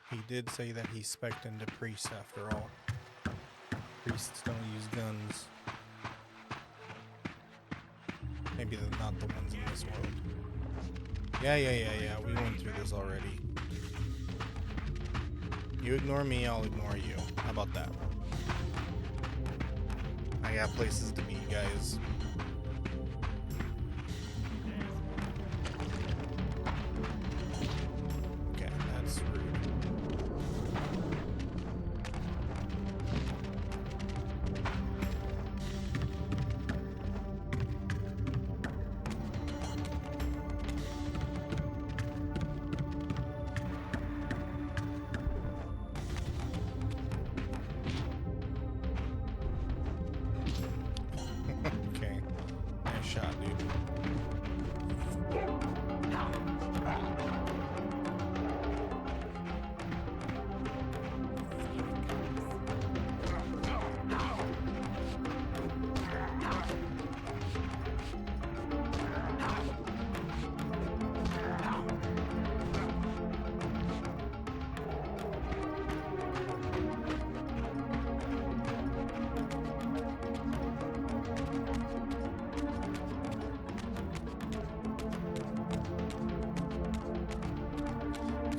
He did say that he spec'd into priests after all. Priests don't use guns. Maybe they're not the ones in this world. Yeah. We went through this already. You ignore me, I'll ignore you. How about that? I got places to be, guys. Okay, that's rude. Okay. Nice shot, dude.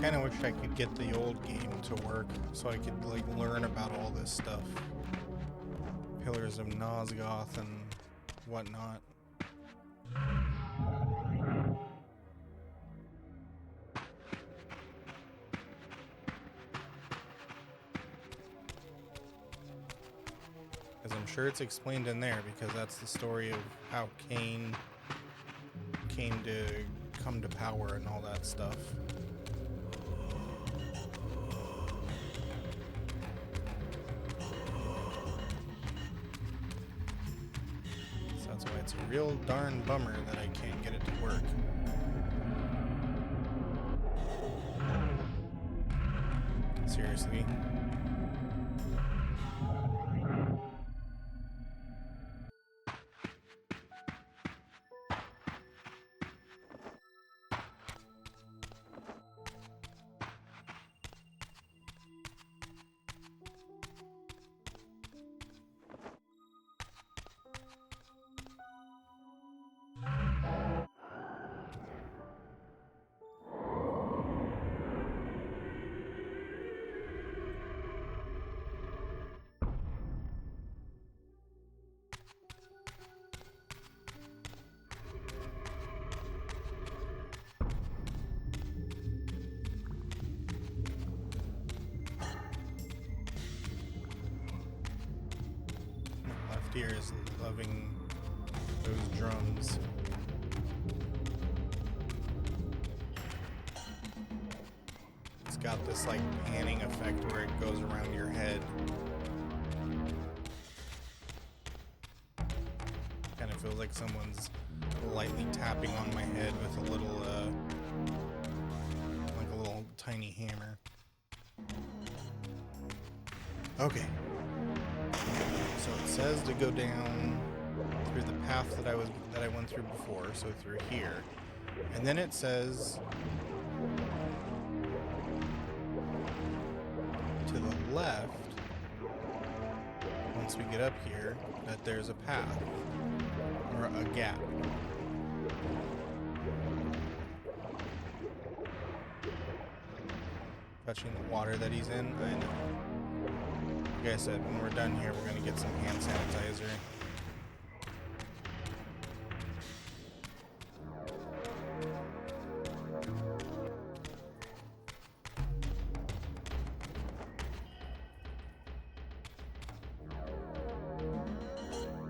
kind of wish I could get the old game to work so I could like learn about all this stuff. Pillars of Nosgoth and whatnot. Because I'm sure it's explained in there, because that's the story of how Kain came to come to power and all that stuff. So that's why it's a real darn bummer that I can't get it to work. Seriously. Ear is loving those drums. It's got this like panning effect where it goes around your head. Kind of feels like someone's lightly tapping on my head with a little like a little tiny hammer. Okay. So it says to go down through the path that I went through before, so through here. And then it says to the left, once we get up here, that there's a path or a gap. Touching the water that he's in, I know. Like I said, when we're done here, we're going to get some hand sanitizer.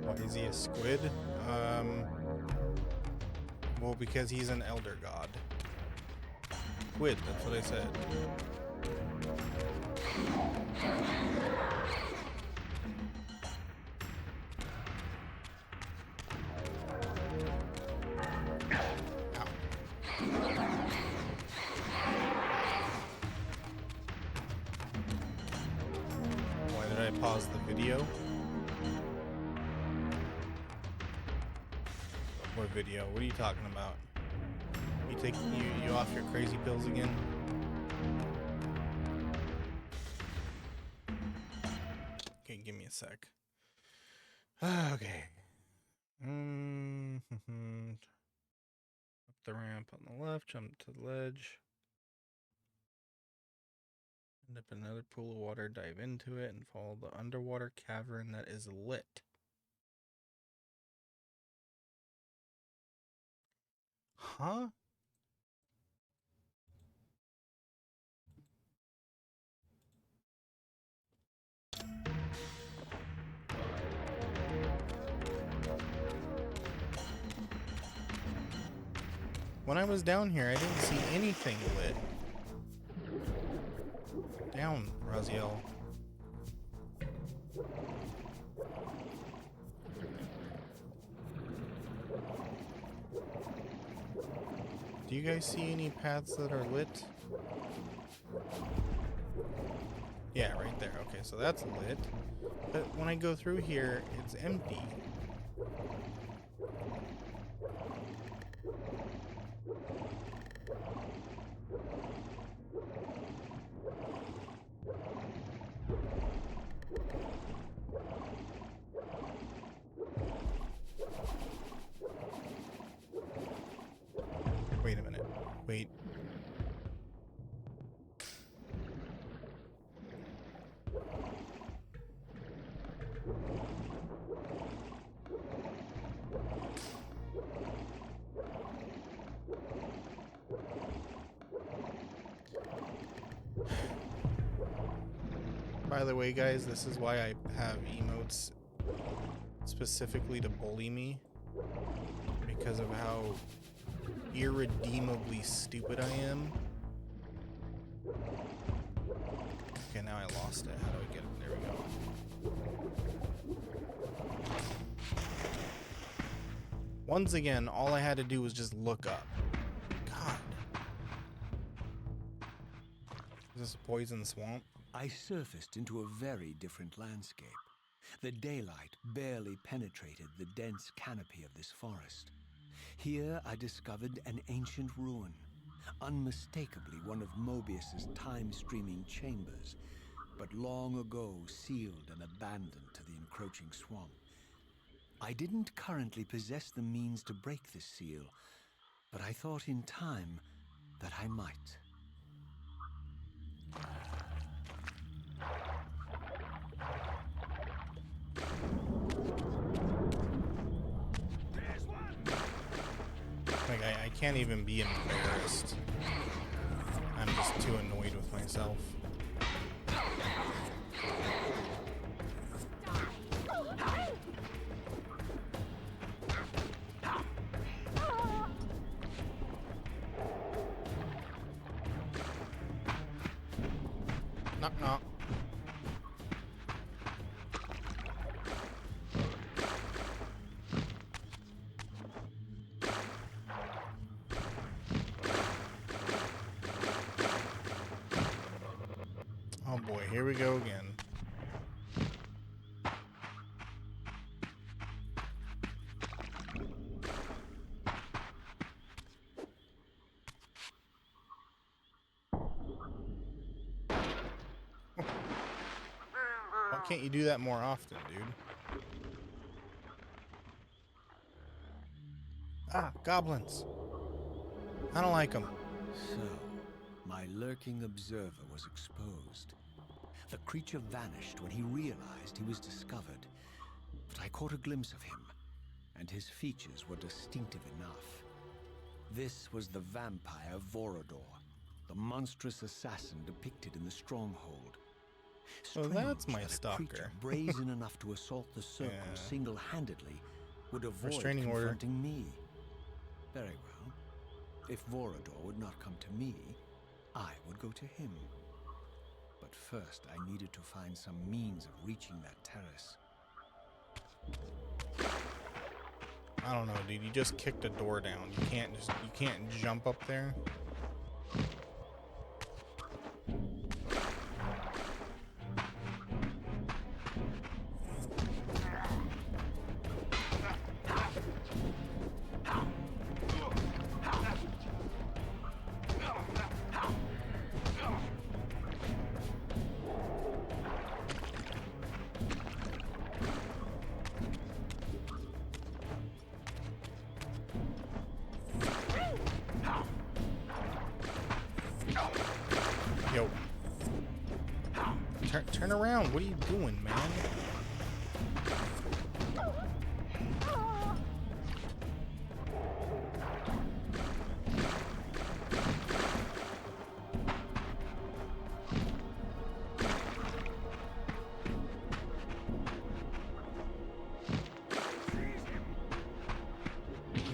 Why is he a squid? Well, because he's an elder god. Squid, that's what I said. Pause the video. What video? What are you talking about? You take you off your crazy pills again? Okay, give me a sec. Okay. Up the ramp on the left, jump to the ledge. End up in another pool of water, dive into it, and follow the underwater cavern that is lit. Huh? When I was down here, I didn't see anything lit. Down, Raziel. Do you guys see any paths that are lit? Yeah, right there. Okay, so that's lit. But when I go through here, it's empty. Wait a minute. Wait. the way, guys, this is why I have emotes specifically to bully me. Because of how irredeemably stupid I am. Okay, now I lost it. How do I get it? There we go. Once again, all I had to do was just look up. God. Is this a poison swamp? I surfaced into a very different landscape. The daylight barely penetrated the dense canopy of this forest. Here I discovered an ancient ruin, unmistakably one of Mobius's time-streaming chambers, but long ago sealed and abandoned to the encroaching swamp. I didn't currently possess the means to break this seal, but I thought in time that I might. Like, I can't even be embarrassed. I'm just too annoyed with myself. Knock, knock. Oh boy, here we go again. Why can't you do that more often, dude? Ah, goblins. I don't like them. So, my lurking observer was exposed. The creature vanished when he realized he was discovered, but I caught a glimpse of him, and his features were distinctive enough. This was the vampire Vorador, the monstrous assassin depicted in the stronghold. Well, that's my Strange that a stalker. creature brazen enough to assault the circle Yeah. single-handedly would avoid Restraining order. confronting me. Very well. If Vorador would not come to me, I would go to him. But first, I needed to find some means of reaching that terrace. I don't know, dude. You just kicked a door down. You can't jump up there. Yo. Turn around. What are you doing, man?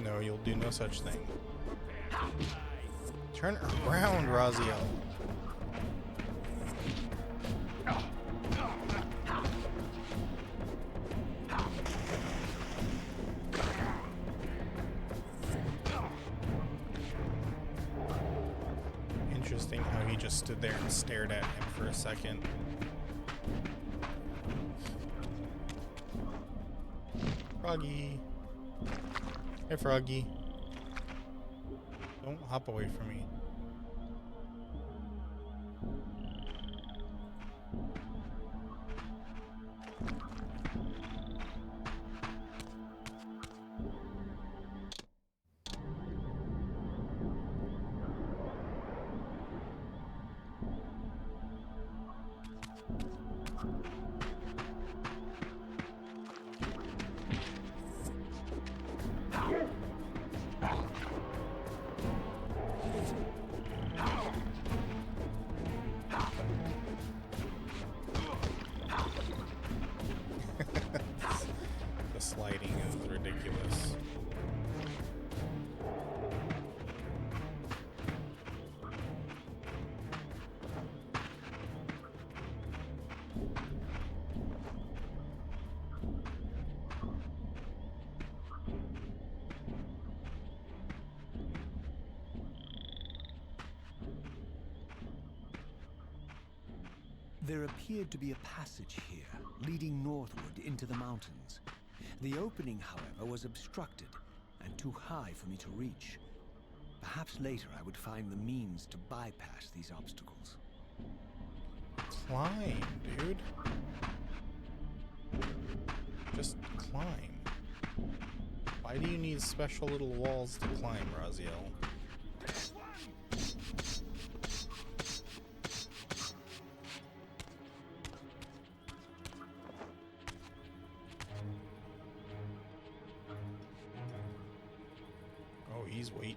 No, you'll do no such thing. Turn around, Raziel. Interesting how he just stood there and stared at him for a second. Froggy. Hey, Froggy. Don't hop away from me. this lighting is ridiculous. There appeared to be a passage here, leading northward into the mountains. The opening, however, was obstructed and too high for me to reach. Perhaps later I would find the means to bypass these obstacles. Climb, dude. Just climb. Why do you need special little walls to climb, Raziel? Oh, he's waiting.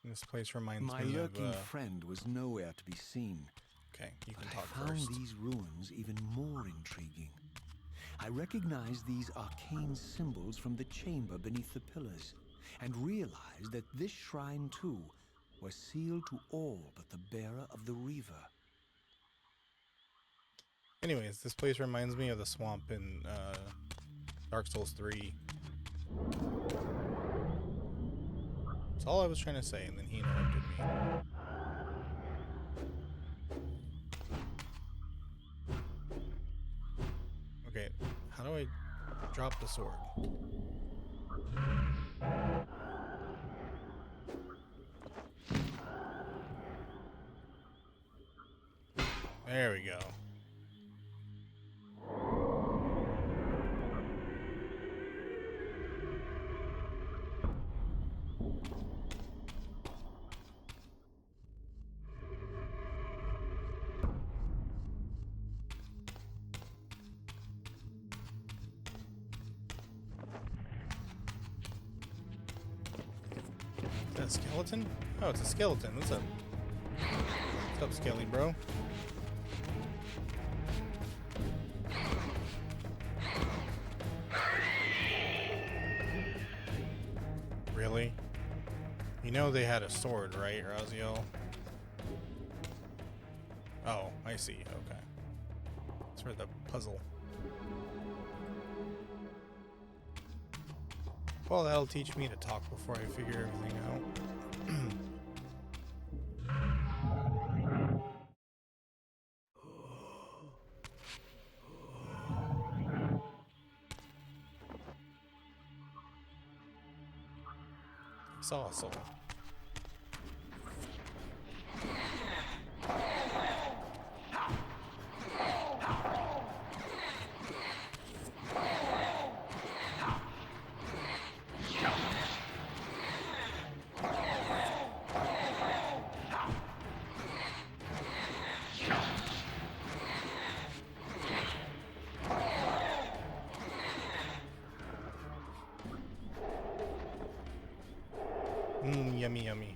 This place reminds My me lurking of. friend was nowhere to be seen. Okay, you can But talk I found first. these ruins even more intriguing. I recognized these arcane symbols from the chamber beneath the pillars, and realized that this shrine, too, was sealed to all but the bearer of the Reaver. Anyways, this place reminds me of the swamp in Dark Souls 3. That's all I was trying to say, and then he interrupted me. Okay, how do I drop the sword? There we go. Is that a skeleton? Oh, it's a skeleton. What's up? What's up, Skelly bro? Really? You know they had a sword, right, Raziel? Oh, I see. Okay. That's for the puzzle. Well, that'll teach me to talk before I figure everything out. Saw a soul. Yummy, yummy.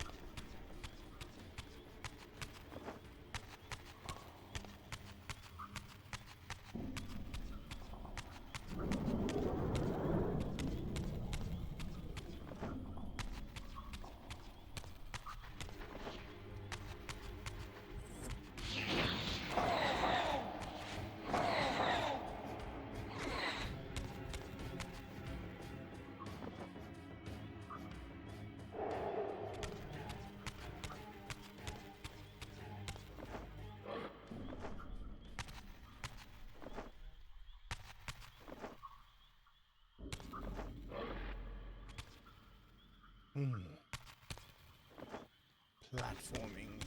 platforming.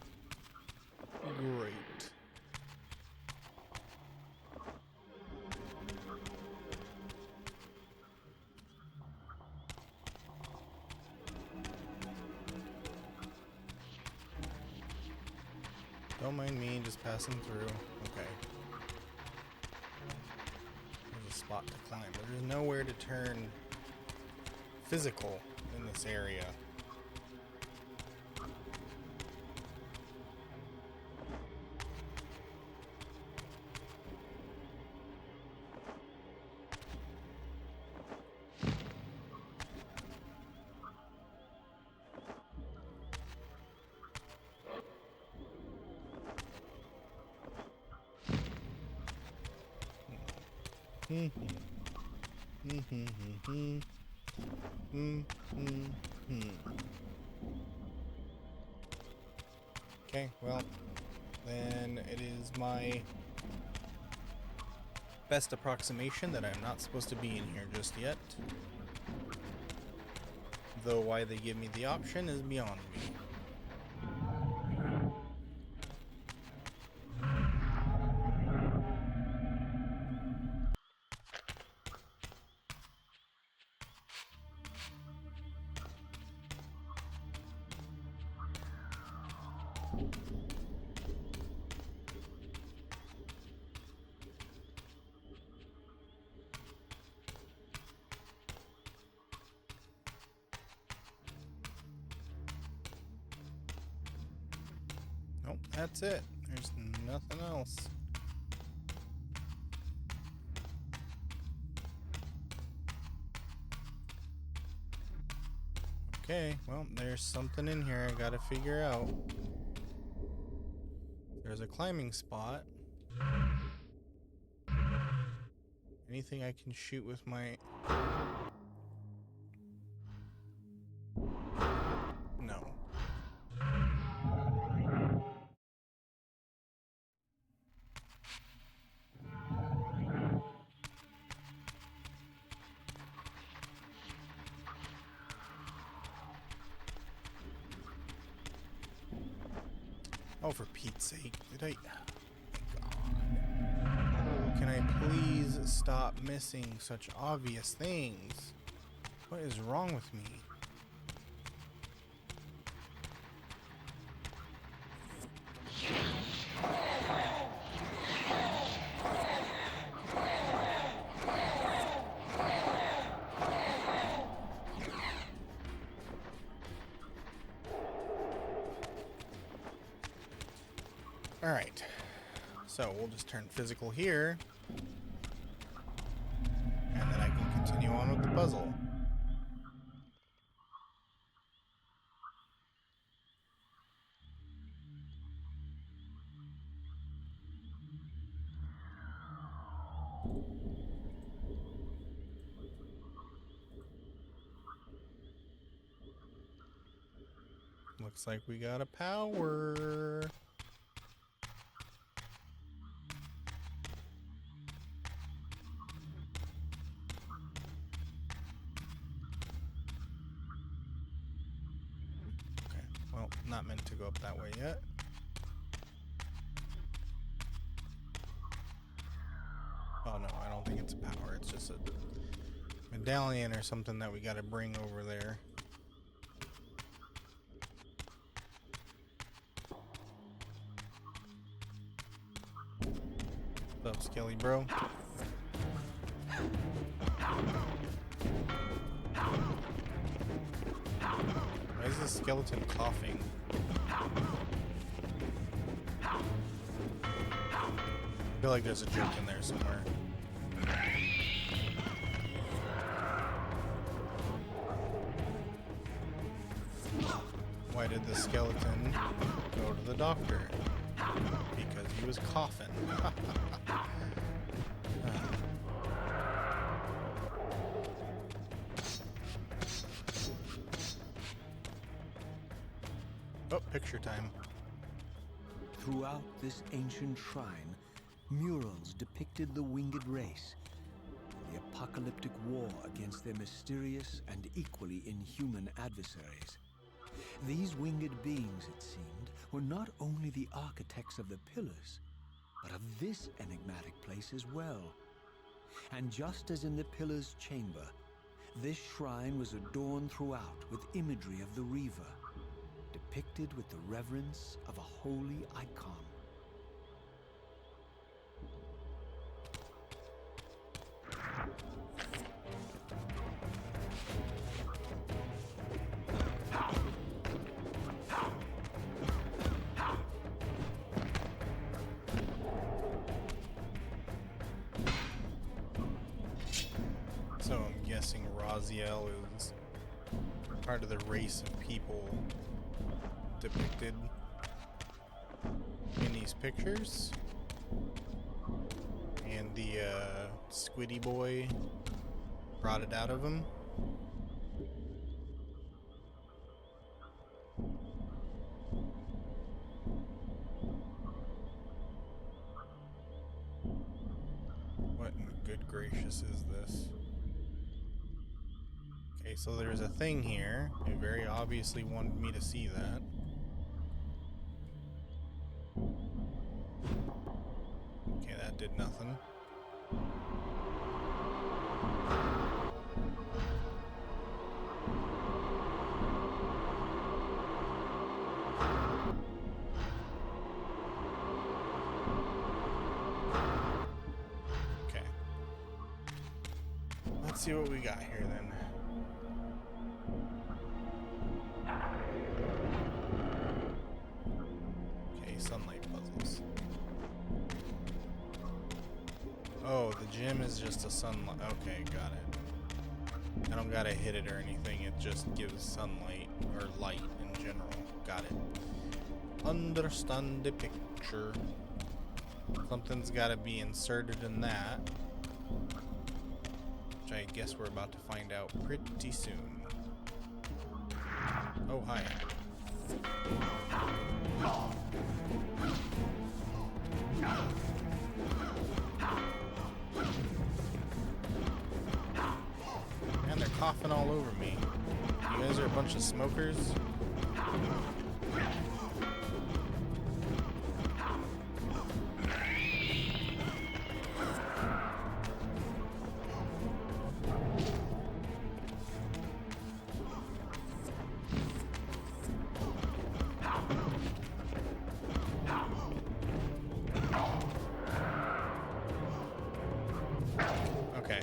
Great. Don't mind me just passing through. Okay. There's a spot to climb, but there's nowhere to turn physical in this area. Okay, well, then it is my best approximation that I'm not supposed to be in here just yet. Though why they give me the option is beyond me. Nope, that's it. There's nothing else. Okay, well, there's something in here I gotta figure out. There's a climbing spot. Anything I can shoot with my... No. Oh, for Pete's sake. Did I... God. Can I please stop missing such obvious things? What is wrong with me? Alright, so we'll just turn physical here, and then I can continue on with the puzzle. Looks like we got a power. Well, not meant to go up that way yet. Oh no, I don't think it's a power. It's just a medallion or something that we gotta bring over there. What's up, Skelly bro? Why is this skeleton coughing? I feel like there's a joke in there somewhere. Why did the skeleton go to the doctor? Because he was coughing. Oh, picture time. Throughout this ancient shrine, murals depicted the winged race, the apocalyptic war against their mysterious and equally inhuman adversaries. These winged beings, it seemed, were not only the architects of the pillars, but of this enigmatic place as well. And just as in the pillar's chamber, this shrine was adorned throughout with imagery of the Reaver, depicted with the reverence of a holy icon. So I'm guessing Raziel is part of the race of people depicted in these pictures. And the Squiddy boy brought it out of him. What in good gracious is this? Okay, so there's a thing here. They very obviously wanted me to see that. Okay, that did nothing. Okay. Let's see what we got here then. Okay, sunlight puzzles. Oh, the gym is just a sunlight. Okay, got it. I don't gotta hit it or anything. It just gives sunlight or light in general. Got it. Understand the picture. Something's gotta be inserted in that. Which I guess we're about to find out pretty soon. Oh, hi. Man, they're coughing all over me. You guys are a bunch of smokers? Okay.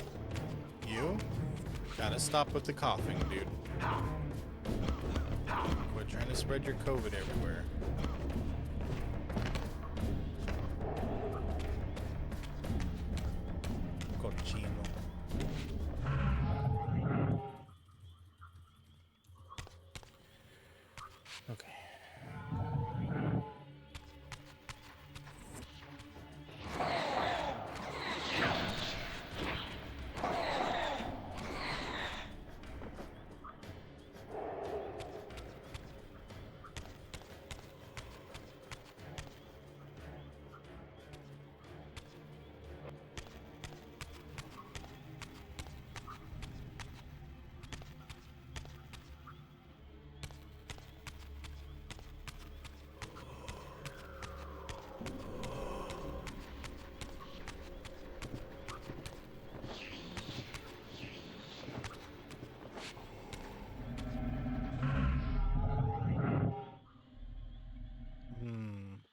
You? Gotta stop with the coughing, dude. Quit trying to spread your COVID everywhere. Cochino. Okay.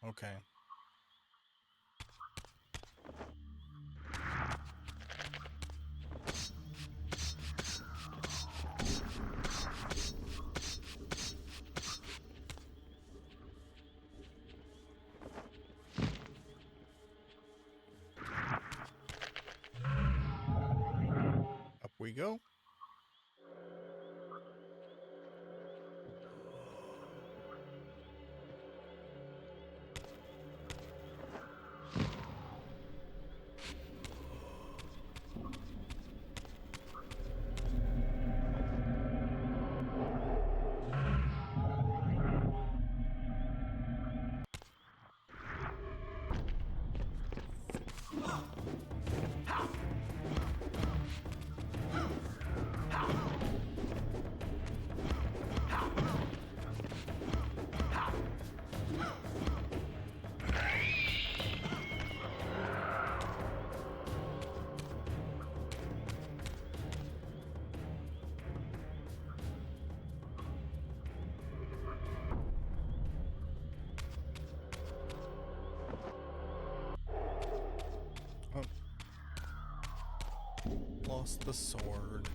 Okay. Up we go. lost the sword.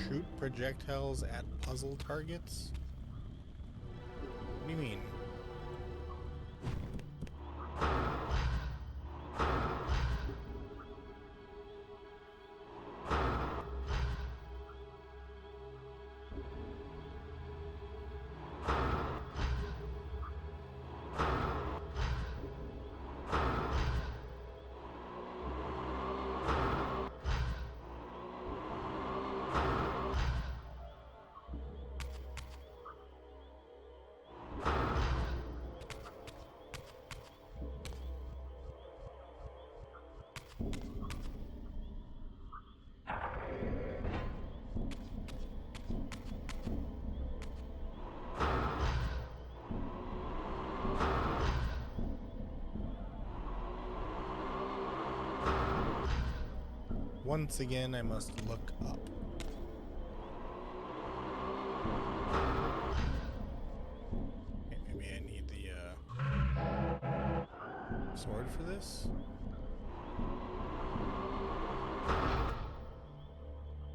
Shoot projectiles at puzzle targets? What do you mean? Once again, I must look up. Okay, maybe I need the sword for this?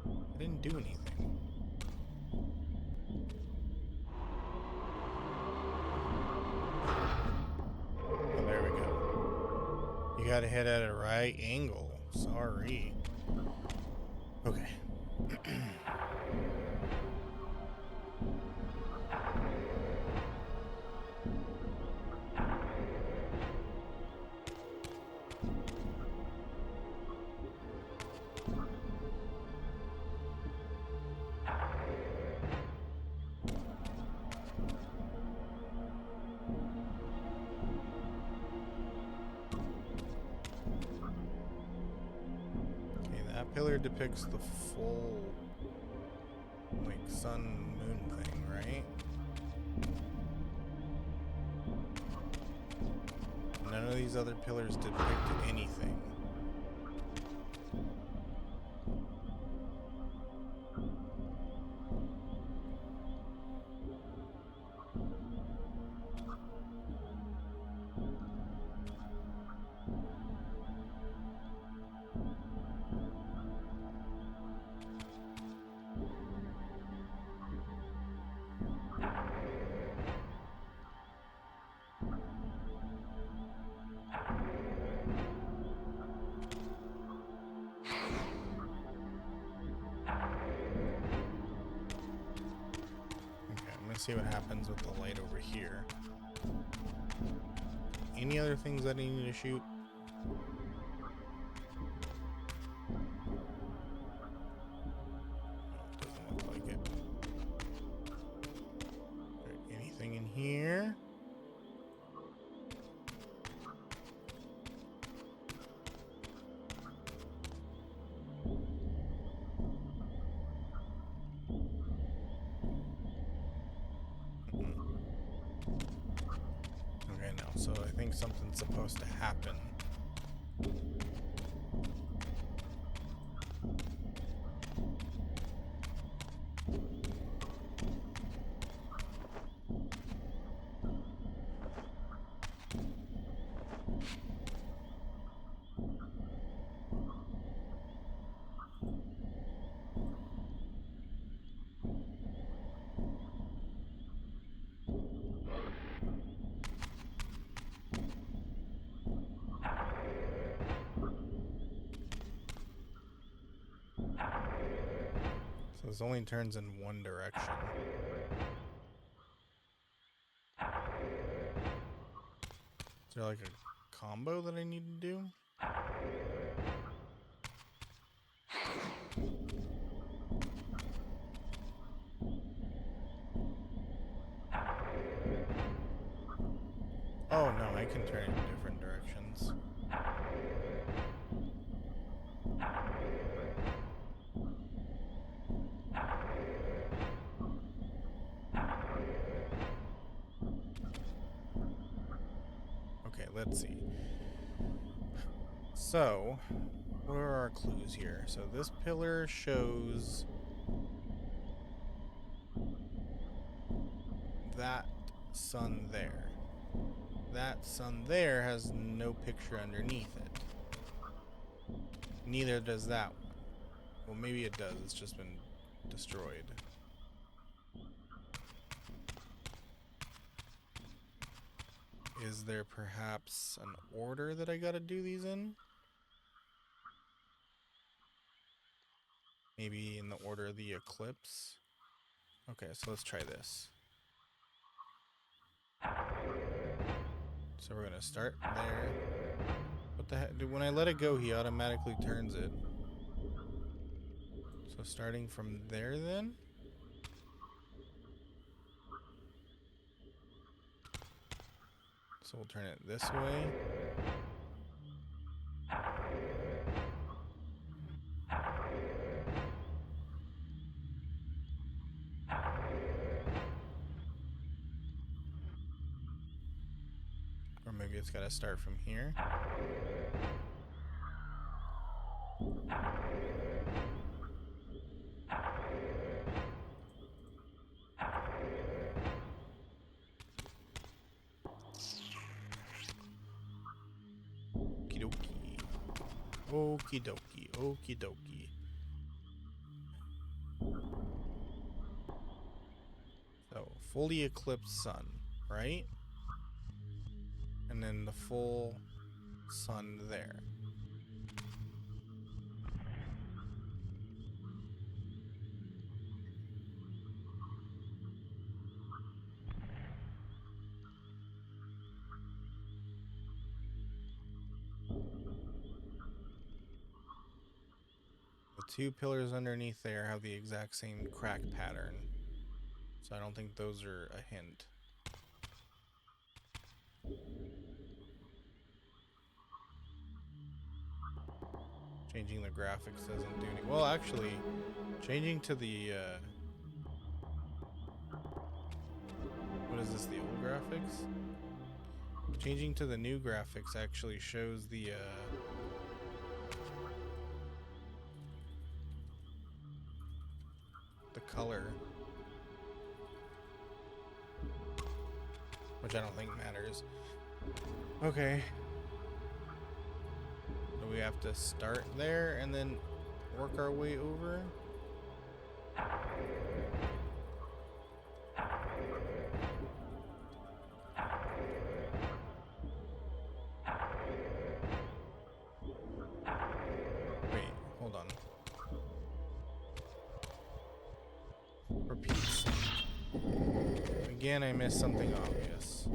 I didn't do anything. Oh, there we go. You gotta hit at a right angle. Sorry. Okay. That pillar depicts the full, like, sun moon thing, right? None of these other pillars depict anything. See what happens with the light over here. Any other things that I need to shoot? Doesn't look like it. Anything in here? So I think something's supposed to happen. This only turns in one direction. Is there like a combo that I need to do? Oh no, I can turn it in different directions. Okay, let's see. So, where are our clues here? So this pillar shows that sun there. That sun there has no picture underneath it. Neither does that one. Well, maybe it does. It's just been destroyed. Is there perhaps an order that I gotta do these in? Maybe in the order of the eclipse? Okay, so let's try this. So we're gonna start there. What the heck? When I let it go, he automatically turns it. So starting from there then? So we'll turn it this way. Or maybe it's gotta start from here. Okie dokie. Okie dokie. Okie dokie. So, fully eclipsed sun, right? And then the full sun there. The two pillars underneath there have the exact same crack pattern. So I don't think those are a hint. Changing the graphics doesn't do any. Well, actually, changing to the what is this? The old graphics? Changing to the new graphics actually shows the color, which I don't think matters. Okay. Do we have to start there and then work our way over? Wait, hold on. Repeats. Again, I missed something obvious.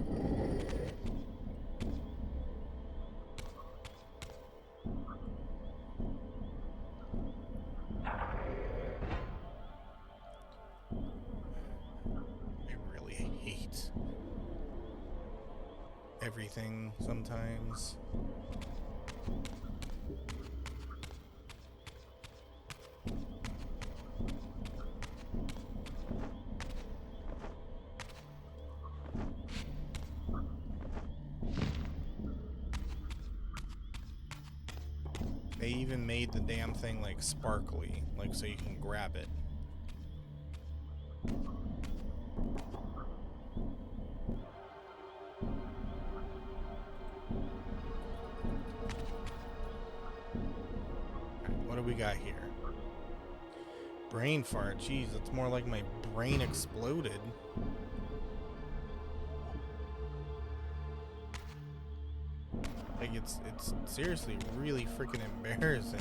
Everything sometimes. They even made the damn thing like sparkly, like so you can grab it. What do we got here? Brain fart. Jeez, that's more like my brain exploded. Like it's seriously really freaking embarrassing.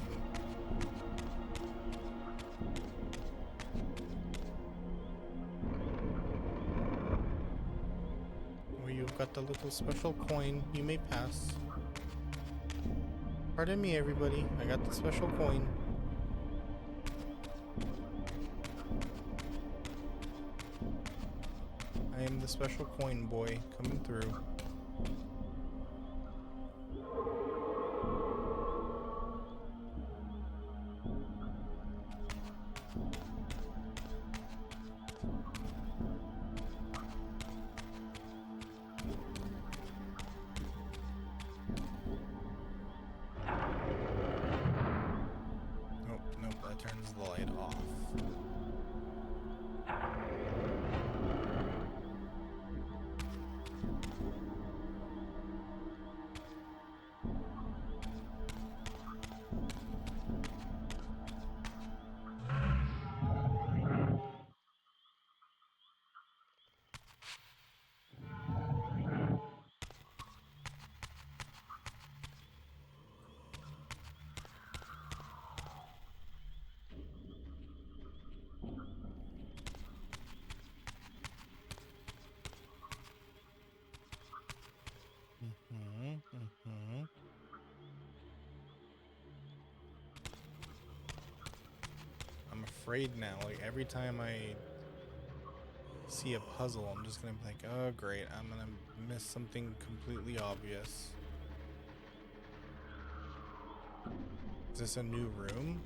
I've got the little special coin. You may pass. Pardon me, everybody. I got the special coin. I am the special coin boy coming through. Nope, that turns the light off. I'm afraid now, like every time I see a puzzle, I'm just gonna be like, oh great, I'm gonna miss something completely obvious. Is this a new room?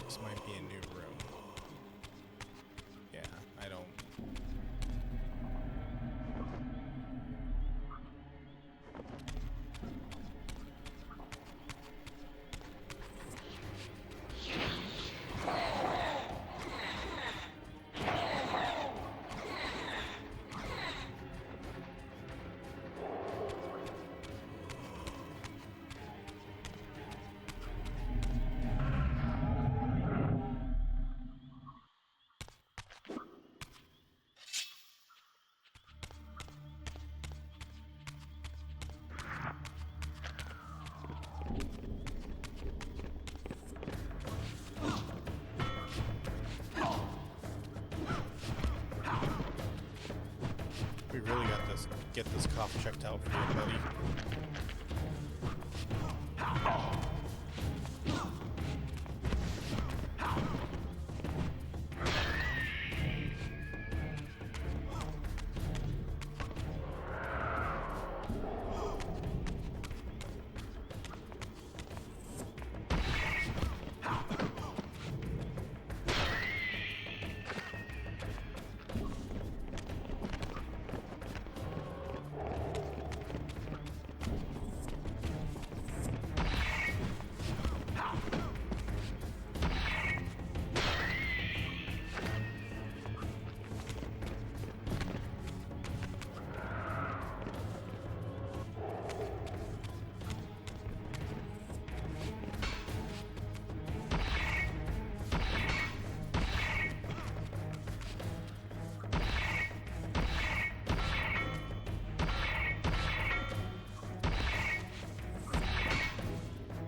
This might be a new room. Yeah, I don't... We really got this. Get this cough checked out for you, buddy.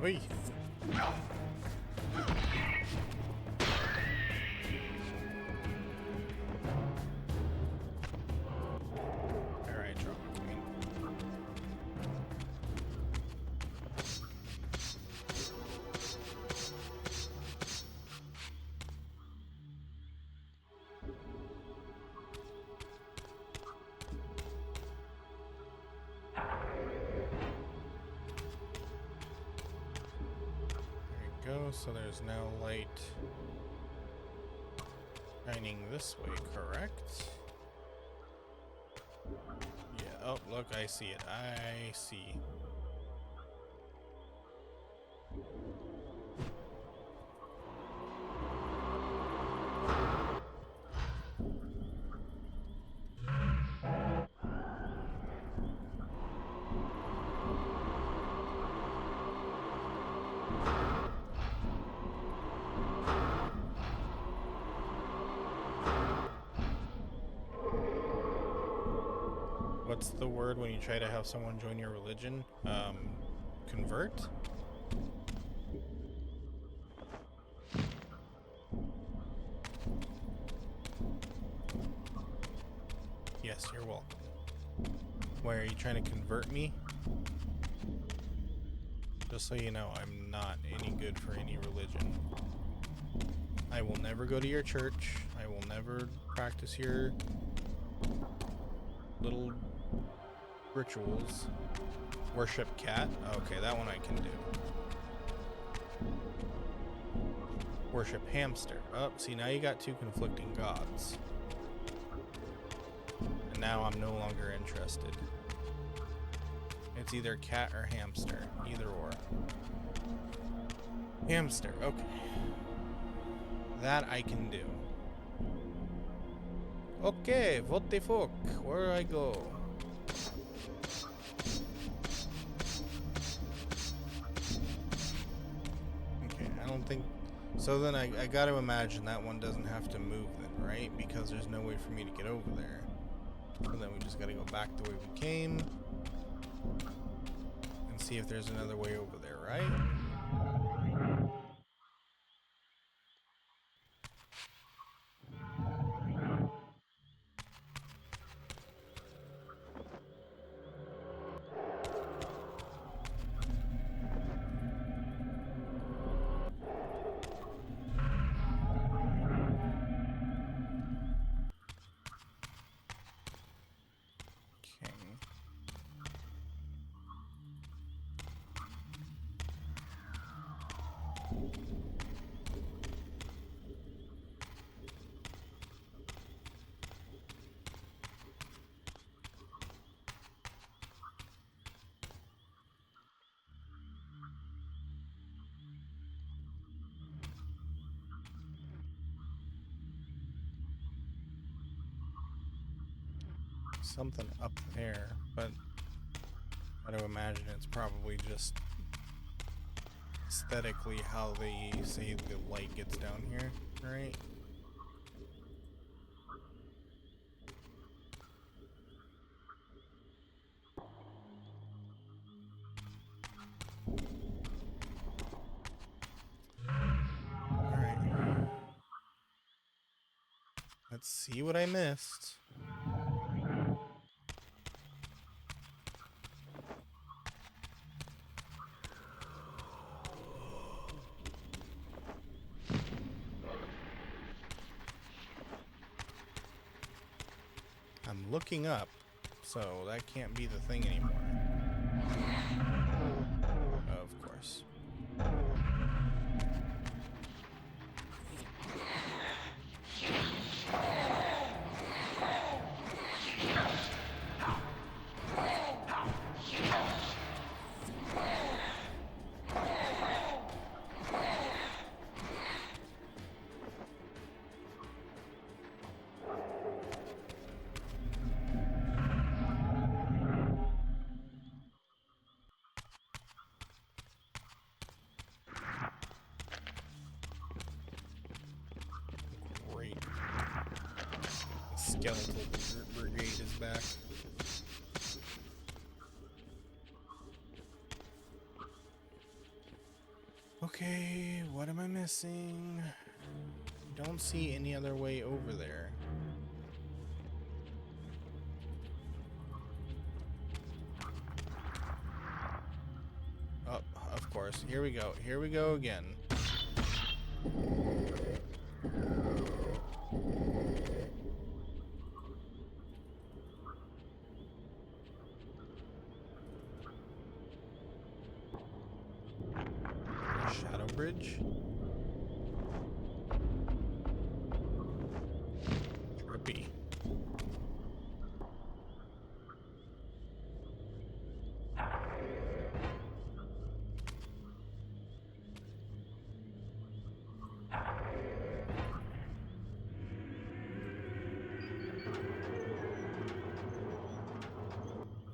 Oi. Alright, drama queen. Go, so there's now light shining this way, correct? Yeah, oh, look, I see it. I see. What's the word when you try to have someone join your religion? Convert? Yes, you're welcome. Why are you trying to convert me? Just so you know, I'm not any good for any religion. I will never go to your church. I will never practice your little rituals. Worship cat. Okay, that one I can do. Worship hamster. Oh, see, now you got two conflicting gods. And now I'm no longer interested. It's either cat or hamster. Either or. Hamster. Okay. That I can do. Okay, what the fuck? Where do I go? Okay, I don't think... So then I gotta imagine that one doesn't have to move then, right? Because there's no way for me to get over there. So then we just gotta go back the way we came. And see if there's another way over there, right? Okay. Something up there, but I would imagine it's probably just aesthetically how they say the light gets down here, right? Alright. Let's see what I missed. I'm looking up, so that can't be the thing anymore. Of course. Great. Skeletal brigade is back. Okay, what am I missing? Don't see any other way over there. Oh, of course. Here we go. Here we go again. Shadow bridge. Trippy.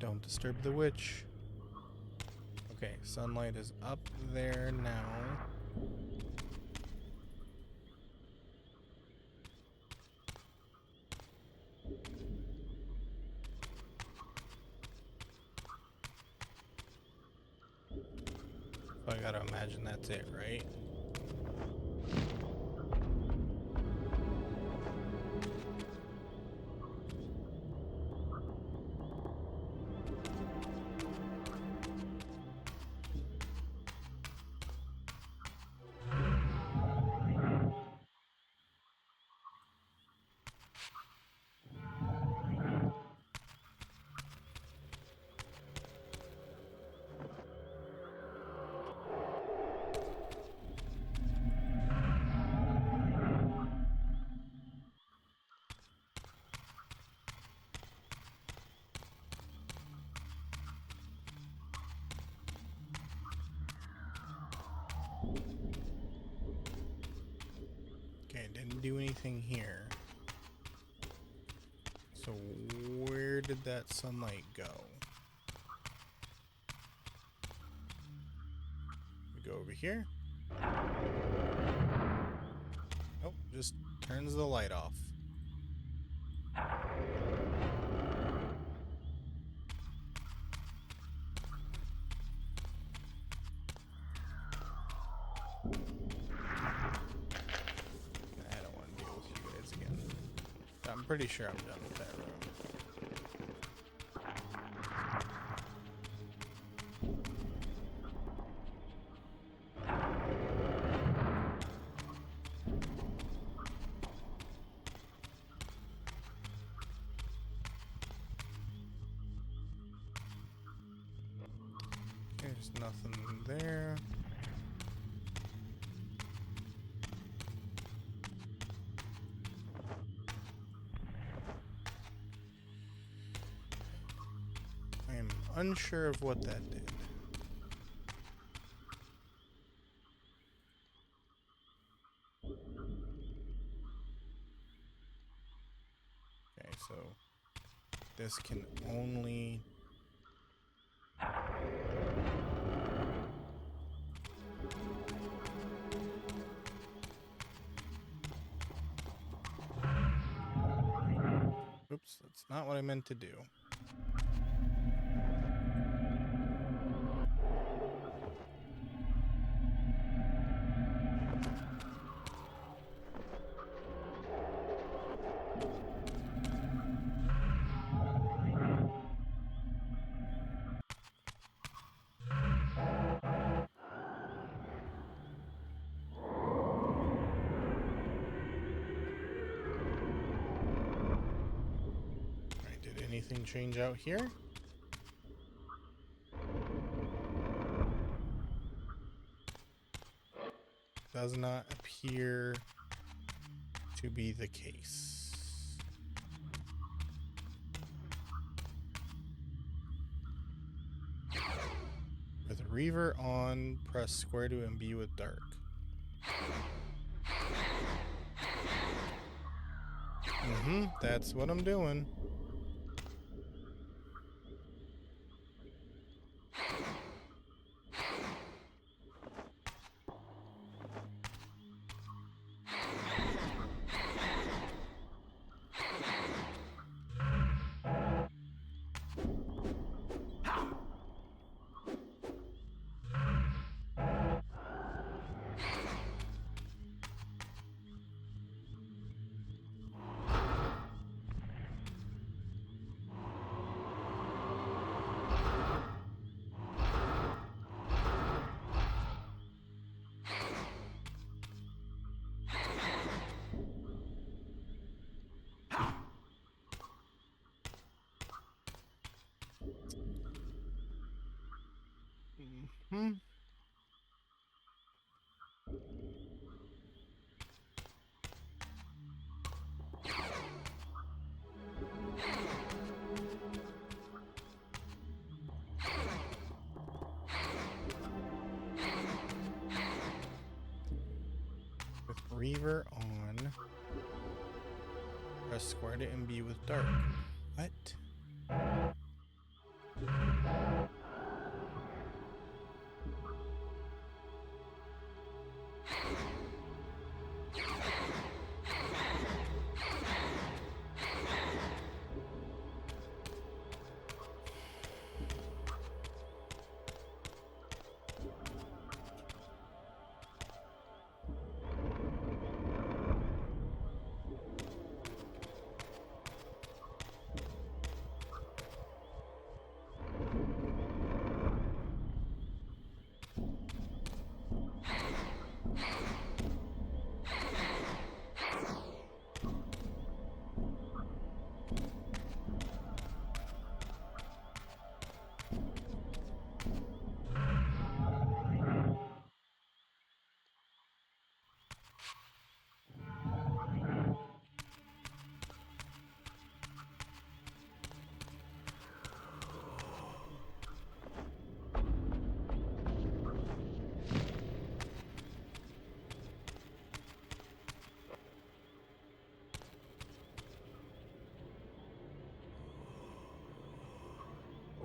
Don't disturb the witch. Okay, sunlight is up there now. So I gotta imagine that's it, right? Okay, didn't do anything here. So where did that sunlight go? We go over here. Nope, just turns the light off. I don't want to deal with you guys again. I'm pretty sure I'm done with that room. There's nothing there. I am unsure of what that did. Okay, so this can only... Oops, that's not what I meant to do. Alright, did anything change out here? Does not appear to be the case. With Reaver on, press square to imbue with dark. That's what I'm doing. With Reaver on, press square to imbue with dark. What?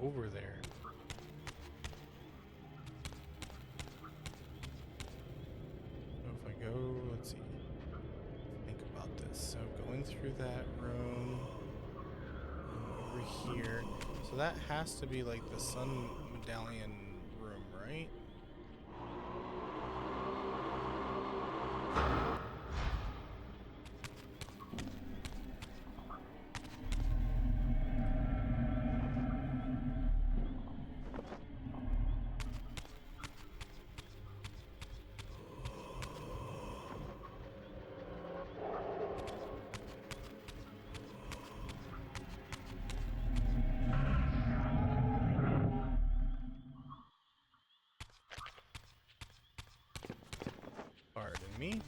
over there? So if I go, let's see, think about this. So going through that room, over here. So that has to be like the sun medallion room, right? Pardon me.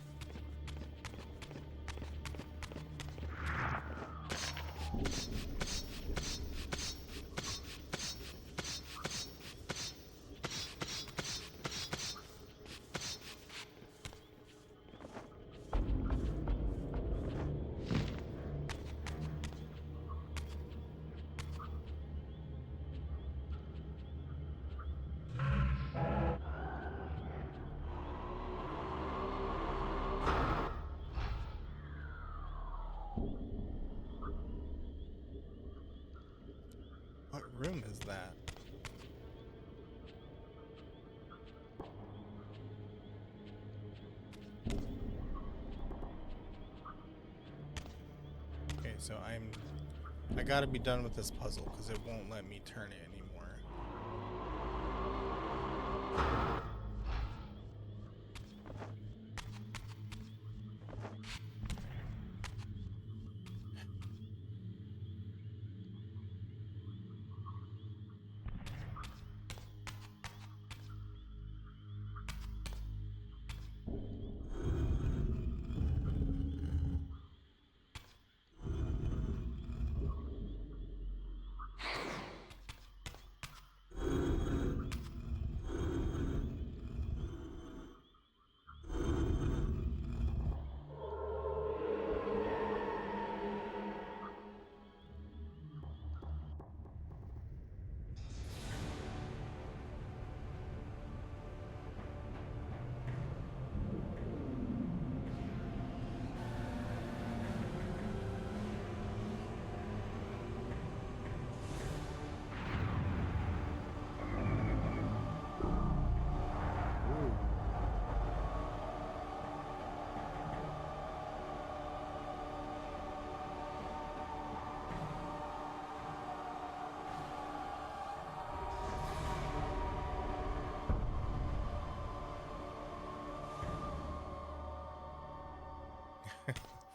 What room is that? Okay, so I gotta be done with this puzzle because it won't let me turn it anymore.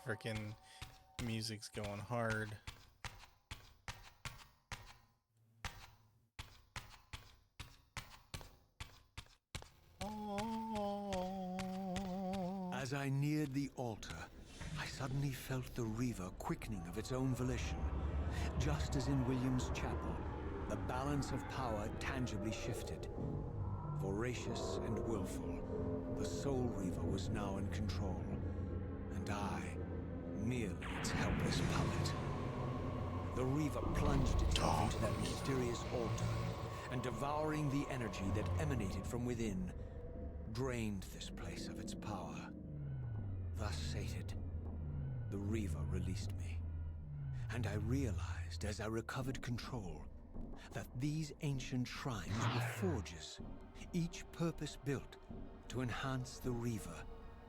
Frickin' music's going hard. As I neared the altar, I suddenly felt the Reaver quickening of its own volition. Just as in William's chapel, the balance of power tangibly shifted. Voracious and willful, the Soul Reaver was now in control, and I, merely its helpless puppet. The Reaver plunged itself into that mysterious altar, and devouring the energy that emanated from within, drained this place of its power. Thus sated, the Reaver released me, and I realized as I recovered control that these ancient shrines were forges, each purpose-built to enhance the Reaver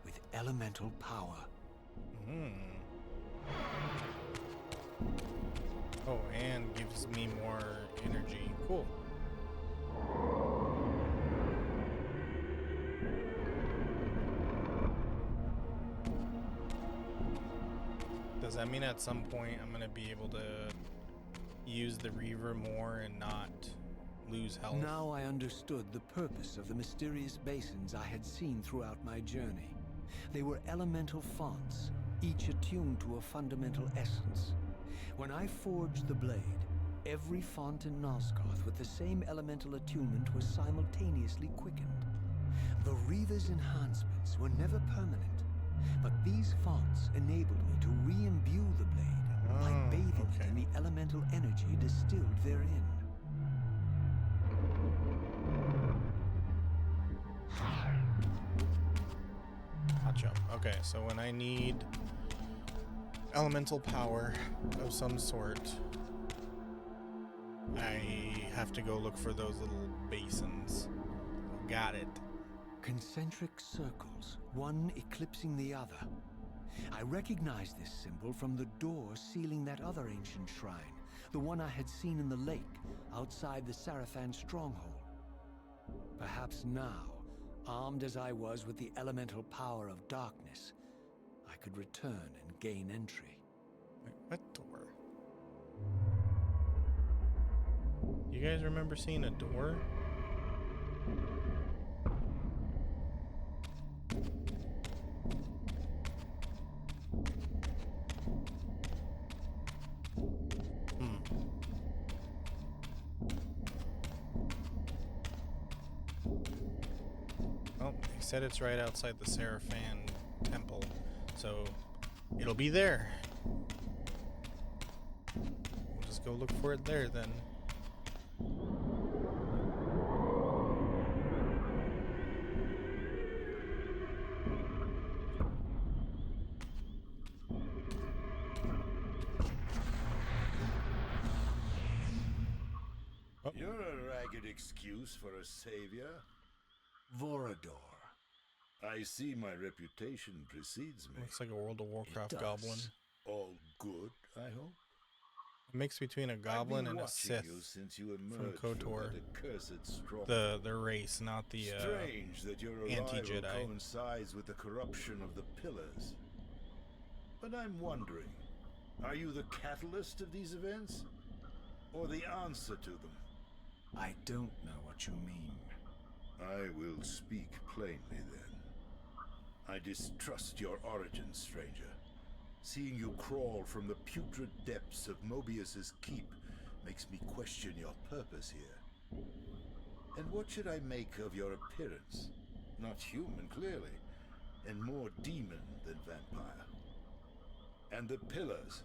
with elemental power. Oh, and gives me more energy. Cool. Does that mean at some point I'm gonna be able to use the Reaver more and not lose health? Now I understood the purpose of the mysterious basins I had seen throughout my journey. They were elemental fonts, each attuned to a fundamental essence. When I forged the blade, every font in Nosgoth with the same elemental attunement was simultaneously quickened. The Reaver's enhancements were never permanent, but these fonts enabled me to re-imbue the blade by bathing it in the elemental energy distilled therein. gotcha. Okay, so when I need elemental power of some sort, I have to go look for those little basins. Got it. Concentric circles, one eclipsing the other. I recognize this symbol from the door sealing that other ancient shrine, the one I had seen in the lake outside the Sarafan stronghold. Perhaps now, armed as I was with the elemental power of darkness, I could return and gain entry. Wait, what door? You guys remember seeing a door? Well, he said it's right outside the Sarafan temple, so it'll be there. We'll just go look for it there then. You're a ragged excuse for a savior. Vorador. I see my reputation precedes me. Looks like a World of Warcraft It does. goblin. All good, I hope. A mix between a goblin I've been and a watching Sith. you since you emerged from KOTOR. that accursed strong. The race, not the Strange that your arrival anti-Jedi. coincides with the corruption of the pillars. But I'm wondering, are you the catalyst of these events? Or the answer to them? I don't know what you mean. I will speak plainly then. I distrust your origins, stranger. Seeing you crawl from the putrid depths of Mobius's keep makes me question your purpose here. And what should I make of your appearance? Not human, clearly, and more demon than vampire. And the pillars.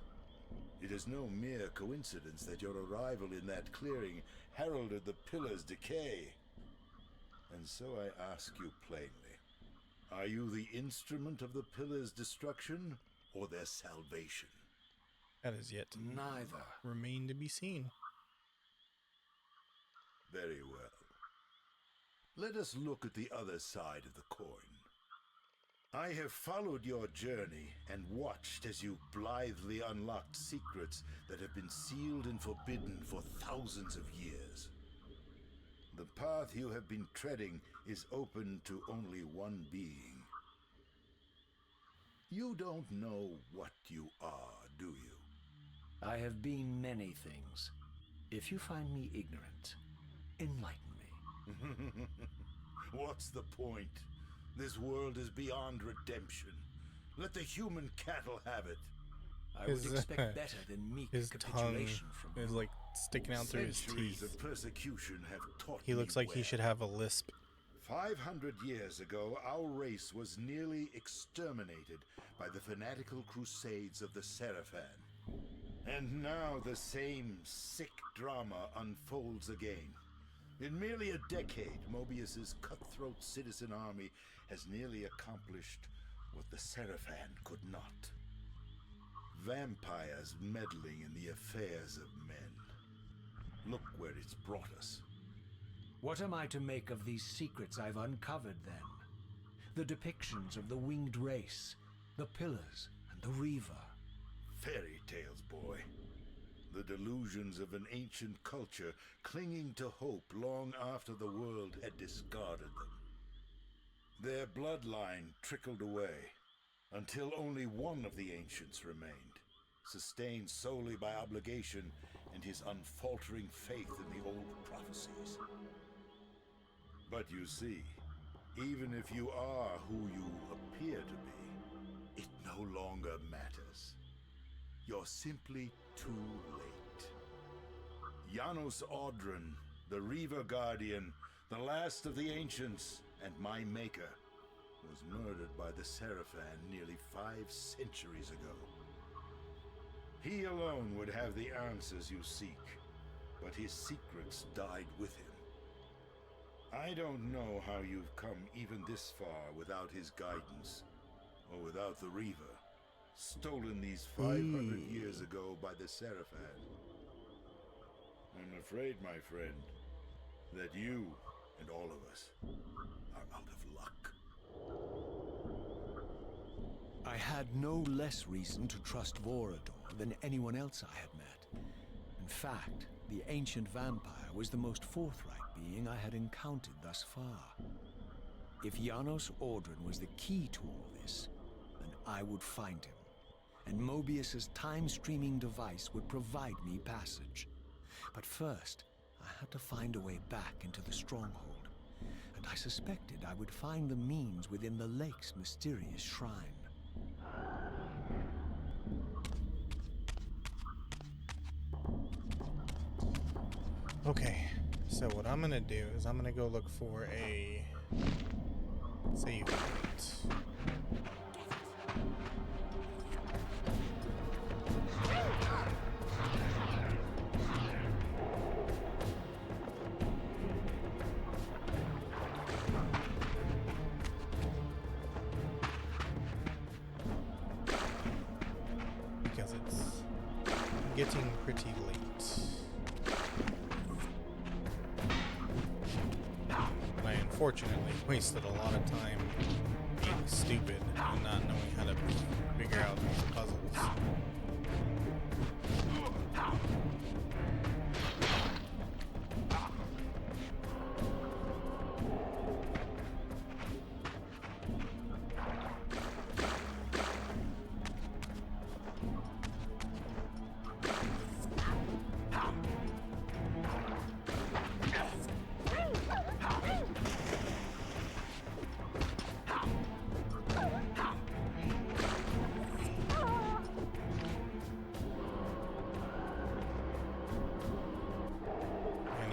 It is no mere coincidence that your arrival in that clearing heralded the pillars' decay. And so I ask you plainly, are you the instrument of the pillars' destruction or their salvation? That is yet to Neither. remain to be seen. Very well. Let us look at the other side of the coin. I have followed your journey and watched as you blithely unlocked secrets that have been sealed and forbidden for thousands of years. The path you have been treading is open to only one being. You don't know what you are, do you? I have been many things. If you find me ignorant, enlighten me. What's the point? This world is beyond redemption. Let the human cattle have it. I would His, expect better than meek His tongue capitulation from is you. like sticking out through his Centuries teeth. of persecution have taught He me looks like he well. should have a lisp. 500 years ago, our race was nearly exterminated by the fanatical crusades of the Sarafan. And now the same sick drama unfolds again. In merely a decade, Mobius's cutthroat citizen army has nearly accomplished what the Sarafan could not. Vampires meddling in the affairs of men. Look where it's brought us. What am I to make of these secrets I've uncovered, then? The depictions of the winged race, the pillars, and the Reaver. Fairy tales, boy. The delusions of an ancient culture clinging to hope long after the world had discarded them. Their bloodline trickled away, until only one of the ancients remained, sustained solely by obligation and his unfaltering faith in the old prophecies. But you see, even if you are who you appear to be, it no longer matters. You're simply too late. Janos Audron, the Reaver Guardian, the last of the ancients, and my maker, was murdered by the Sarafan nearly 5 centuries ago. He alone would have the answers you seek, but his secrets died with him. I don't know how you've come even this far without his guidance, or without the Reaver, stolen these 500 years ago by the Seraphan. I'm afraid, my friend, that you and all of us are out of luck. I had no less reason to trust Vorador than anyone else I had met. In fact, the ancient vampire was the most forthright being I had encountered thus far. If Janos Ordran was the key to all this, then I would find him, and Mobius's time-streaming device would provide me passage. But first, I had to find a way back into the stronghold, and I suspected I would find the means within the lake's mysterious shrine. Okay, so what I'm gonna do is I'm gonna go look for a save point. Because it's getting pretty late. I unfortunately wasted a lot of time being stupid and not knowing how to figure out these puzzles.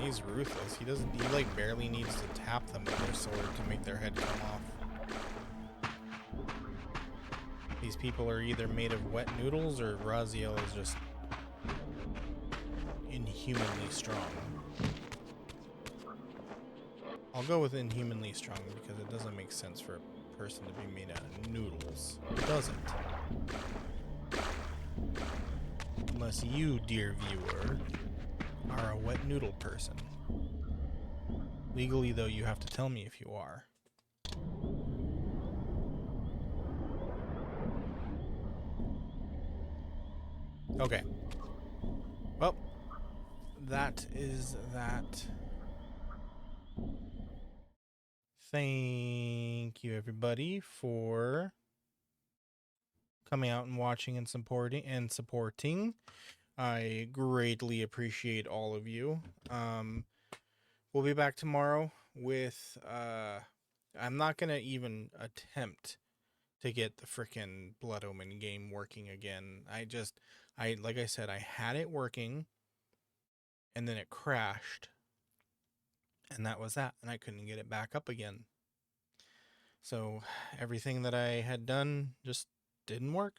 He's ruthless. He like barely needs to tap them with their sword to make their head come off. These people are either made of wet noodles or Raziel is just inhumanly strong. I'll go with inhumanly strong because it doesn't make sense for a person to be made out of noodles. It doesn't. Unless you, dear viewer, are a wet noodle person. Legally, though, you have to tell me if you are. Okay. Well, that is that. Thank you, everybody, for coming out and watching and supporting. I greatly appreciate all of you. We'll be back tomorrow with I'm not gonna even attempt to get the frickin' Blood Omen game working again. Like I said, I had it working and then it crashed. And that was that, and I couldn't get it back up again. So everything that I had done just didn't work.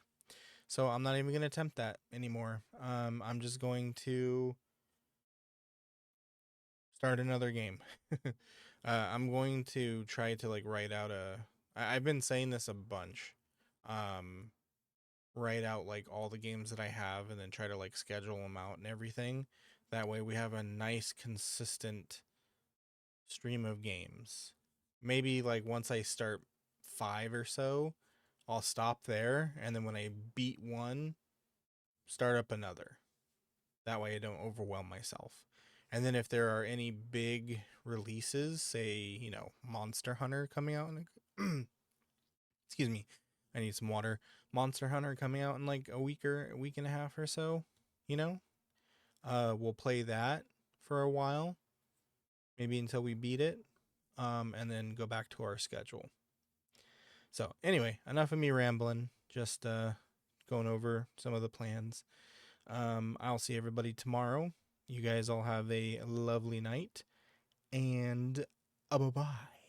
So I'm not even going to attempt that anymore. I'm just going to start another game. I'm going to try to like write out I've been saying this a bunch. Write out like all the games that I have and then try to like schedule them out and everything. That way we have a nice consistent stream of games. Maybe like once I start 5 or so, I'll stop there, and then when I beat one, start up another. That way I don't overwhelm myself. And then if there are any big releases, say, Monster Hunter coming out in excuse me, I need some water. Monster Hunter coming out in like a week and a half or so, we'll play that for a while, maybe until we beat it, and then go back to our schedule. So anyway, enough of me rambling, just going over some of the plans. I'll see everybody tomorrow. You guys all have a lovely night, and bye-bye.